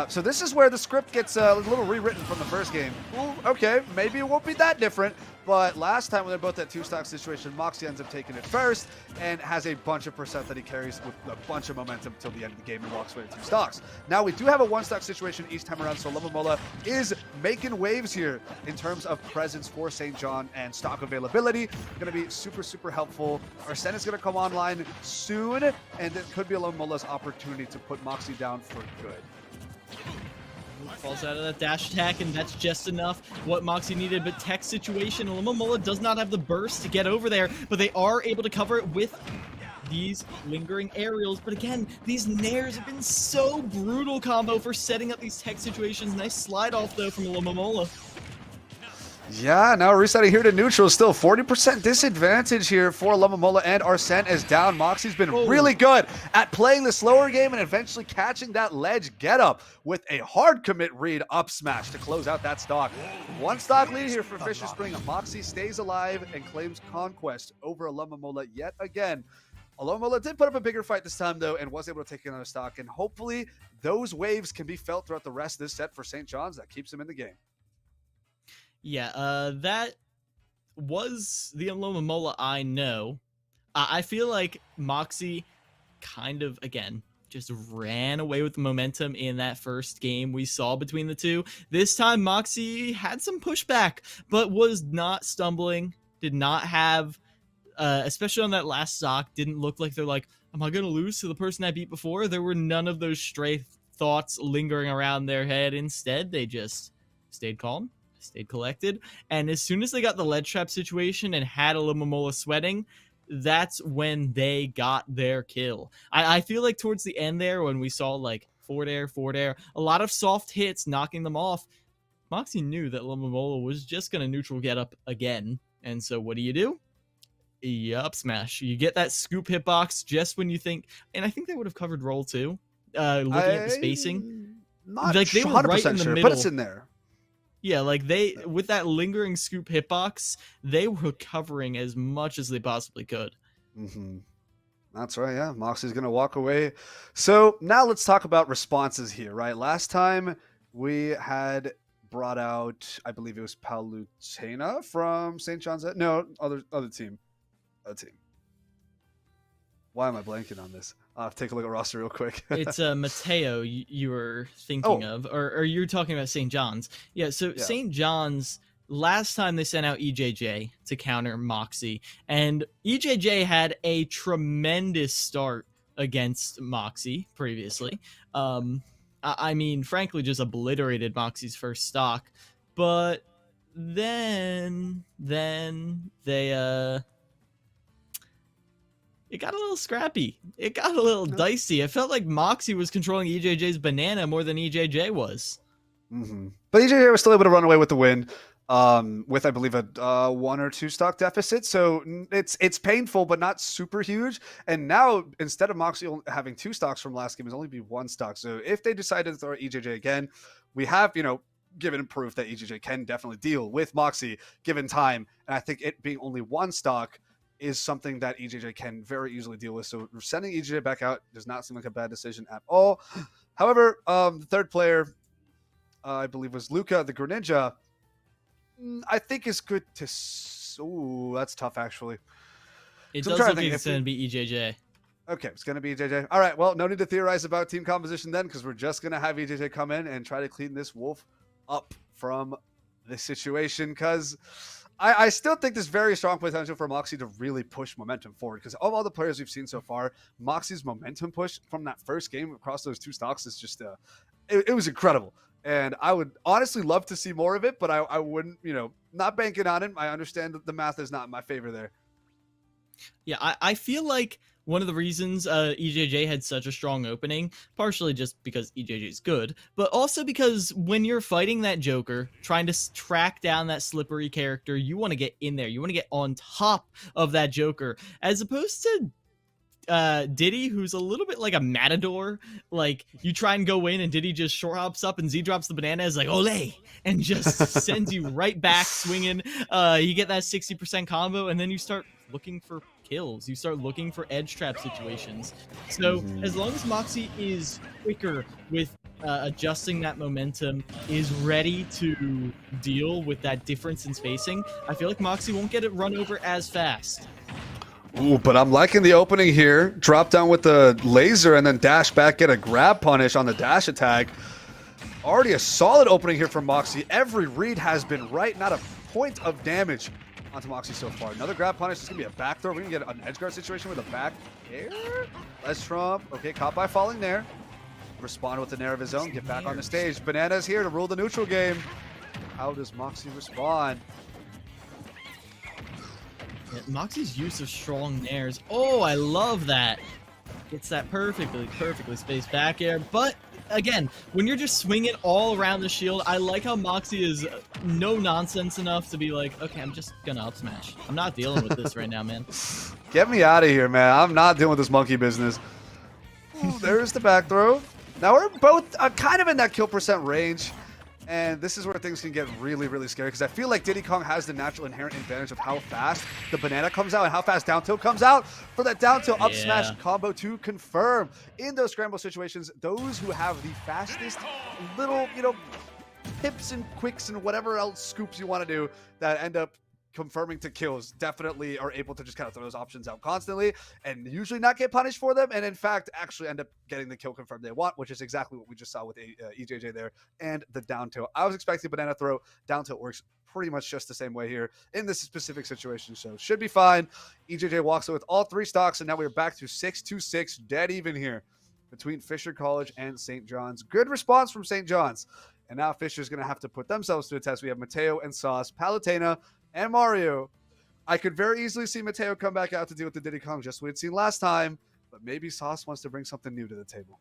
So this is where the script gets a little rewritten from the first game. Ooh, okay, maybe it won't be that different, but last time when they're both at 2-stock situation, Moxie ends up taking it first and has a bunch of percent that he carries with a bunch of momentum till the end of the game and walks away with 2 stocks. Now we do have a 1-stock situation each time around, so Alomomola is making waves here in terms of presence for St. John and stock availability. Going to be super, super helpful. Arsene is going to come online soon, and it could be Alomola's opportunity to put Moxie down for good. Falls out of that dash attack, and that's just enough what Moxie needed, but tech situation, Alomomola does not have the burst to get over there, but they are able to cover it with these lingering aerials. But again, these nairs have been so brutal combo for setting up these tech situations. Nice slide off though from Alomomola. Yeah, now resetting here to neutral. Still 40% disadvantage here for Alomomola, and Arsene is down. Moxie's been really good at playing the slower game and eventually catching that ledge get up with a hard commit read up smash to close out that stock. 1 stock lead here for Fisher Spring. Moxie stays alive and claims conquest over Alomomola yet again. Alomomola did put up a bigger fight this time though and was able to take another stock, and hopefully those waves can be felt throughout the rest of this set for St. John's. That keeps him in the game. Yeah, that was the Alomomola I know. I feel like Moxie kind of, again, just ran away with the momentum in that first game we saw between the two. This time, Moxie had some pushback, but was not stumbling, did not have, especially on that last stock, didn't look like they're like, am I going to lose to the person I beat before? There were none of those stray thoughts lingering around their head. Instead, they just stayed calm, stayed collected, and as soon as they got the ledge trap situation and had Alomomola sweating, that's when they got their kill. I feel like towards the end there, when we saw like forward air. A lot of soft hits knocking them off. Moxie knew that Lumamola was just going to neutral get up again. And so what do? You up smash. You get that scoop hitbox just when you think, and I think they would have covered roll too. Looking at the spacing. Not like they were 100% right in the sure, middle. but it's in there. Yeah, like they, with that lingering scoop hitbox, they were covering as much as they possibly could. Mm-hmm. That's right, yeah. Moxie's going to walk away. So now let's talk about responses here, right? Last time we had brought out, I believe it was Palutena from St. John's. No, other team. Other team. Why am I blanking on this? I'll have to take a look at roster real quick. It's Mateo you were thinking of, or you're talking about St. John's. Yeah, so Yeah. St. John's, last time they sent out EJJ to counter Moxie, and EJJ had a tremendous start against Moxie previously. I mean, frankly, just obliterated Moxie's first stock, but then they it got a little scrappy. It got a little dicey. I felt like Moxie was controlling EJJ's banana more than EJJ was. Mm-hmm. But EJJ was still able to run away with the win, with I believe a 1 or 2 stock deficit. So it's painful, but not super huge. And now instead of Moxie having 2 stocks from last game, it's only be 1 stock. So if they decide to throw EJJ again, we have given proof that EJJ can definitely deal with Moxie given time. And I think it being only 1 stock is something that EJJ can very easily deal with. So sending EJJ back out does not seem like a bad decision at all. However, the third player, I believe, was Luca, the Greninja. I think is good to... Ooh, that's tough, actually. It does look like it's going to be EJJ. Okay, it's going to be EJJ. All right, well, no need to theorize about team composition then, because we're just going to have EJJ come in and try to clean this wolf up from this situation, because I still think there's very strong potential for Moxie to really push momentum forward, because of all the players we've seen so far, Moxie's momentum push from that first game across those 2 stocks is just it was incredible. And I would honestly love to see more of it, but I wouldn't, not banking on it. I understand that the math is not in my favor there. Yeah, I feel like one of the reasons EJJ had such a strong opening, partially just because EJJ is good, but also because when you're fighting that Joker, trying to track down that slippery character, you want to get in there. You want to get on top of that Joker, as opposed to Diddy, who's a little bit like a matador. Like, you try and go in and Diddy just short hops up and Z drops the banana, is like ole, and just sends you right back swinging. You get that 60% combo, and then you start looking for kills. You start looking for edge trap situations. So as long as Moxie is quicker with adjusting that momentum, is ready to deal with that difference in spacing, I feel like Moxie won't get it run over as fast. Ooh, but I'm liking the opening here. Drop down with the laser and then dash back, get a grab punish on the dash attack. Already a solid opening here from Moxie. Every read has been right, not a point of damage onto Moxie so far. Another grab punish. This is going to be a back throw. We're going to get an edge guard situation with a back air. Let's Trump. Okay, caught by falling there. Respond with an air of his own. Get back on the stage. Banana's here to rule the neutral game. How does Moxie respond? Yeah, Moxie's use of strong nairs. Oh, I love that. It's that perfectly spaced back air. But again, when you're just swinging all around the shield, I like how Moxie is no nonsense enough to be like, okay, I'm just gonna up smash. I'm not dealing with this right now, man. Get me out of here, man. I'm not dealing with this monkey business. Ooh, there's the back throw. Now we're both kind of in that kill percent range. And this is where things can get really, really scary, because I feel like Diddy Kong has the natural inherent advantage of how fast the banana comes out and how fast down tilt comes out for that down tilt up smash combo to confirm. In those scramble situations, those who have the fastest little, pips and quicks and whatever else scoops you want to do that end up confirming to kills definitely are able to just kind of throw those options out constantly and usually not get punished for them, and in fact actually end up getting the kill confirmed they want, which is exactly what we just saw with EJJ there and the down tilt. I was expecting banana throw. Down tilt works pretty much just the same way here in this specific situation, so should be fine. EJJ walks away with all 3 stocks, and now we're back to 6-6, dead even here between Fisher College and St. John's. Good response from St. John's, and now Fisher's going to have to put themselves to a test. We have Mateo and Sauce, Palutena, and Mario. I could very easily see Mateo come back out to deal with the Diddy Kong, just what we'd seen last time, but maybe Sauce wants to bring something new to the table.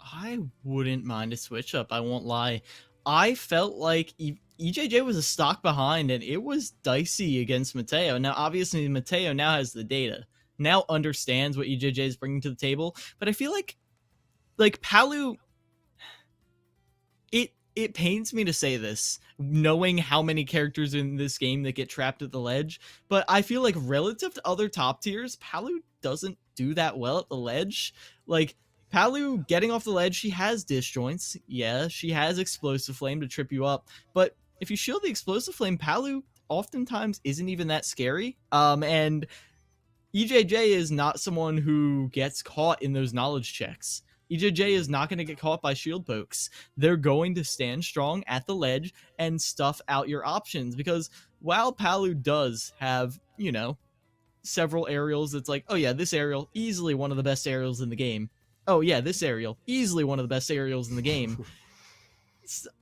I wouldn't mind a switch up, I won't lie. I felt like EJJ was a stock behind, and it was dicey against Mateo. Now, obviously, Mateo now has the data, now understands what EJJ is bringing to the table, but I feel like Palu, it pains me to say this, knowing how many characters in this game that get trapped at the ledge, but I feel like relative to other top tiers, Palu doesn't do that well at the ledge. Like, Palu getting off the ledge, she has disjoints. Yeah, she has Explosive Flame to trip you up, but if you shield the Explosive Flame, Palu oftentimes isn't even that scary. And EJJ is not someone who gets caught in those knowledge checks. EJJ is not going to get caught by shield pokes. They're going to stand strong at the ledge and stuff out your options, because while Palu does have, you know, several aerials that's like, oh yeah, this aerial, easily one of the best aerials in the game. Oh yeah, this aerial, easily one of the best aerials in the game.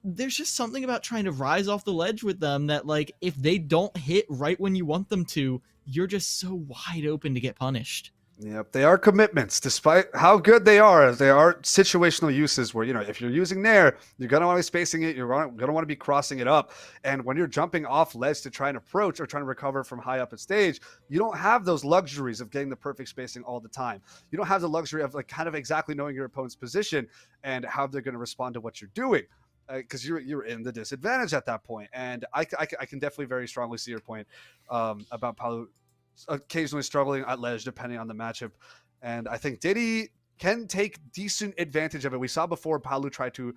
There's just something about trying to rise off the ledge with them that, like, if they don't hit right when you want them to, you're just so wide open to get punished. Yep, they are commitments, despite how good they are. They are situational uses where, you know, if you're using Nair, you're going to want to be spacing it. You're going to want to be crossing it up. And when you're jumping off ledge to try and approach or trying to recover from high up at stage, you don't have those luxuries of getting the perfect spacing all the time. You don't have the luxury of, like, kind of exactly knowing your opponent's position and how they're going to respond to what you're doing. Because you're in the disadvantage at that point. And I can definitely very strongly see your point about Palu occasionally struggling at ledge depending on the matchup, and I think Diddy can take decent advantage of it. We saw before Palu tried to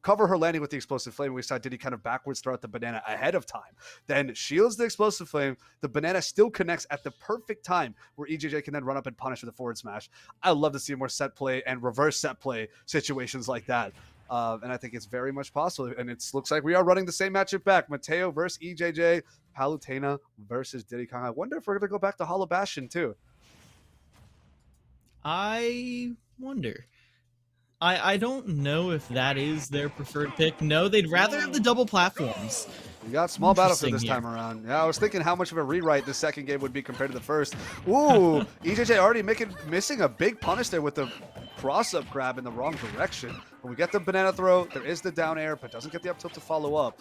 cover her landing with the Explosive Flame. We saw Diddy kind of backwards throw out the banana ahead of time, then shields the Explosive Flame. The banana still connects at the perfect time where EJJ can then run up and punish with a forward smash. I love to see more set play and reverse set play situations like that. And I think it's very much possible. And it looks like we are running the same matchup back. Mateo versus EJJ, Palutena versus Diddy Kong. I wonder if we're going to go back to Hollow Bastion too. I wonder. I don't know if that is their preferred pick. No, they'd rather have the double platforms. We got small battlefield this time around. Yeah, I was thinking how much of a rewrite the second game would be compared to the first. Ooh, EJJ already missing a big punish there with the cross-up grab in the wrong direction. When we get the banana throw, there is the down air, but doesn't get the up tilt to follow up.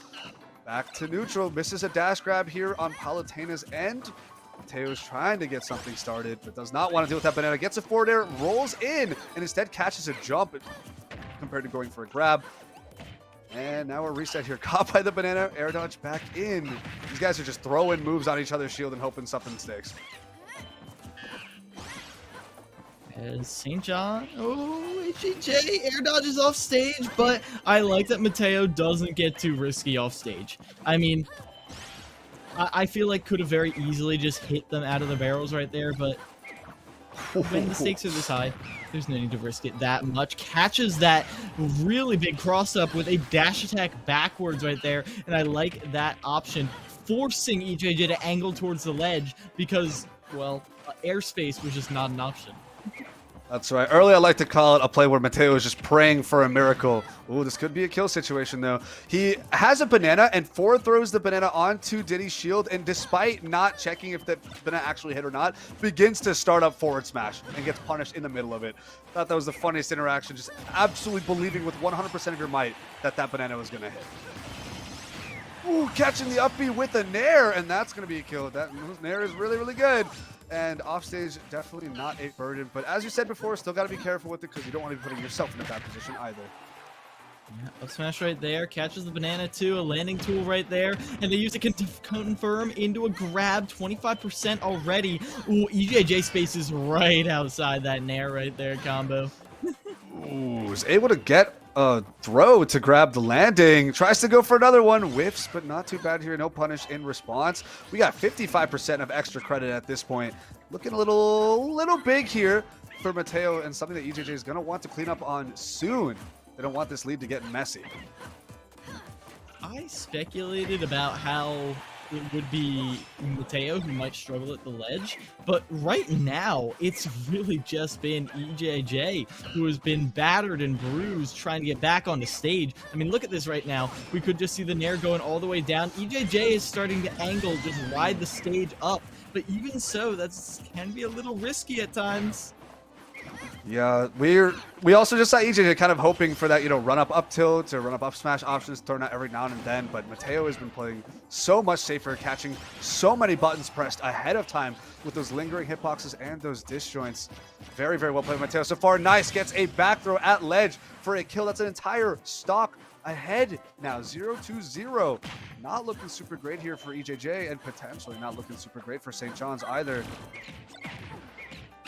Back to neutral, misses a dash grab here on Palutena's end. Mateo's trying to get something started, but does not want to deal with that banana. Gets a forward air, rolls in, and instead catches a jump compared to going for a grab. And now we're reset here. Caught by the banana, air dodge back in. These guys are just throwing moves on each other's shield and hoping something sticks. As St. John, EJJ air dodges off stage, but I like that Mateo doesn't get too risky off stage. I mean, I feel like could have very easily just hit them out of the barrels right there, but when the stakes are this high, there's no need to risk it that much. Catches that really big cross up with a dash attack backwards right there, and I like that option, forcing EJJ to angle towards the ledge because, well, airspace was just not an option. That's right. Earlier, I like to call it a play where Mateo is just praying for a miracle. Ooh, this could be a kill situation, though. He has a banana and forward throws the banana onto Diddy's shield, and despite not checking if the banana actually hit or not, begins to start up forward smash and gets punished in the middle of it. Thought that was the funniest interaction, just absolutely believing with 100% of your might that that banana was going to hit. Ooh, catching the up B with a Nair, and that's going to be a kill. That Nair is really, really good. And offstage, definitely not a burden. But as you said before, still got to be careful with it because you don't want to be putting yourself in a bad position either. Yeah, up smash right there, catches the banana too, a landing tool right there, and they use it to confirm into a grab, 25% already. Ooh, EJJ space is right outside that Nair right there combo. Ooh, is able to get a throw to grab the landing. Tries to go for another one. Whiffs, but not too bad here. No punish in response. We got 55% of extra credit at this point. Looking a little big here for Mateo, and something that EJJ is going to want to clean up on soon. They don't want this lead to get messy. I speculated about how it would be Mateo who might struggle at the ledge, but right now it's really just been EJJ who has been battered and bruised trying to get back on the stage. I mean, look at this right now. We could just see the Nair going all the way down. EJJ is starting to angle, just ride the stage up, but even so, that can be a little risky at times. Yeah, we also just saw EJ kind of hoping for that, run up tilt or run up smash options thrown out every now and then, but Mateo has been playing so much safer, catching so many buttons pressed ahead of time with those lingering hitboxes and those disjoints. Very, very well played, Mateo. So far, nice. Gets a back throw at ledge for a kill. That's an entire stock ahead now, 0-0. Not looking super great here for EJJ, and potentially not looking super great for St. John's either.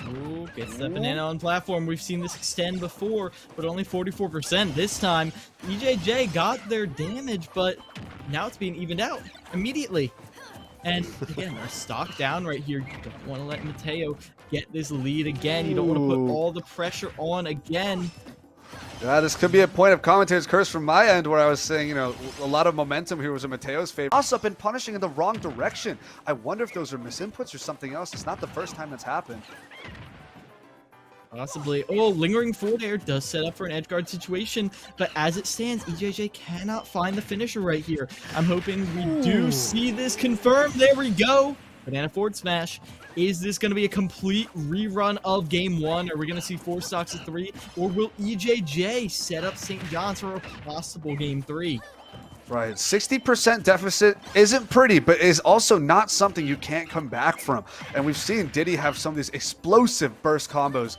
Ooh, gets the banana on platform. We've seen this extend before, but only 44%. This time, EJJ got their damage, but now it's being evened out immediately. And again, a stock down right here. You don't want to let Mateo get this lead again. You don't want to put all the pressure on again. Yeah, this could be a point of commentator's curse from my end where I was saying, a lot of momentum here was in Mateo's favor. Toss up and punishing in the wrong direction. I wonder if those are misinputs or something else. It's not the first time that's happened. Possibly. Oh, lingering forward air does set up for an edge guard situation, but as it stands, EJJ cannot find the finisher right here. I'm hoping we do see this confirmed. There we go. Banana forward smash. Is this going to be a complete rerun of game 1? Are we going to see 4 stocks of 3? Or will EJJ set up St. John's for a possible game 3? Right, 60% deficit isn't pretty, but is also not something you can't come back from. And we've seen Diddy have some of these explosive burst combos,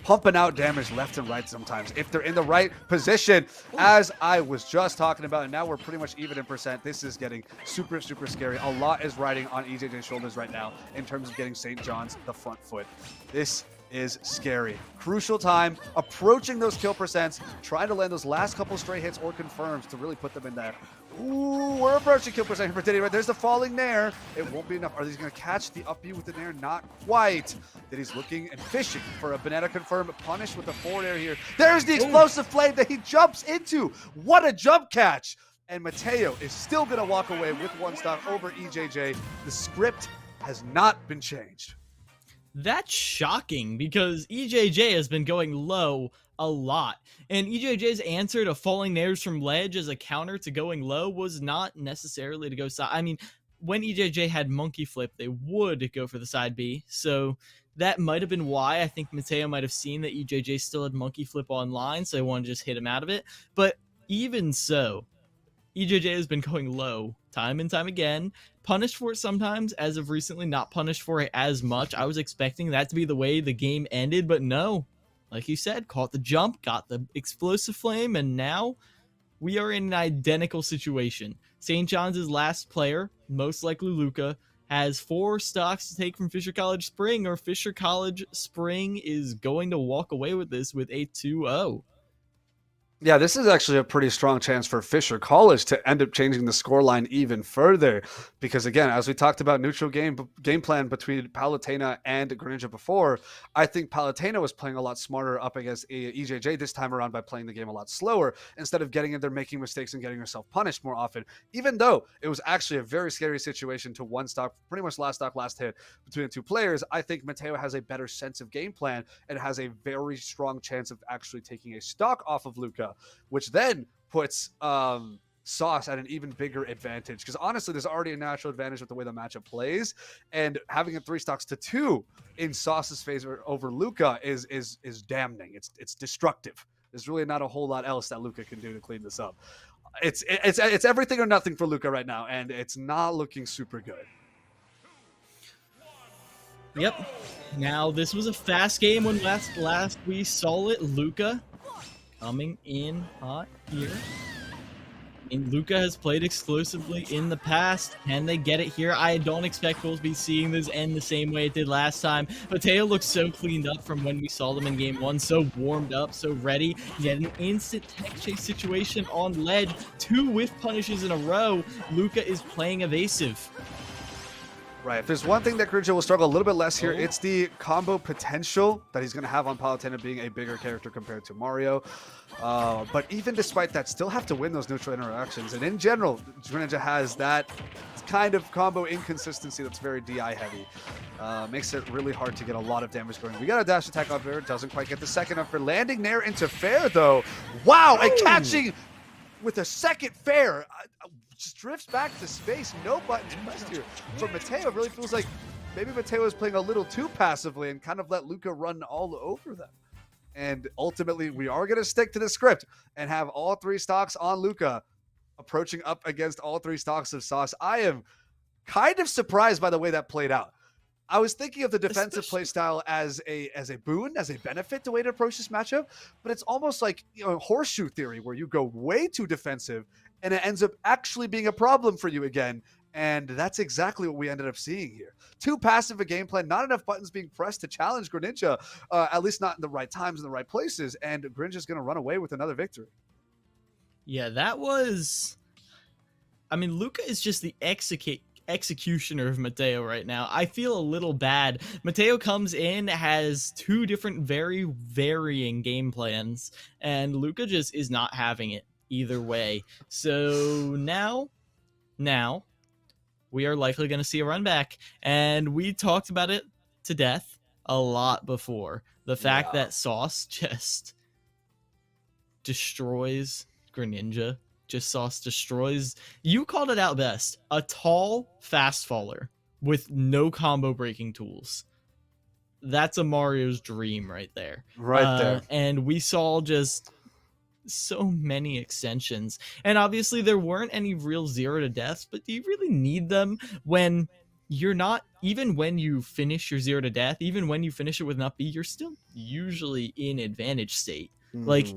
pumping out damage left and right sometimes, if they're in the right position, as I was just talking about. And now we're pretty much even in percent. This is getting super, super scary. A lot is riding on EJJ's shoulders right now in terms of getting St. John's the front foot. This is scary. Crucial time, approaching those kill percents, trying to land those last couple stray hits or confirms to really put them in there. Ooh, we're approaching kill percent for Diddy. Right, there's the falling nair. It won't be enough. Are these going to catch the up B with the nair? Not quite. Diddy's looking and fishing for a banana confirm. Punished with the forward air here. There's the explosive flame that he jumps into. What a jump catch. And Mateo is still going to walk away with 1 stock over EJJ. The script has not been changed. That's shocking because EJJ has been going low a lot. And EJJ's answer to falling nairs from ledge as a counter to going low was not necessarily to go side. I mean, when EJJ had monkey flip, they would go for the side B. So that might have been why. I think Mateo might have seen that EJJ still had monkey flip online, so they wanted to just hit him out of it. But even so, EJJ has been going low time and time again. Punished for it sometimes, as of recently, not punished for it as much. I was expecting that to be the way the game ended, but no. Like you said, caught the jump, got the explosive flame, and now we are in an identical situation. St. John's last player, most likely Luca, has 4 stocks to take from Fisher College Spring, or Fisher College Spring is going to walk away with this with a 2-0. Yeah, this is actually a pretty strong chance for Fisher College to end up changing the scoreline even further. Because again, as we talked about neutral game plan between Palutena and Greninja before, I think Palutena was playing a lot smarter up against EJJ this time around by playing the game a lot slower instead of getting in there, making mistakes and getting herself punished more often. Even though it was actually a very scary situation to 1 stock, pretty much last stock, last hit between the 2 players, I think Mateo has a better sense of game plan and has a very strong chance of actually taking a stock off of Luca, which then puts Sauce at an even bigger advantage. Because honestly, there's already a natural advantage with the way the matchup plays, and having a 3 stocks to 2 in Sauce's favor over Luca is damning. It's destructive. There's really not a whole lot else that Luca can do to clean this up. It's everything or nothing for Luca right now, and it's not looking super good. Yep. Now this was a fast game when last we saw it. Luca coming in hot here. And Luca has played exclusively in the past. Can they get it here? I don't expect we'll be seeing this end the same way it did last time. Mateo looks so cleaned up from when we saw them in game 1. So warmed up, so ready. Yet an instant tech chase situation on ledge. 2 whiff punishes in a row. Luca is playing evasive. Right. If there's one thing that Greninja will struggle a little bit less here, it's the combo potential that he's going to have on Palutena being a bigger character compared to Mario. But even despite that, still have to win those neutral interactions. And in general, Greninja has that kind of combo inconsistency that's very DI heavy. Makes it really hard to get a lot of damage going. We got a dash attack up there. Doesn't quite get the second up for landing there into fair, though. Wow, and catching with a second fair. Just drifts back to space. No buttons pressed here. For Mateo, it really feels like maybe Mateo is playing a little too passively and kind of let Luca run all over them. And ultimately, we are going to stick to the script and have all 3 stocks on Luca approaching up against all 3 stocks of Sauce. I am kind of surprised by the way that played out. I was thinking of the defensive play style as a boon, as a benefit to way to approach this matchup, but it's almost like horseshoe theory where you go way too defensive and it ends up actually being a problem for you again. And that's exactly what we ended up seeing here. Too passive a game plan, not enough buttons being pressed to challenge Greninja, at least not in the right times, in the right places, and Greninja's going to run away with another victory. Yeah, that was... I mean, Luca is just the executioner of Mateo right now. I feel a little bad. Mateo comes in, has 2 different very varying game plans, and Luca just is not having it either way. So now we are likely going to see a run back, and we talked about it to death a lot before. The fact that Sauce just destroys Greninja. Just Sauce destroys. You called it out best. A tall fast faller with no combo breaking tools. That's a Mario's dream right there. Right there. And we saw just so many extensions. And obviously there weren't any real 0 to deaths, but do you really need them when you're not, even when you finish your 0 to death, even when you finish it with an up B, you're still usually in advantage state. Like,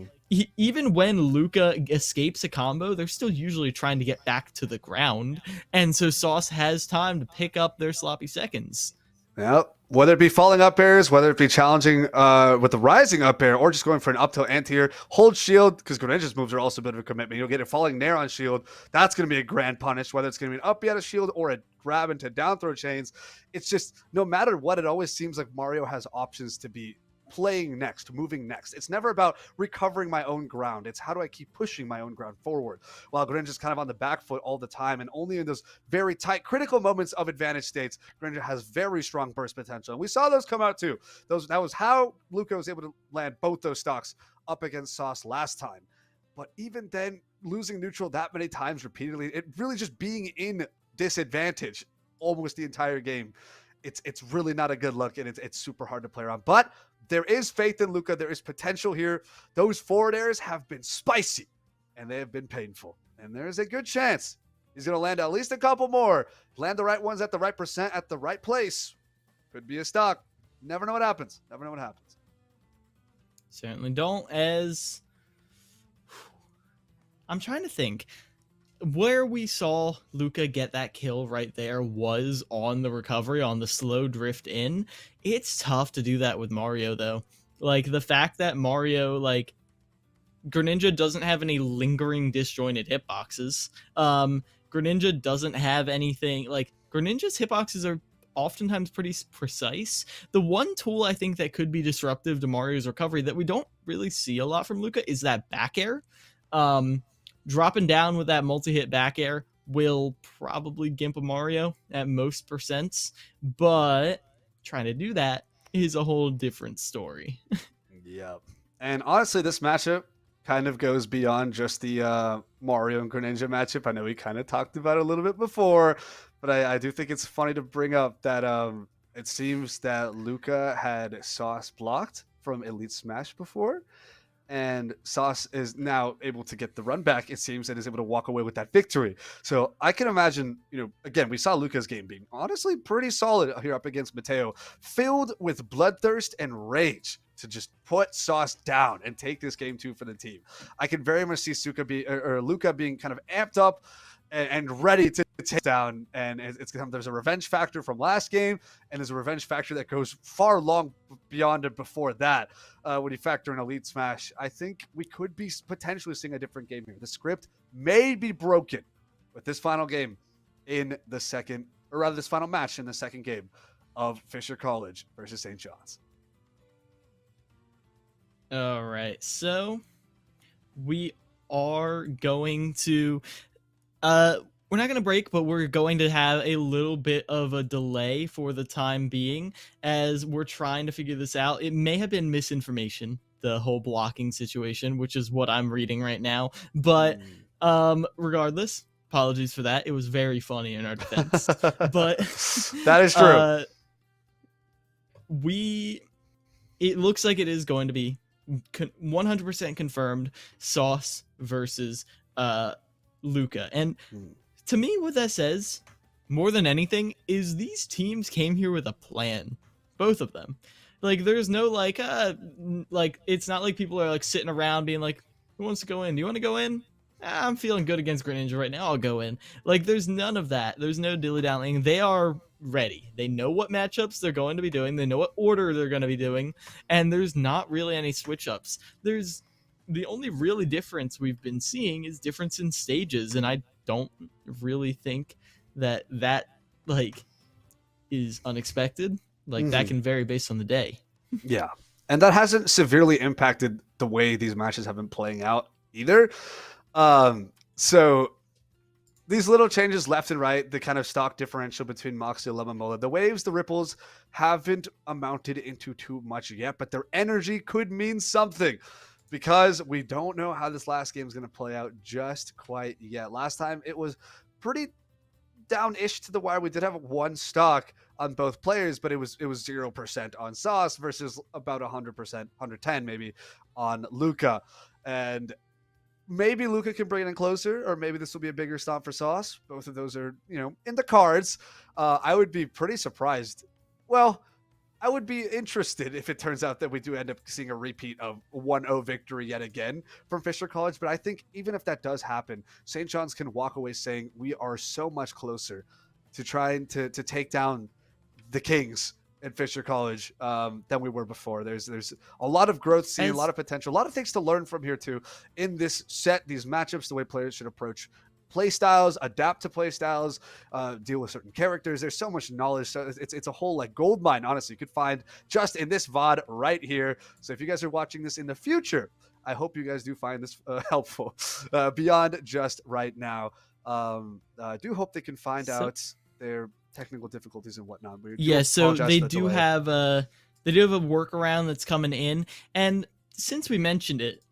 even when Luca escapes a combo, they're still usually trying to get back to the ground. And so Sauce has time to pick up their sloppy seconds. Yep. Whether it be falling up airs, whether it be challenging with the rising up air, or just going for an up tilt anti-air, hold shield, because Greninja's moves are also a bit of a commitment. You'll get a falling nair on shield. That's going to be a grand punish, whether it's going to be an up B out of shield or a grab into down throw chains. It's just, no matter what, it always seems like Mario has options to be playing next, moving next. It's never about recovering my own ground. It's how do I keep pushing my own ground forward, while Greninja's kind of on the back foot all the time, and only in those very tight critical moments of advantage states, Greninja has very strong burst potential. And we saw those come out too. That was how Luca was able to land both those stocks up against Sauce last time. But even then, losing neutral that many times repeatedly, it really just being in disadvantage almost the entire game, it's really not a good look, and it's super hard to play around. But there is faith in Luca. There is potential here. Those forward airs have been spicy, and they have been painful. And there's a good chance he's going to land at least a couple more. Land the right ones at the right percent, at the right place. Could be a stock. Never know what happens. Never know what happens. Certainly don't. As I'm trying to think, where we saw Luca get that kill right there was on the recovery, on the slow drift in. It's tough to do that with Mario, though. Like, the fact that Mario, like, Greninja doesn't have any lingering disjointed hitboxes. Greninja doesn't have anything, like, Greninja's hitboxes are oftentimes pretty precise. The one tool I think that could be disruptive to Mario's recovery that we don't really see a lot from Luca is that back air. Dropping down with that multi-hit back air will probably gimp a Mario at most percents, but trying to do that is a whole different story. Yep. And honestly, this matchup kind of goes beyond just the Mario and Greninja matchup. I know we kind of talked about it a little bit before, but I do think it's funny to bring up that it seems that Luca had Sauce blocked from Elite Smash before. And Sauce is now able to get the run back, it seems, and is able to walk away with that victory. So I can imagine, again, we saw Luca's game being honestly pretty solid here up against Mateo, filled with bloodthirst and rage to just put Sauce down and take this game 2 for the team. I can very much see Luca being kind of amped up and ready to take down. And there's a revenge factor from last game, and there's a revenge factor that goes far long beyond it before that. When you factor in Elite Smash, I think we could be potentially seeing a different game here. The script may be broken with this final game in the second, or rather this final match in the second game of Fisher College versus St. John's. All right, so we are going to we're not going to break, but we're going to have a little bit of a delay for the time being as we're trying to figure this out. It may have been misinformation, the whole blocking situation, which is what I'm reading right now. But regardless, apologies for that. It was very funny in our defense. But that is true. It looks like it is going to be 100% confirmed Sauce versus Luca. And to me, what that says, more than anything, is these teams came here with a plan. Both of them. Like, there's no, like, it's not like people are, like, sitting around being like, who wants to go in? Do you want to go in? I'm feeling good against Greninja right now. I'll go in. Like, there's none of that. There's no dilly-dallying. They are ready. They know what matchups they're going to be doing. They know what order they're going to be doing. And there's not really any switch-ups. There's the only really difference we've been seeing is difference in stages. And I don't really think that like, is unexpected. Like, that can vary based on the day. Yeah. And that hasn't severely impacted the way these matches have been playing out either. So these little changes left and right, the kind of stock differential between Moxie and Lamamola, the waves, the ripples haven't amounted into too much yet, but their energy could mean something because we don't know how this last game is going to play out just quite yet. Last time it was pretty down-ish to the wire. We did have one stock on both players, but it was 0% on Sauce versus about 100%, 110 maybe on Luca. And maybe Luca can bring it in closer, or maybe this will be a bigger stomp for Sauce. Both of those are, in the cards. I would be pretty surprised. Well, I would be interested if it turns out that we do end up seeing a repeat of 1-0 victory yet again from Fisher College. But I think even if that does happen, St. John's can walk away saying we are so much closer to trying to take down the Kings at Fisher College than we were before. There's a lot of growth seen, a lot of potential, a lot of things to learn from here too in this set, these matchups, the way players should approach play styles, adapt to play styles, deal with certain characters. There's so much knowledge. So it's a whole like gold mine, honestly, you could find just in this VOD right here. So if you guys are watching this in the future, I hope you guys do find this helpful beyond just right now. I do hope they can find out their technical difficulties and whatnot. Yeah, so they do have a workaround that's coming in, and since we mentioned it,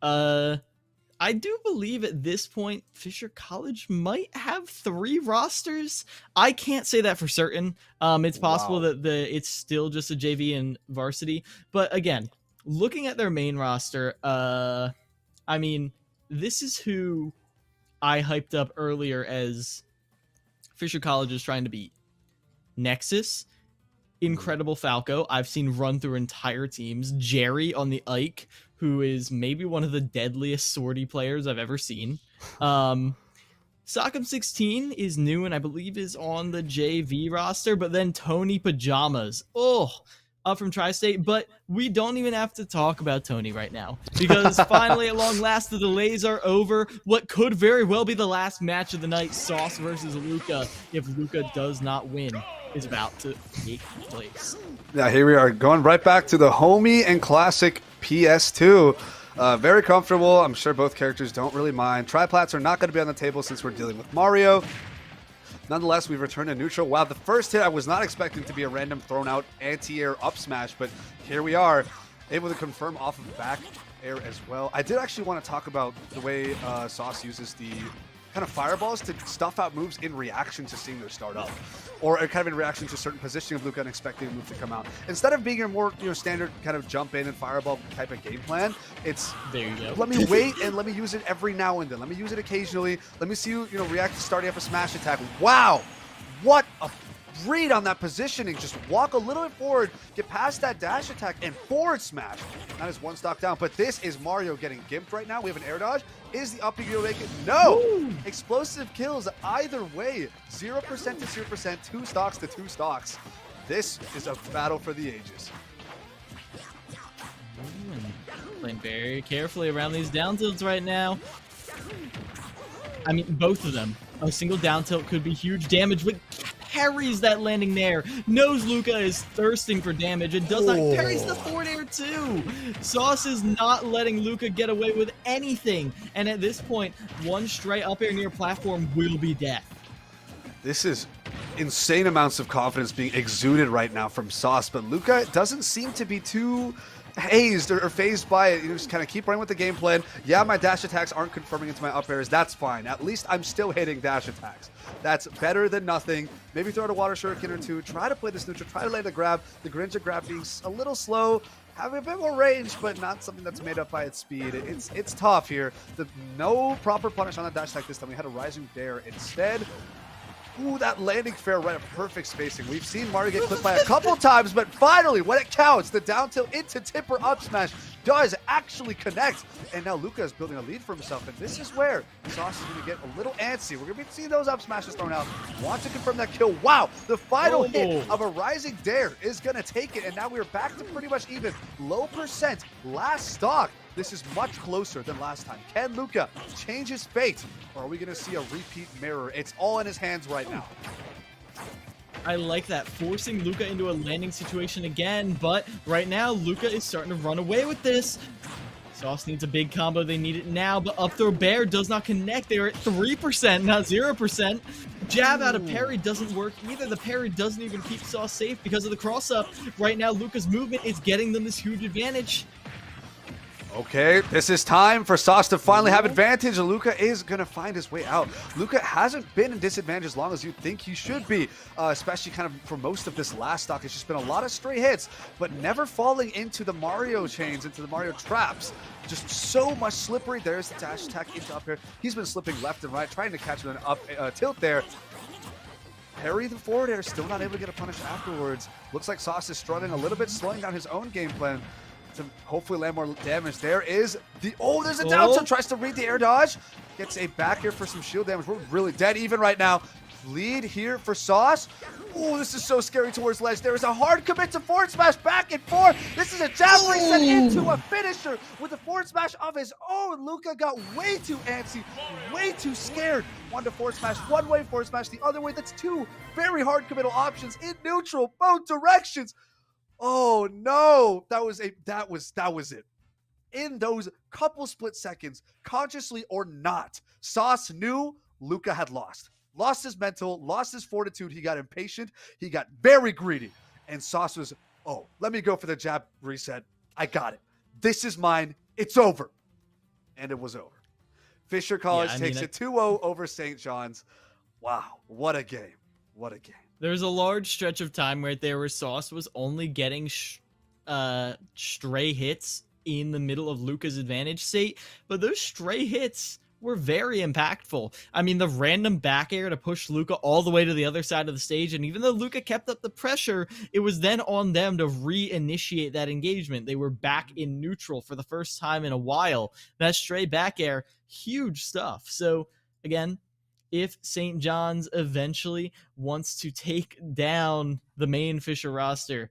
I do believe at this point Fisher College might have 3 rosters. I can't say that for certain. It's possible that it's still just a JV and varsity, but again, looking at their main roster, I mean, this is who I hyped up earlier as Fisher College is trying to beat. Nexus, Incredible Falco. I've seen run through entire teams. Jerry on the Ike, who is maybe one of the deadliest sortie players I've ever seen. Sock'em 16 is new and I believe is on the JV roster, but then Tony Pajamas. Up from Tri-State, but we don't even have to talk about Tony right now because finally, at long last, the delays are over. What could very well be the last match of the night, Sauce versus Luca, if Luca does not win, is about to take place. Yeah, here we are going right back to the homie and classic PS2. Very comfortable. I'm sure both characters don't really mind. Triplats are not going to be on the table since we're dealing with Mario. Nonetheless, we've returned to neutral. Wow, the first hit I was not expecting to be a random thrown out anti-air up smash, but here we are, able to confirm off of back air as well. I did actually want to talk about the way Sauce uses the kind of fireballs to stuff out moves in reaction to seeing their start up, or kind of in reaction to certain positioning of Luca and expecting a move to come out. Instead of being your more standard kind of jump in and fireball type of game plan, it's there you go. Let me wait and let me use it every now and then. Let me use it occasionally. Let me see you react to starting up a smash attack. Wow, what a read on that positioning. Just walk a little bit forward, get past that dash attack, and forward smash. That is one stock down, but this is Mario getting gimped right now. We have an air dodge. Is the up gonna make it? No! Woo! Explosive kills either way. 0% to 0%, 2 stocks to 2 stocks. This is a battle for the ages. Playing very carefully around these down tilts right now. I mean, both of them. A single down tilt could be huge damage, but parries that landing there. Knows Luca is thirsting for damage and does not. Parries the forward air too. Sauce is not letting Luca get away with anything. And at this point, one straight up air near platform will be death. This is insane amounts of confidence being exuded right now from Sauce, but Luca doesn't seem to be too hazed or phased by it. Just kind of keep running with the game plan. Yeah, my dash attacks aren't confirming into my up airs. That's fine. At least I'm still hitting dash attacks. That's better than nothing. Maybe throw out a water shuriken or 2. Try to play this neutral. Try to land a grab. The Greninja grab being a little slow. having a bit more range, but not something that's made up by its speed. It's tough here. No proper punish on the dash attack this time. We had a Rising Dare instead. Ooh, that landing fair right at perfect spacing. We've seen Mario get clipped by a couple times, but finally, when it counts, the down tilt into tipper up smash does actually connect. And now Luca is building a lead for himself, and this is where Sauce is going to get a little antsy. We're going to be seeing those up smashes thrown out. Want to confirm that kill. Wow, the final hit of a Rising Dare is going to take it, and now we're back to pretty much even. Low percent, last stock. This is much closer than last time. Can Luca change his fate, or are we going to see a repeat mirror? It's all in his hands right now. I like that, forcing Luca into a landing situation again, but right now, Luca is starting to run away with this. Sauce needs a big combo. They need it now, but up throw bear does not connect. They're at 3%, not 0%. Jab out of parry doesn't work either. The parry doesn't even keep Sauce safe because of the cross-up. Right now, Luca's movement is getting them this huge advantage. Okay, this is time for Sauce to finally have advantage. Luca is going to find his way out. Luca hasn't been in disadvantage as long as you think he should be, especially kind of for most of this last stock. It's just been a lot of stray hits, but never falling into the Mario chains, into the Mario traps. Just so much slippery. There's the dash attack into up here. He's been slipping left and right, trying to catch an up tilt there. Parry the forward air, still not able to get a punish afterwards. Looks like Sauce is struggling a little bit, slowing down his own game plan to hopefully land more damage. There is the, there's a down tilt, tries to read the air dodge, gets a back here for some shield damage. We're really dead even right now. Lead here for Sauce. Oh, this is so scary towards ledge. There is a hard commit to forward smash back and forth. This is a jab reset into a finisher with a forward smash of his own. Luca got way too antsy, way too scared. One to forward smash, one way forward smash, the other way. That's two very hard committal options in neutral, both directions. Oh no, that was it. In those couple split seconds, consciously or not, Sauce knew Luca had lost. Lost his mental, lost his fortitude. He got impatient. He got very greedy. And Sauce was, let me go for the jab reset. I got it. This is mine. It's over. And it was over. Fisher College takes it 2-0 over St. John's. Wow, what a game. What a game. There's a large stretch of time right there where Sauce was only getting stray hits in the middle of Luca's advantage state, but those stray hits were very impactful. I mean, the random back air to push Luca all the way to the other side of the stage, and even though Luca kept up the pressure, it was then on them to reinitiate that engagement. They were back in neutral for the first time in a while. That stray back air, huge stuff. So, again, if St. John's eventually wants to take down the main Fisher roster,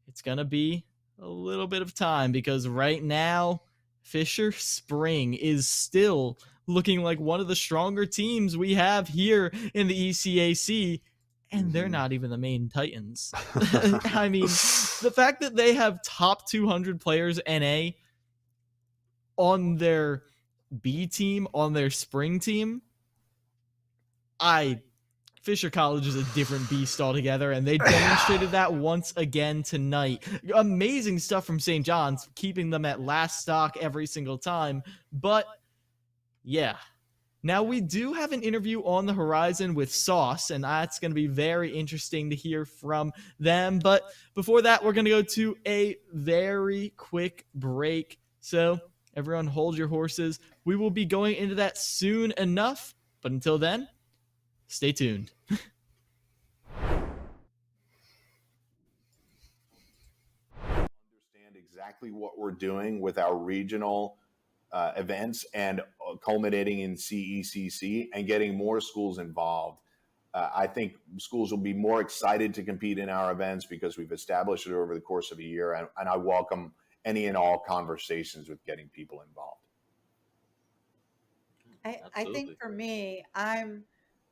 it's going to be a little bit of time, because right now, Fisher Spring is still looking like one of the stronger teams we have here in the ECAC, and they're not even the main Titans. I mean, the fact that they have top 200 players NA on their B team, on their spring team, Fisher College is a different beast altogether, and they demonstrated that once again tonight. Amazing stuff from St. John's, keeping them at last stock every single time. But, yeah. Now, we do have an interview on the horizon with Sauce, and that's going to be very interesting to hear from them. But before that, we're going to go to a very quick break. So, everyone hold your horses. We will be going into that soon enough. But until then, stay tuned. Understand exactly what we're doing with our regional events and culminating in CECC and getting more schools involved. I think schools will be more excited to compete in our events because we've established it over the course of a year, and I welcome any and all conversations with getting people involved. I think for me, I'm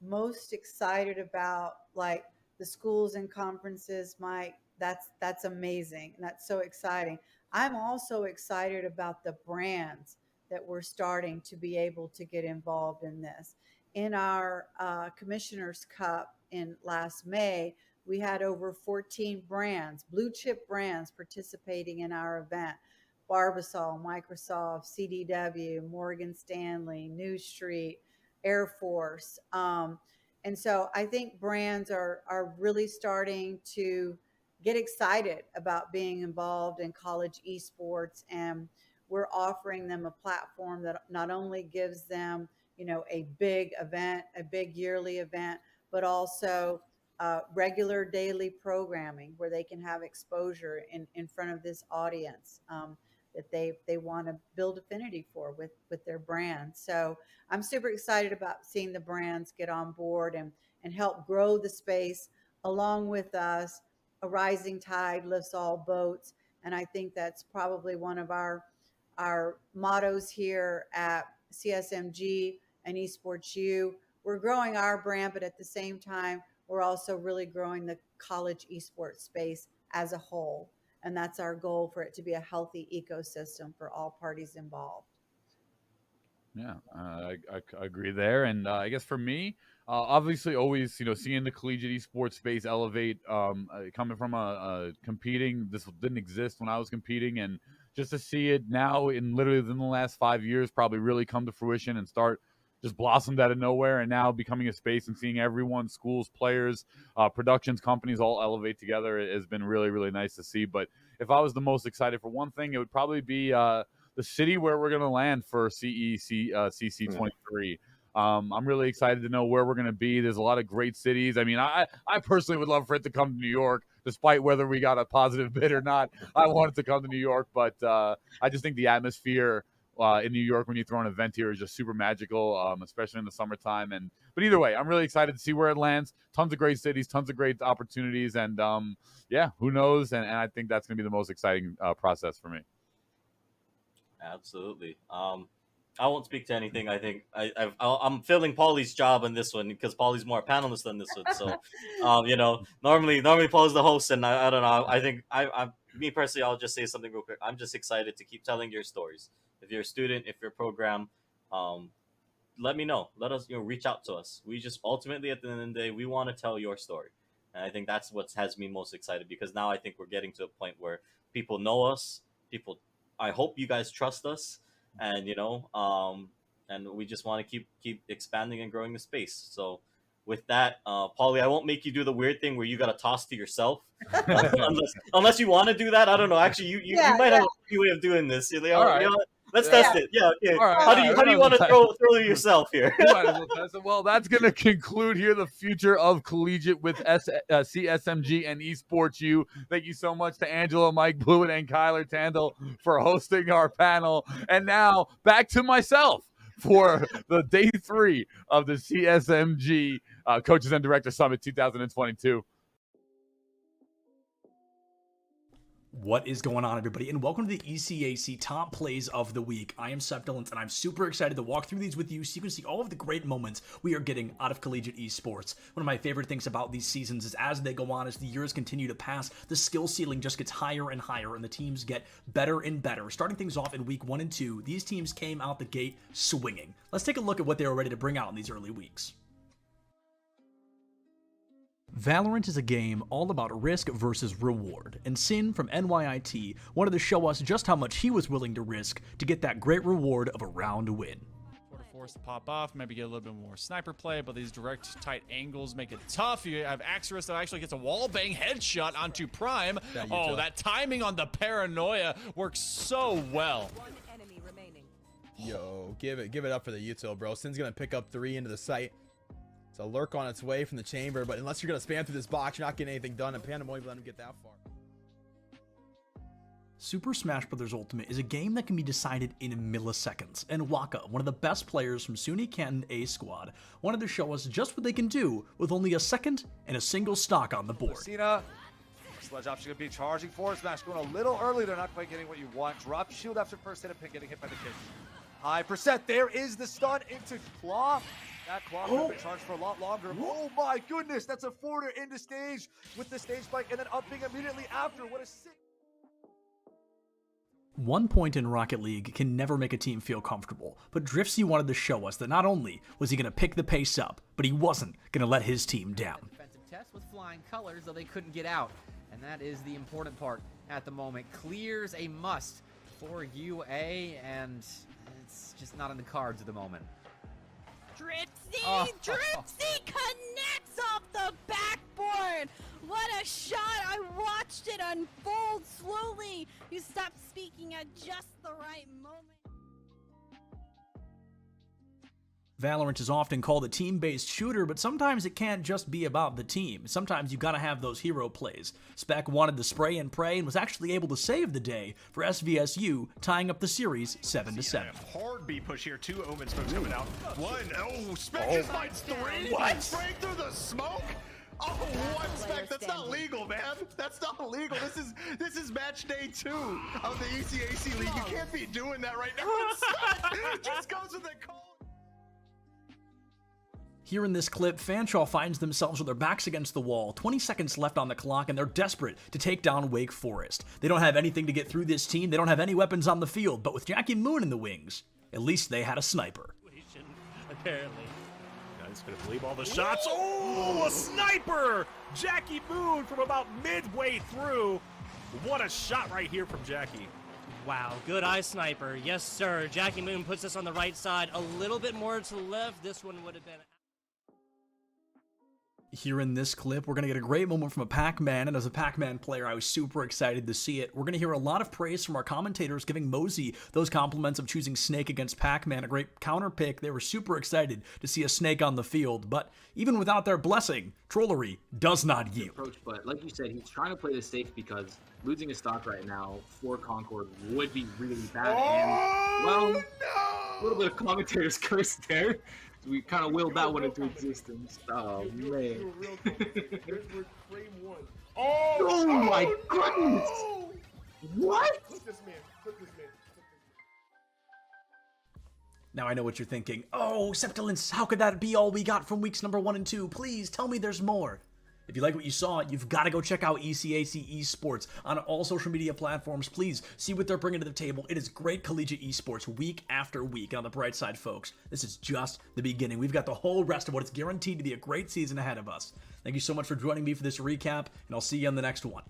most excited about like the schools and conferences. Mike, that's amazing. That's so exciting. I'm also excited about the brands that we're starting to be able to get involved in this. In our Commissioner's Cup in last May, we had over 14 brands, blue chip brands, participating in our event. Barbasol, Microsoft, CDW, Morgan Stanley, New Street, Air Force. And so I think brands are really starting to get excited about being involved in college esports, and we're offering them a platform that not only gives them, a big event, a big yearly event, but also regular daily programming where they can have exposure in front of this audience that they want to build affinity for with their brand. So I'm super excited about seeing the brands get on board and help grow the space along with us. A rising tide lifts all boats. And I think that's probably one of our mottos here at CSMG and Esports U. We're growing our brand, but at the same time, we're also really growing the college esports space as a whole. And that's our goal, for it to be a healthy ecosystem for all parties involved. Yeah, I agree there. And I guess for me, obviously always, seeing the collegiate esports space elevate, coming from competing, this didn't exist when I was competing. And just to see it now in literally within the last 5 years, probably really come to fruition and start just blossomed out of nowhere, and now becoming a space and seeing everyone, schools, players, productions, companies all elevate together has been really, really nice to see. But if I was the most excited for one thing, it would probably be the city where we're going to land for CC23. I'm really excited to know where we're going to be. There's a lot of great cities. I mean, I personally would love for it to come to New York, despite whether we got a positive bid or not. I want it to come to New York, but I just think the atmosphere in New York when you throw an event here is just super magical, especially in the summertime. But either way, I'm really excited to see where it lands. Tons of great cities, tons of great opportunities, and yeah, who knows? And I think that's going to be the most exciting process for me. Absolutely. I won't speak to anything. I think I'm filling Paulie's job on this one because Paulie's more a panelist than this one. So, normally Paulie's the host, and I don't know. I think me personally, I'll just say something real quick. I'm just excited to keep telling your stories. If you're a student, if you're a program, let me know. Let us, reach out to us. We just ultimately, at the end of the day, we want to tell your story. And I think that's what has me most excited, because now I think we're getting to a point where people know us. I hope you guys trust us, and and we just want to keep expanding and growing the space. So with that, Paulie, I won't make you do the weird thing where you got to toss to yourself, unless you want to do that. I don't know. Actually, you might have a free way of doing this. All right. Let's test it. Yeah. Okay. Right, how do you want to throw yourself here? Well, that's going to conclude here the future of collegiate with CSMG and Esports U. Thank you so much to Angela, Mike Blewett, and Kyler Tandle for hosting our panel. And now back to myself for the day 3 of the CSMG Coaches and Director Summit 2022. What is going on, everybody, and welcome to the ECAC Top Plays of the Week. I am Septilance, and I'm super excited to walk through these with you so you can see all of the great moments we are getting out of collegiate esports. One of my favorite things about these seasons is as they go on, as the years continue to pass, the skill ceiling just gets higher and higher, and the teams get better and better. Starting things off in week 1 and 2, these teams came out the gate swinging. Let's take a look at what they were ready to bring out in these early weeks. Valorant is a game all about risk versus reward, and Sin from NYIT wanted to show us just how much he was willing to risk to get that great reward of a round win. Sort of forced to pop off, maybe get a little bit more sniper play, but these direct tight angles make it tough. You have Axorus that actually gets a wall bang headshot onto Prime. That timing on the paranoia works so well. Yo, give it up for the Util, bro. Sin's gonna pick up 3 into the site. It's a lurk on its way from the chamber, but unless you're going to spam through this box, you're not getting anything done, and Panda won't even let him get that far. Super Smash Bros. Ultimate is a game that can be decided in milliseconds, and Waka, one of the best players from SUNY Canton A Squad, wanted to show us just what they can do with only a second and a single stock on the board. Cena, Sledge option going to be charging forward smash, going a little early. They're not quite getting what you want. Drop shield after first hit, and Pin getting hit by the kick. High percent. There is the stun into Claw. That Claw could have been charged for a lot longer. Oh my goodness, that's a forwarder into stage with the stage spike and then upping immediately after. What a sick. 1 point in Rocket League can never make a team feel comfortable, but Driftsy wanted to show us that not only was he going to pick the pace up, but he wasn't going to let his team down. Defensive test with flying colors, though they couldn't get out, and that is the important part at the moment. Clears a must for UA, and it's just not in the cards at the moment. Dripsy connects off the backboard. What a shot. I watched unfolds slowly. You stop speaking at just the right moment. Valorant is often called a team-based shooter, but sometimes it can't just be about the team. Sometimes you gotta have those hero plays. Spec wanted to spray and pray and was actually able to save the day for SVSU, tying up the series 7-7. Hard B push here. 2 Omen smokes coming out. 1. Oh, Spec just finds 3. What? Spraying through the smoke. Oh, 1 Spec. That's not legal, man. That's not legal. This is match day 2 of the ECAC league. You can't be doing that right now. Spec just goes with the call. Here in this clip, Fanshawe finds themselves with their backs against the wall, 20 seconds left on the clock, and they're desperate to take down Wake Forest. They don't have anything to get through this team, they don't have any weapons on the field, but with Jackie Moon in the wings, at least they had a sniper. Apparently. Guys gonna believe all the shots. Oh, a sniper! Jackie Moon from about midway through. What a shot right here from Jackie. Wow, good eye sniper. Yes, sir. Jackie Moon puts us on the right side. A little bit more to the left. This one would have been... Here in this clip, we're going to get a great moment from a Pac-Man, and as a Pac-Man player, I was super excited to see it. We're going to hear a lot of praise from our commentators giving Mosey those compliments of choosing Snake against Pac-Man, a great counter pick. They were super excited to see a Snake on the field, but even without their blessing, Trollery does not yield. Approach, but like you said, he's trying to play this safe because losing a stock right now for Concord would be really bad. And, well, a little bit of commentator's curse there. We kind of willed that one into existence. Oh, man. Oh my goodness! What? Now I know what you're thinking. Oh, Septilence, how could that be all we got from weeks number 1 and 2? Please tell me there's more. If you like what you saw, you've got to go check out ECAC Esports on all social media platforms. Please see what they're bringing to the table. It is great collegiate esports week after week. And on the bright side, folks, this is just the beginning. We've got the whole rest of what is guaranteed to be a great season ahead of us. Thank you so much for joining me for this recap, and I'll see you on the next one.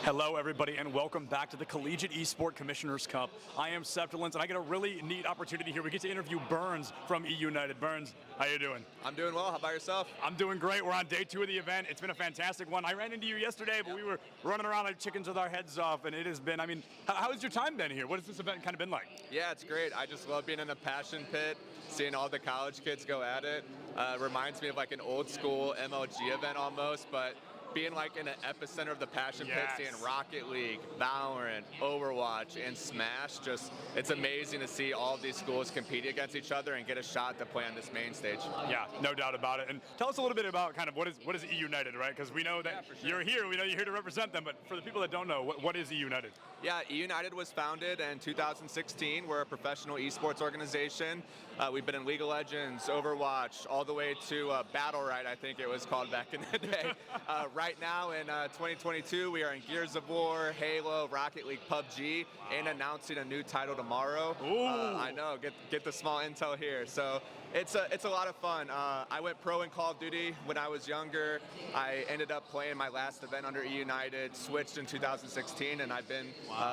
Hello, everybody, and welcome back to the Collegiate Esport Commissioners Cup. I am Septilence, and I get a really neat opportunity here. We get to interview Burns from E United. Burns, how you doing? I'm doing well. How about yourself? I'm doing great. We're on day 2 of the event. It's been a fantastic one. I ran into you yesterday, but we were running around like chickens with our heads off, and it has been, I mean, how has your time been here? What has this event kind of been like? Yeah, it's great. I just love being in the passion pit, seeing all the college kids go at it. Reminds me of like an old school MLG event almost, but being like in the epicenter of the passion pit, seeing Rocket League, Valorant, Overwatch, and Smash, just it's amazing to see all of these schools compete against each other and get a shot to play on this main stage. Yeah, no doubt about it. And tell us a little bit about kind of what is E United, right? Because we know that you're here, we know you're here to represent them, but for the people that don't know, what is E United? Yeah, E United was founded in 2016. We're a professional esports organization. We've been in League of Legends, Overwatch, all the way to Battle Right, I think it was called back in the day. Right now in 2022, we are in Gears of War, Halo, Rocket League, PUBG, and announcing a new title tomorrow. I know, get the small intel here. So it's a lot of fun. I went pro in Call of Duty when I was younger. I ended up playing my last event under E United, switched in 2016, and I've been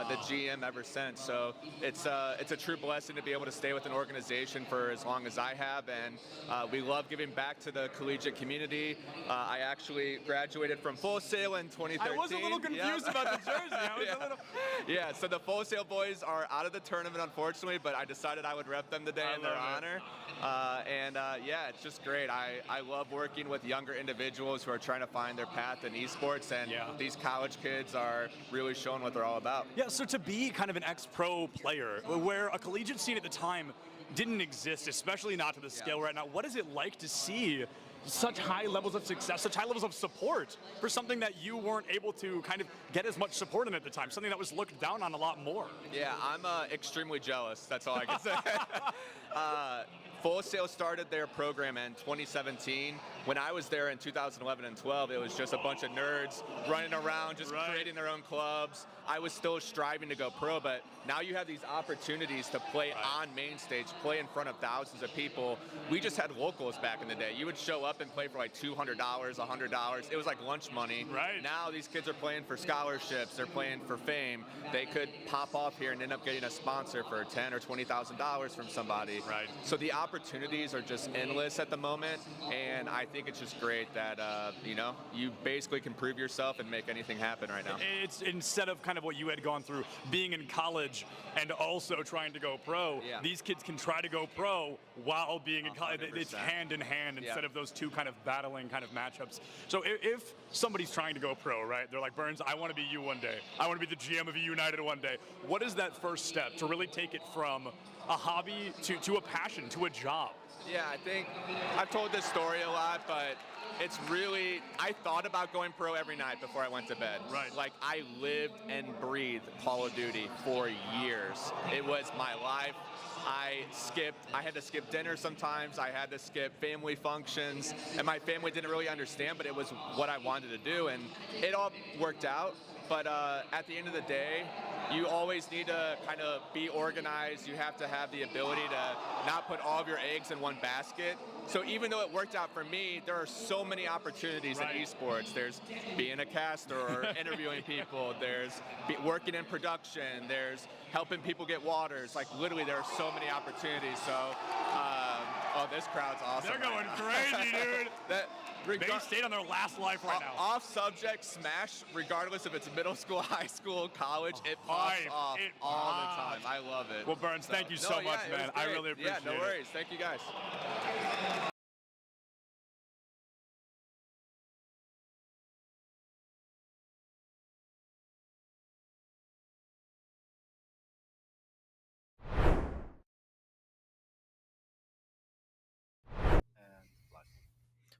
the GM ever since. So it's a true blessing to be able to stay with an organization for as long as I have, and we love giving back to the collegiate community. I actually graduated from Full Sail in 2013. I was a little confused about the jersey. Yeah, so the Full Sail boys are out of the tournament, unfortunately, but I decided I would rep them today in their honor. Yeah, it's just great. I love working with younger individuals who are trying to find their path in esports, and these college kids are really showing what they're all about. Yeah, so to be kind of an ex-pro player, where a collegiate scene at the time didn't exist, especially not to the scale right now, what is it like to see such high levels of success, such high levels of support for something that you weren't able to kind of get as much support in at the time, something that was looked down on a lot more? Yeah, I'm extremely jealous. That's all I can say. Full Sail started their program in 2017. when I was there in 2011 and 12, it was just a bunch of nerds running around, just creating their own clubs. I was still striving to go pro, but now you have these opportunities to play on main stage, play in front of thousands of people. We just had locals back in the day. You would show up and play for like $200, $100. It was like lunch money. Right. Now these kids are playing for scholarships. They're playing for fame. They could pop off here and end up getting a sponsor for $10,000 or $20,000 from somebody. Right. So the opportunities are just endless at the moment, and I think it's just great that you know, you basically can prove yourself and make anything happen right now. It's instead of kind of what you had gone through, being in college and also trying to go pro, these kids can try to go pro while being in college. It's hand in hand instead of those two kind of battling kind of matchups. So if somebody's trying to go pro, right, they're like, Burns, I want to be you one day. I want to be the GM of United one day. What is that first step to really take it from a hobby to a passion, to a job? Yeah, I think I've told this story a lot, but it's really, I thought about going pro every night before I went to bed. Right. Like, I lived and breathed Call of Duty for years. It was my life. I had to skip dinner sometimes. I had to skip family functions, and my family didn't really understand, but it was what I wanted to do, and it all worked out. But at the end of the day, you always need to kind of be organized. You have to have the ability to not put all of your eggs in one basket. So even though it worked out for me, there are so many opportunities in esports. There's being a caster or interviewing people. There's working in production. There's helping people get waters. Like, literally, there are so many opportunities. So, oh, this crowd's awesome. They're going crazy, dude. They stayed on their last life right now. Off subject, Smash, regardless if it's middle school, high school, college, it pops off all the time. I love it. Well, Burns, thank you so much, man. I really appreciate it. Yeah, no worries. Thank you, guys.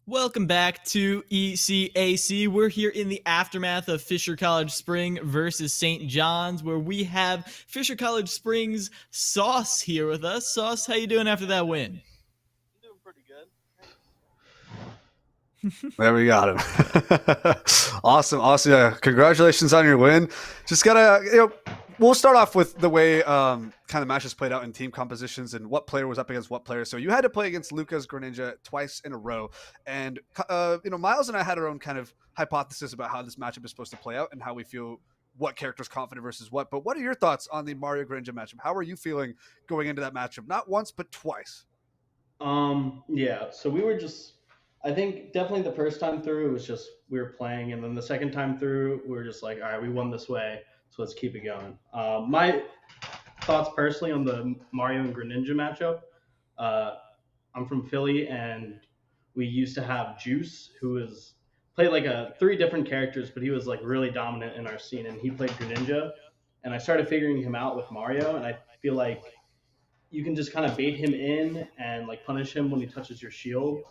Welcome back to ECAC. We're here in the aftermath of Fisher College Spring versus St. John's, where we have Fisher College Spring's Sauce here with us. Sauce, how you doing after that win? Doing pretty good. There we got him. Awesome. Yeah, congratulations on your win. Just gotta, we'll start off with the way kind of matches played out in team compositions and what player was up against what player. So you had to play against Lucas Greninja twice in a row, and Miles and I had our own kind of hypothesis about how this matchup is supposed to play out and how we feel what character's confident versus what. But what are your thoughts on the Mario Greninja matchup? How are you feeling going into that matchup? Not once, but twice. Yeah. So we were just, I think definitely the first time through, it was just we were playing, and then the second time through, we were just like, all right, we won this way, so let's keep it going. My thoughts personally on the Mario and Greninja matchup, I'm from Philly, and we used to have Juice, who played like three different characters, but he was like really dominant in our scene, and he played Greninja. And I started figuring him out with Mario, and I feel like you can just kind of bait him in and like punish him when he touches your shield.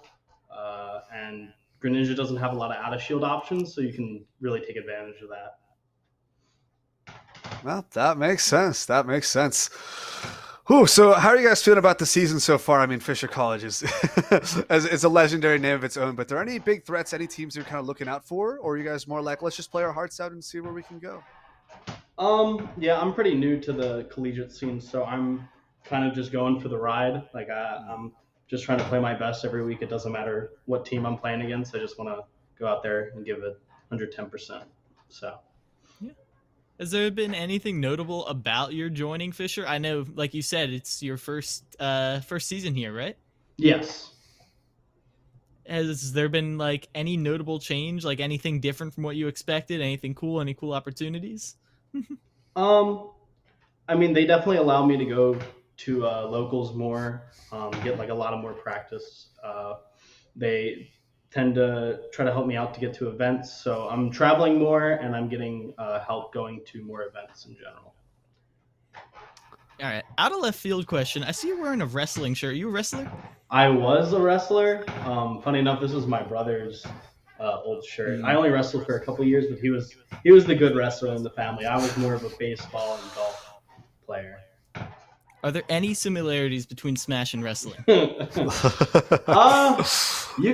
And Greninja doesn't have a lot of out of shield options, so you can really take advantage of that. Well, that makes sense. Ooh, so how are you guys feeling about the season so far? I mean, Fisher College is it's a legendary name of its own, but are there any big threats, any teams you're kind of looking out for? Or are you guys more like, let's just play our hearts out and see where we can go? Yeah, I'm pretty new to the collegiate scene, so I'm kind of just going for the ride. Like, I'm just trying to play my best every week. It doesn't matter what team I'm playing against. I just want to go out there and give it 110%. So. Has there been anything notable about your joining Fisher? I know, like you said, it's your first season here, right? Yes. Has there been like any notable change, like anything different from what you expected? Anything cool? Any cool opportunities? I mean, they definitely allow me to go to locals more, get like a lot of more practice. They tend to try to help me out to get to events. So I'm traveling more, and I'm getting help going to more events in general. All right, out of left field question. I see you're wearing a wrestling shirt. Are you a wrestler? I was a wrestler. Funny enough, this was my brother's old shirt. I only wrestled for a couple years, but he was the good wrestler in the family. I was more of a baseball and golf player. Are there any similarities between Smash and wrestling? You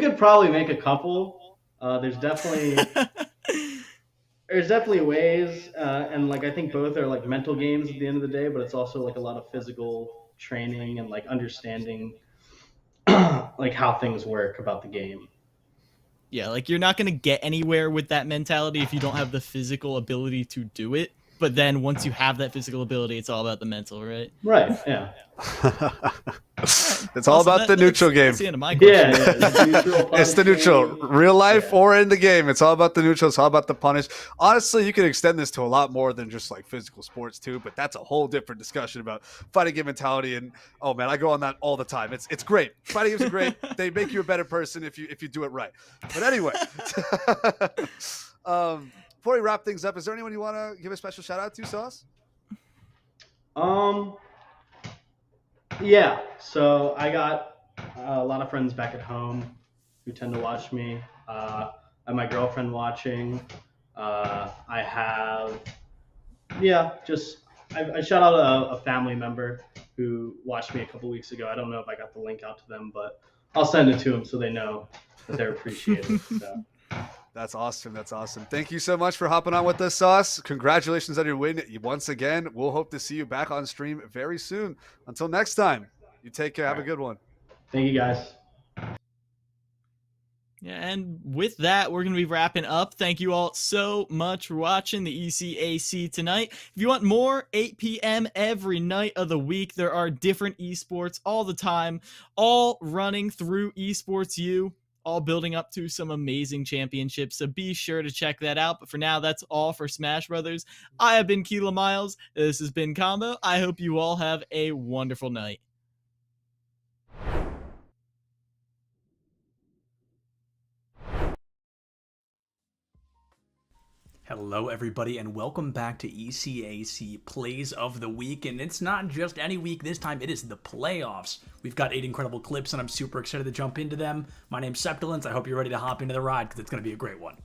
could probably make a couple. There's definitely ways, and like I think both are like mental games at the end of the day, but it's also like a lot of physical training and like understanding like how things work about the game. Yeah, like you're not going to get anywhere with that mentality if you don't have the physical ability to do it. But then once you have that physical ability, it's all about the mental, right? Right, yeah. It's all about the neutral game. That's the end of my question. It's the neutral. Real life or in the game. It's all about the neutral. It's all about the punish. Honestly, you can extend this to a lot more than just like physical sports too, but that's a whole different discussion about fighting game mentality. And oh man, I go on that all the time. It's great. Fighting games are great. They make you a better person if you do it right. But anyway, before we wrap things up, is there anyone you want to give a special shout out to, Sauce? Yeah, so I got a lot of friends back at home who tend to watch me. I have my girlfriend watching. I have, I shout out a family member who watched me a couple weeks ago. I don't know if I got the link out to them, but I'll send it to them so they know that they're appreciated. So. That's awesome. That's awesome. Thank you so much for hopping on with us, Sauce. Congratulations on your win once again. We'll hope to see you back on stream very soon. Until next time, you take care. Have a good one. Thank you, guys. Yeah, and with that, we're going to be wrapping up. Thank you all so much for watching the ECAC tonight. If you want more, 8 p.m. every night of the week. There are different esports all the time, all running through Esports U. All building up to some amazing championships, so be sure to check that out. But for now, that's all for Smash Brothers. I have been Keela Miles. This has been Combo. I hope you all have a wonderful night. Hello, everybody, and welcome back to ECAC Plays of the Week. And it's not just any week this time, it is the playoffs. We've got 8 incredible clips, and I'm super excited to jump into them. My name's Septilence. I hope you're ready to hop into the ride, because it's going to be a great one.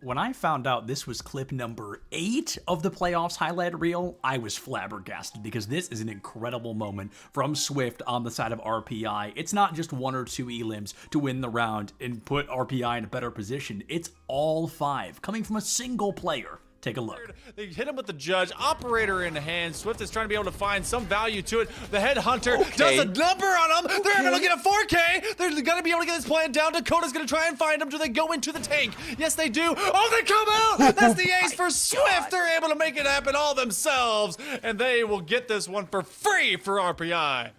When I found out this was clip number 8 of the playoffs highlight reel, I was flabbergasted because this is an incredible moment from Swift on the side of RPI. It's not just 1 or 2 elims to win the round and put RPI in a better position. It's all 5 coming from a single player. Take a look. They hit him with the judge, operator in hand. Swift is trying to be able to find some value to it. The headhunter does a number on him. They're able to get a 4K. They're going to be able to get this plan down. Dakota's going to try and find him. Do they go into the tank? Yes, they do. Oh, they come out. That's the ace for Swift. They're able to make it happen all themselves, and they will get this one for free for RPI.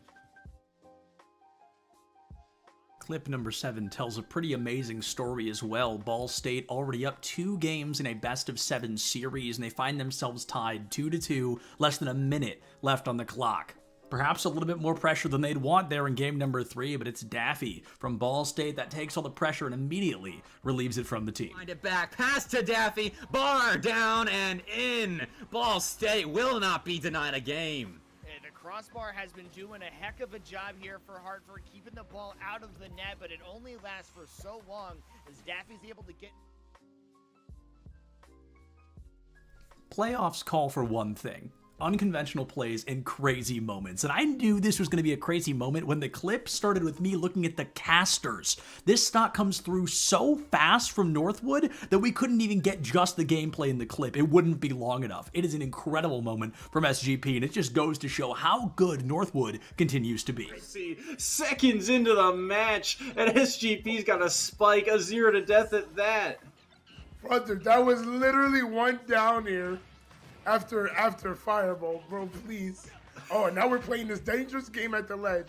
Clip number 7 tells a pretty amazing story as well. Ball State already up 2 games in a best-of-7 series, and they find themselves tied 2-2, less than a minute left on the clock. Perhaps a little bit more pressure than they'd want there in game number 3, but it's Daffy from Ball State that takes all the pressure and immediately relieves it from the team. Find it back, pass to Daffy, bar down and in. Ball State will not be denied a game. Crossbar has been doing a heck of a job here for Hartford, keeping the ball out of the net, but it only lasts for so long as Daffy's able to get... Playoffs call for one thing: unconventional plays and crazy moments. And I knew this was going to be a crazy moment when the clip started with me looking at the casters. This stock comes through so fast from Northwood that we couldn't even get just the gameplay in the clip. It wouldn't be long enough. It is an incredible moment from SGP, and it just goes to show how good Northwood continues to be. See, seconds into the match, and SGP's got a spike, a 0 to death at that. Brother, that was literally 1 down here. After Fireball, bro, please. Oh, now we're playing this dangerous game at the ledge.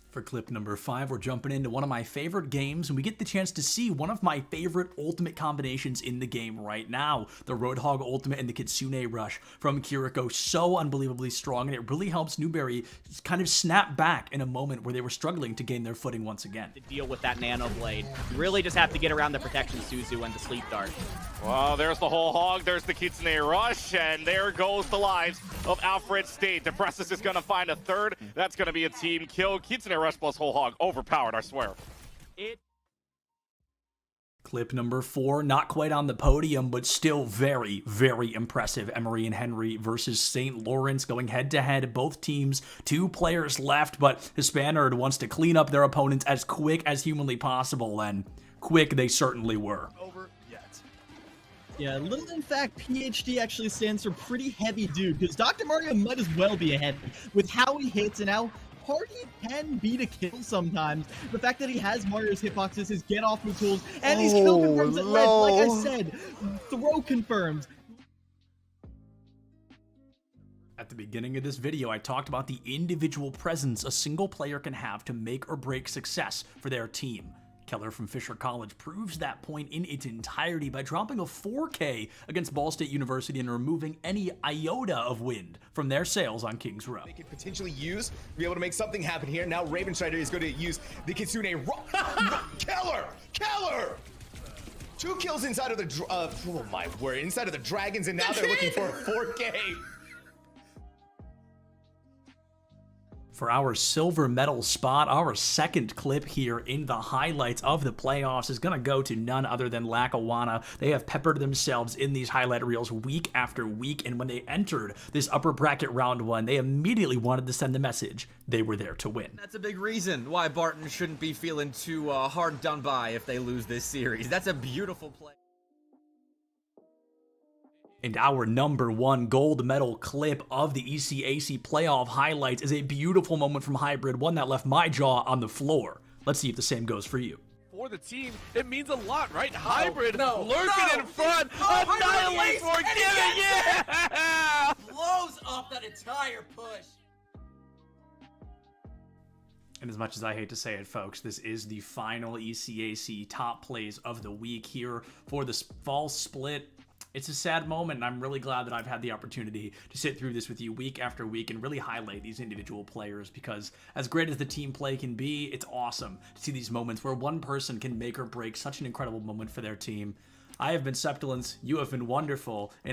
For clip number 5, we're jumping into one of my favorite games, and we get the chance to see one of my favorite ultimate combinations in the game right now. The Roadhog ultimate and the Kitsune Rush from Kiriko, so unbelievably strong, and it really helps Newberry kind of snap back in a moment where they were struggling to gain their footing once again. To deal with that Nano Blade, you really just have to get around the protection Suzu and the Sleep Dart. Well, there's the whole hog, there's the Kitsune Rush, and there goes the lives of Alfred State. Depressus is going to find a third. That's going to be a team kill. Kitsune Rush plus whole hog, overpowered, I swear. Clip number 4, not quite on the podium, but still very, very impressive. Emory and Henry versus St. Lawrence going head-to-head. Both teams, 2 players left, but Hispanerd wants to clean up their opponents as quick as humanly possible, and quick they certainly were. Over yet. Yeah, little in fact, PhD actually stands for pretty heavy dude, because Dr. Mario might as well be a heavy. With how he hits and how hard he can be to kill sometimes. The fact that he has Mario's hitboxes, his get off the tools, and these kill confirms at ledge, like I said, throw confirms. At the beginning of this video, I talked about the individual presence a single player can have to make or break success for their team. Keller from Fisher College proves that point in its entirety by dropping a 4K against Ball State University and removing any iota of wind from their sails on Kings Row. They could potentially use to be able to make something happen here. Now Ravenstrider is going to use the Kitsune Keller! 2 kills inside of the oh my word, inside of the Dragons, and now they're looking for a 4K. For our silver medal spot, our second clip here in the highlights of the playoffs is going to go to none other than Lackawanna. They have peppered themselves in these highlight reels week after week, and when they entered this upper bracket round 1, they immediately wanted to send the message they were there to win. That's a big reason why Barton shouldn't be feeling too hard done by if they lose this series. That's a beautiful play. And our number 1 gold medal clip of the ECAC playoff highlights is a beautiful moment from Hybrid, one that left my jaw on the floor. Let's see if the same goes for you. For the team, it means a lot, right? Hybrid lurking in front, annihilate Forgiving, yeah! Blows up that entire push. And as much as I hate to say it, folks, this is the final ECAC top plays of the week here for the fall split. It's a sad moment, and I'm really glad that I've had the opportunity to sit through this with you week after week and really highlight these individual players, because as great as the team play can be, it's awesome to see these moments where one person can make or break such an incredible moment for their team. I have been Septilence, you have been wonderful, and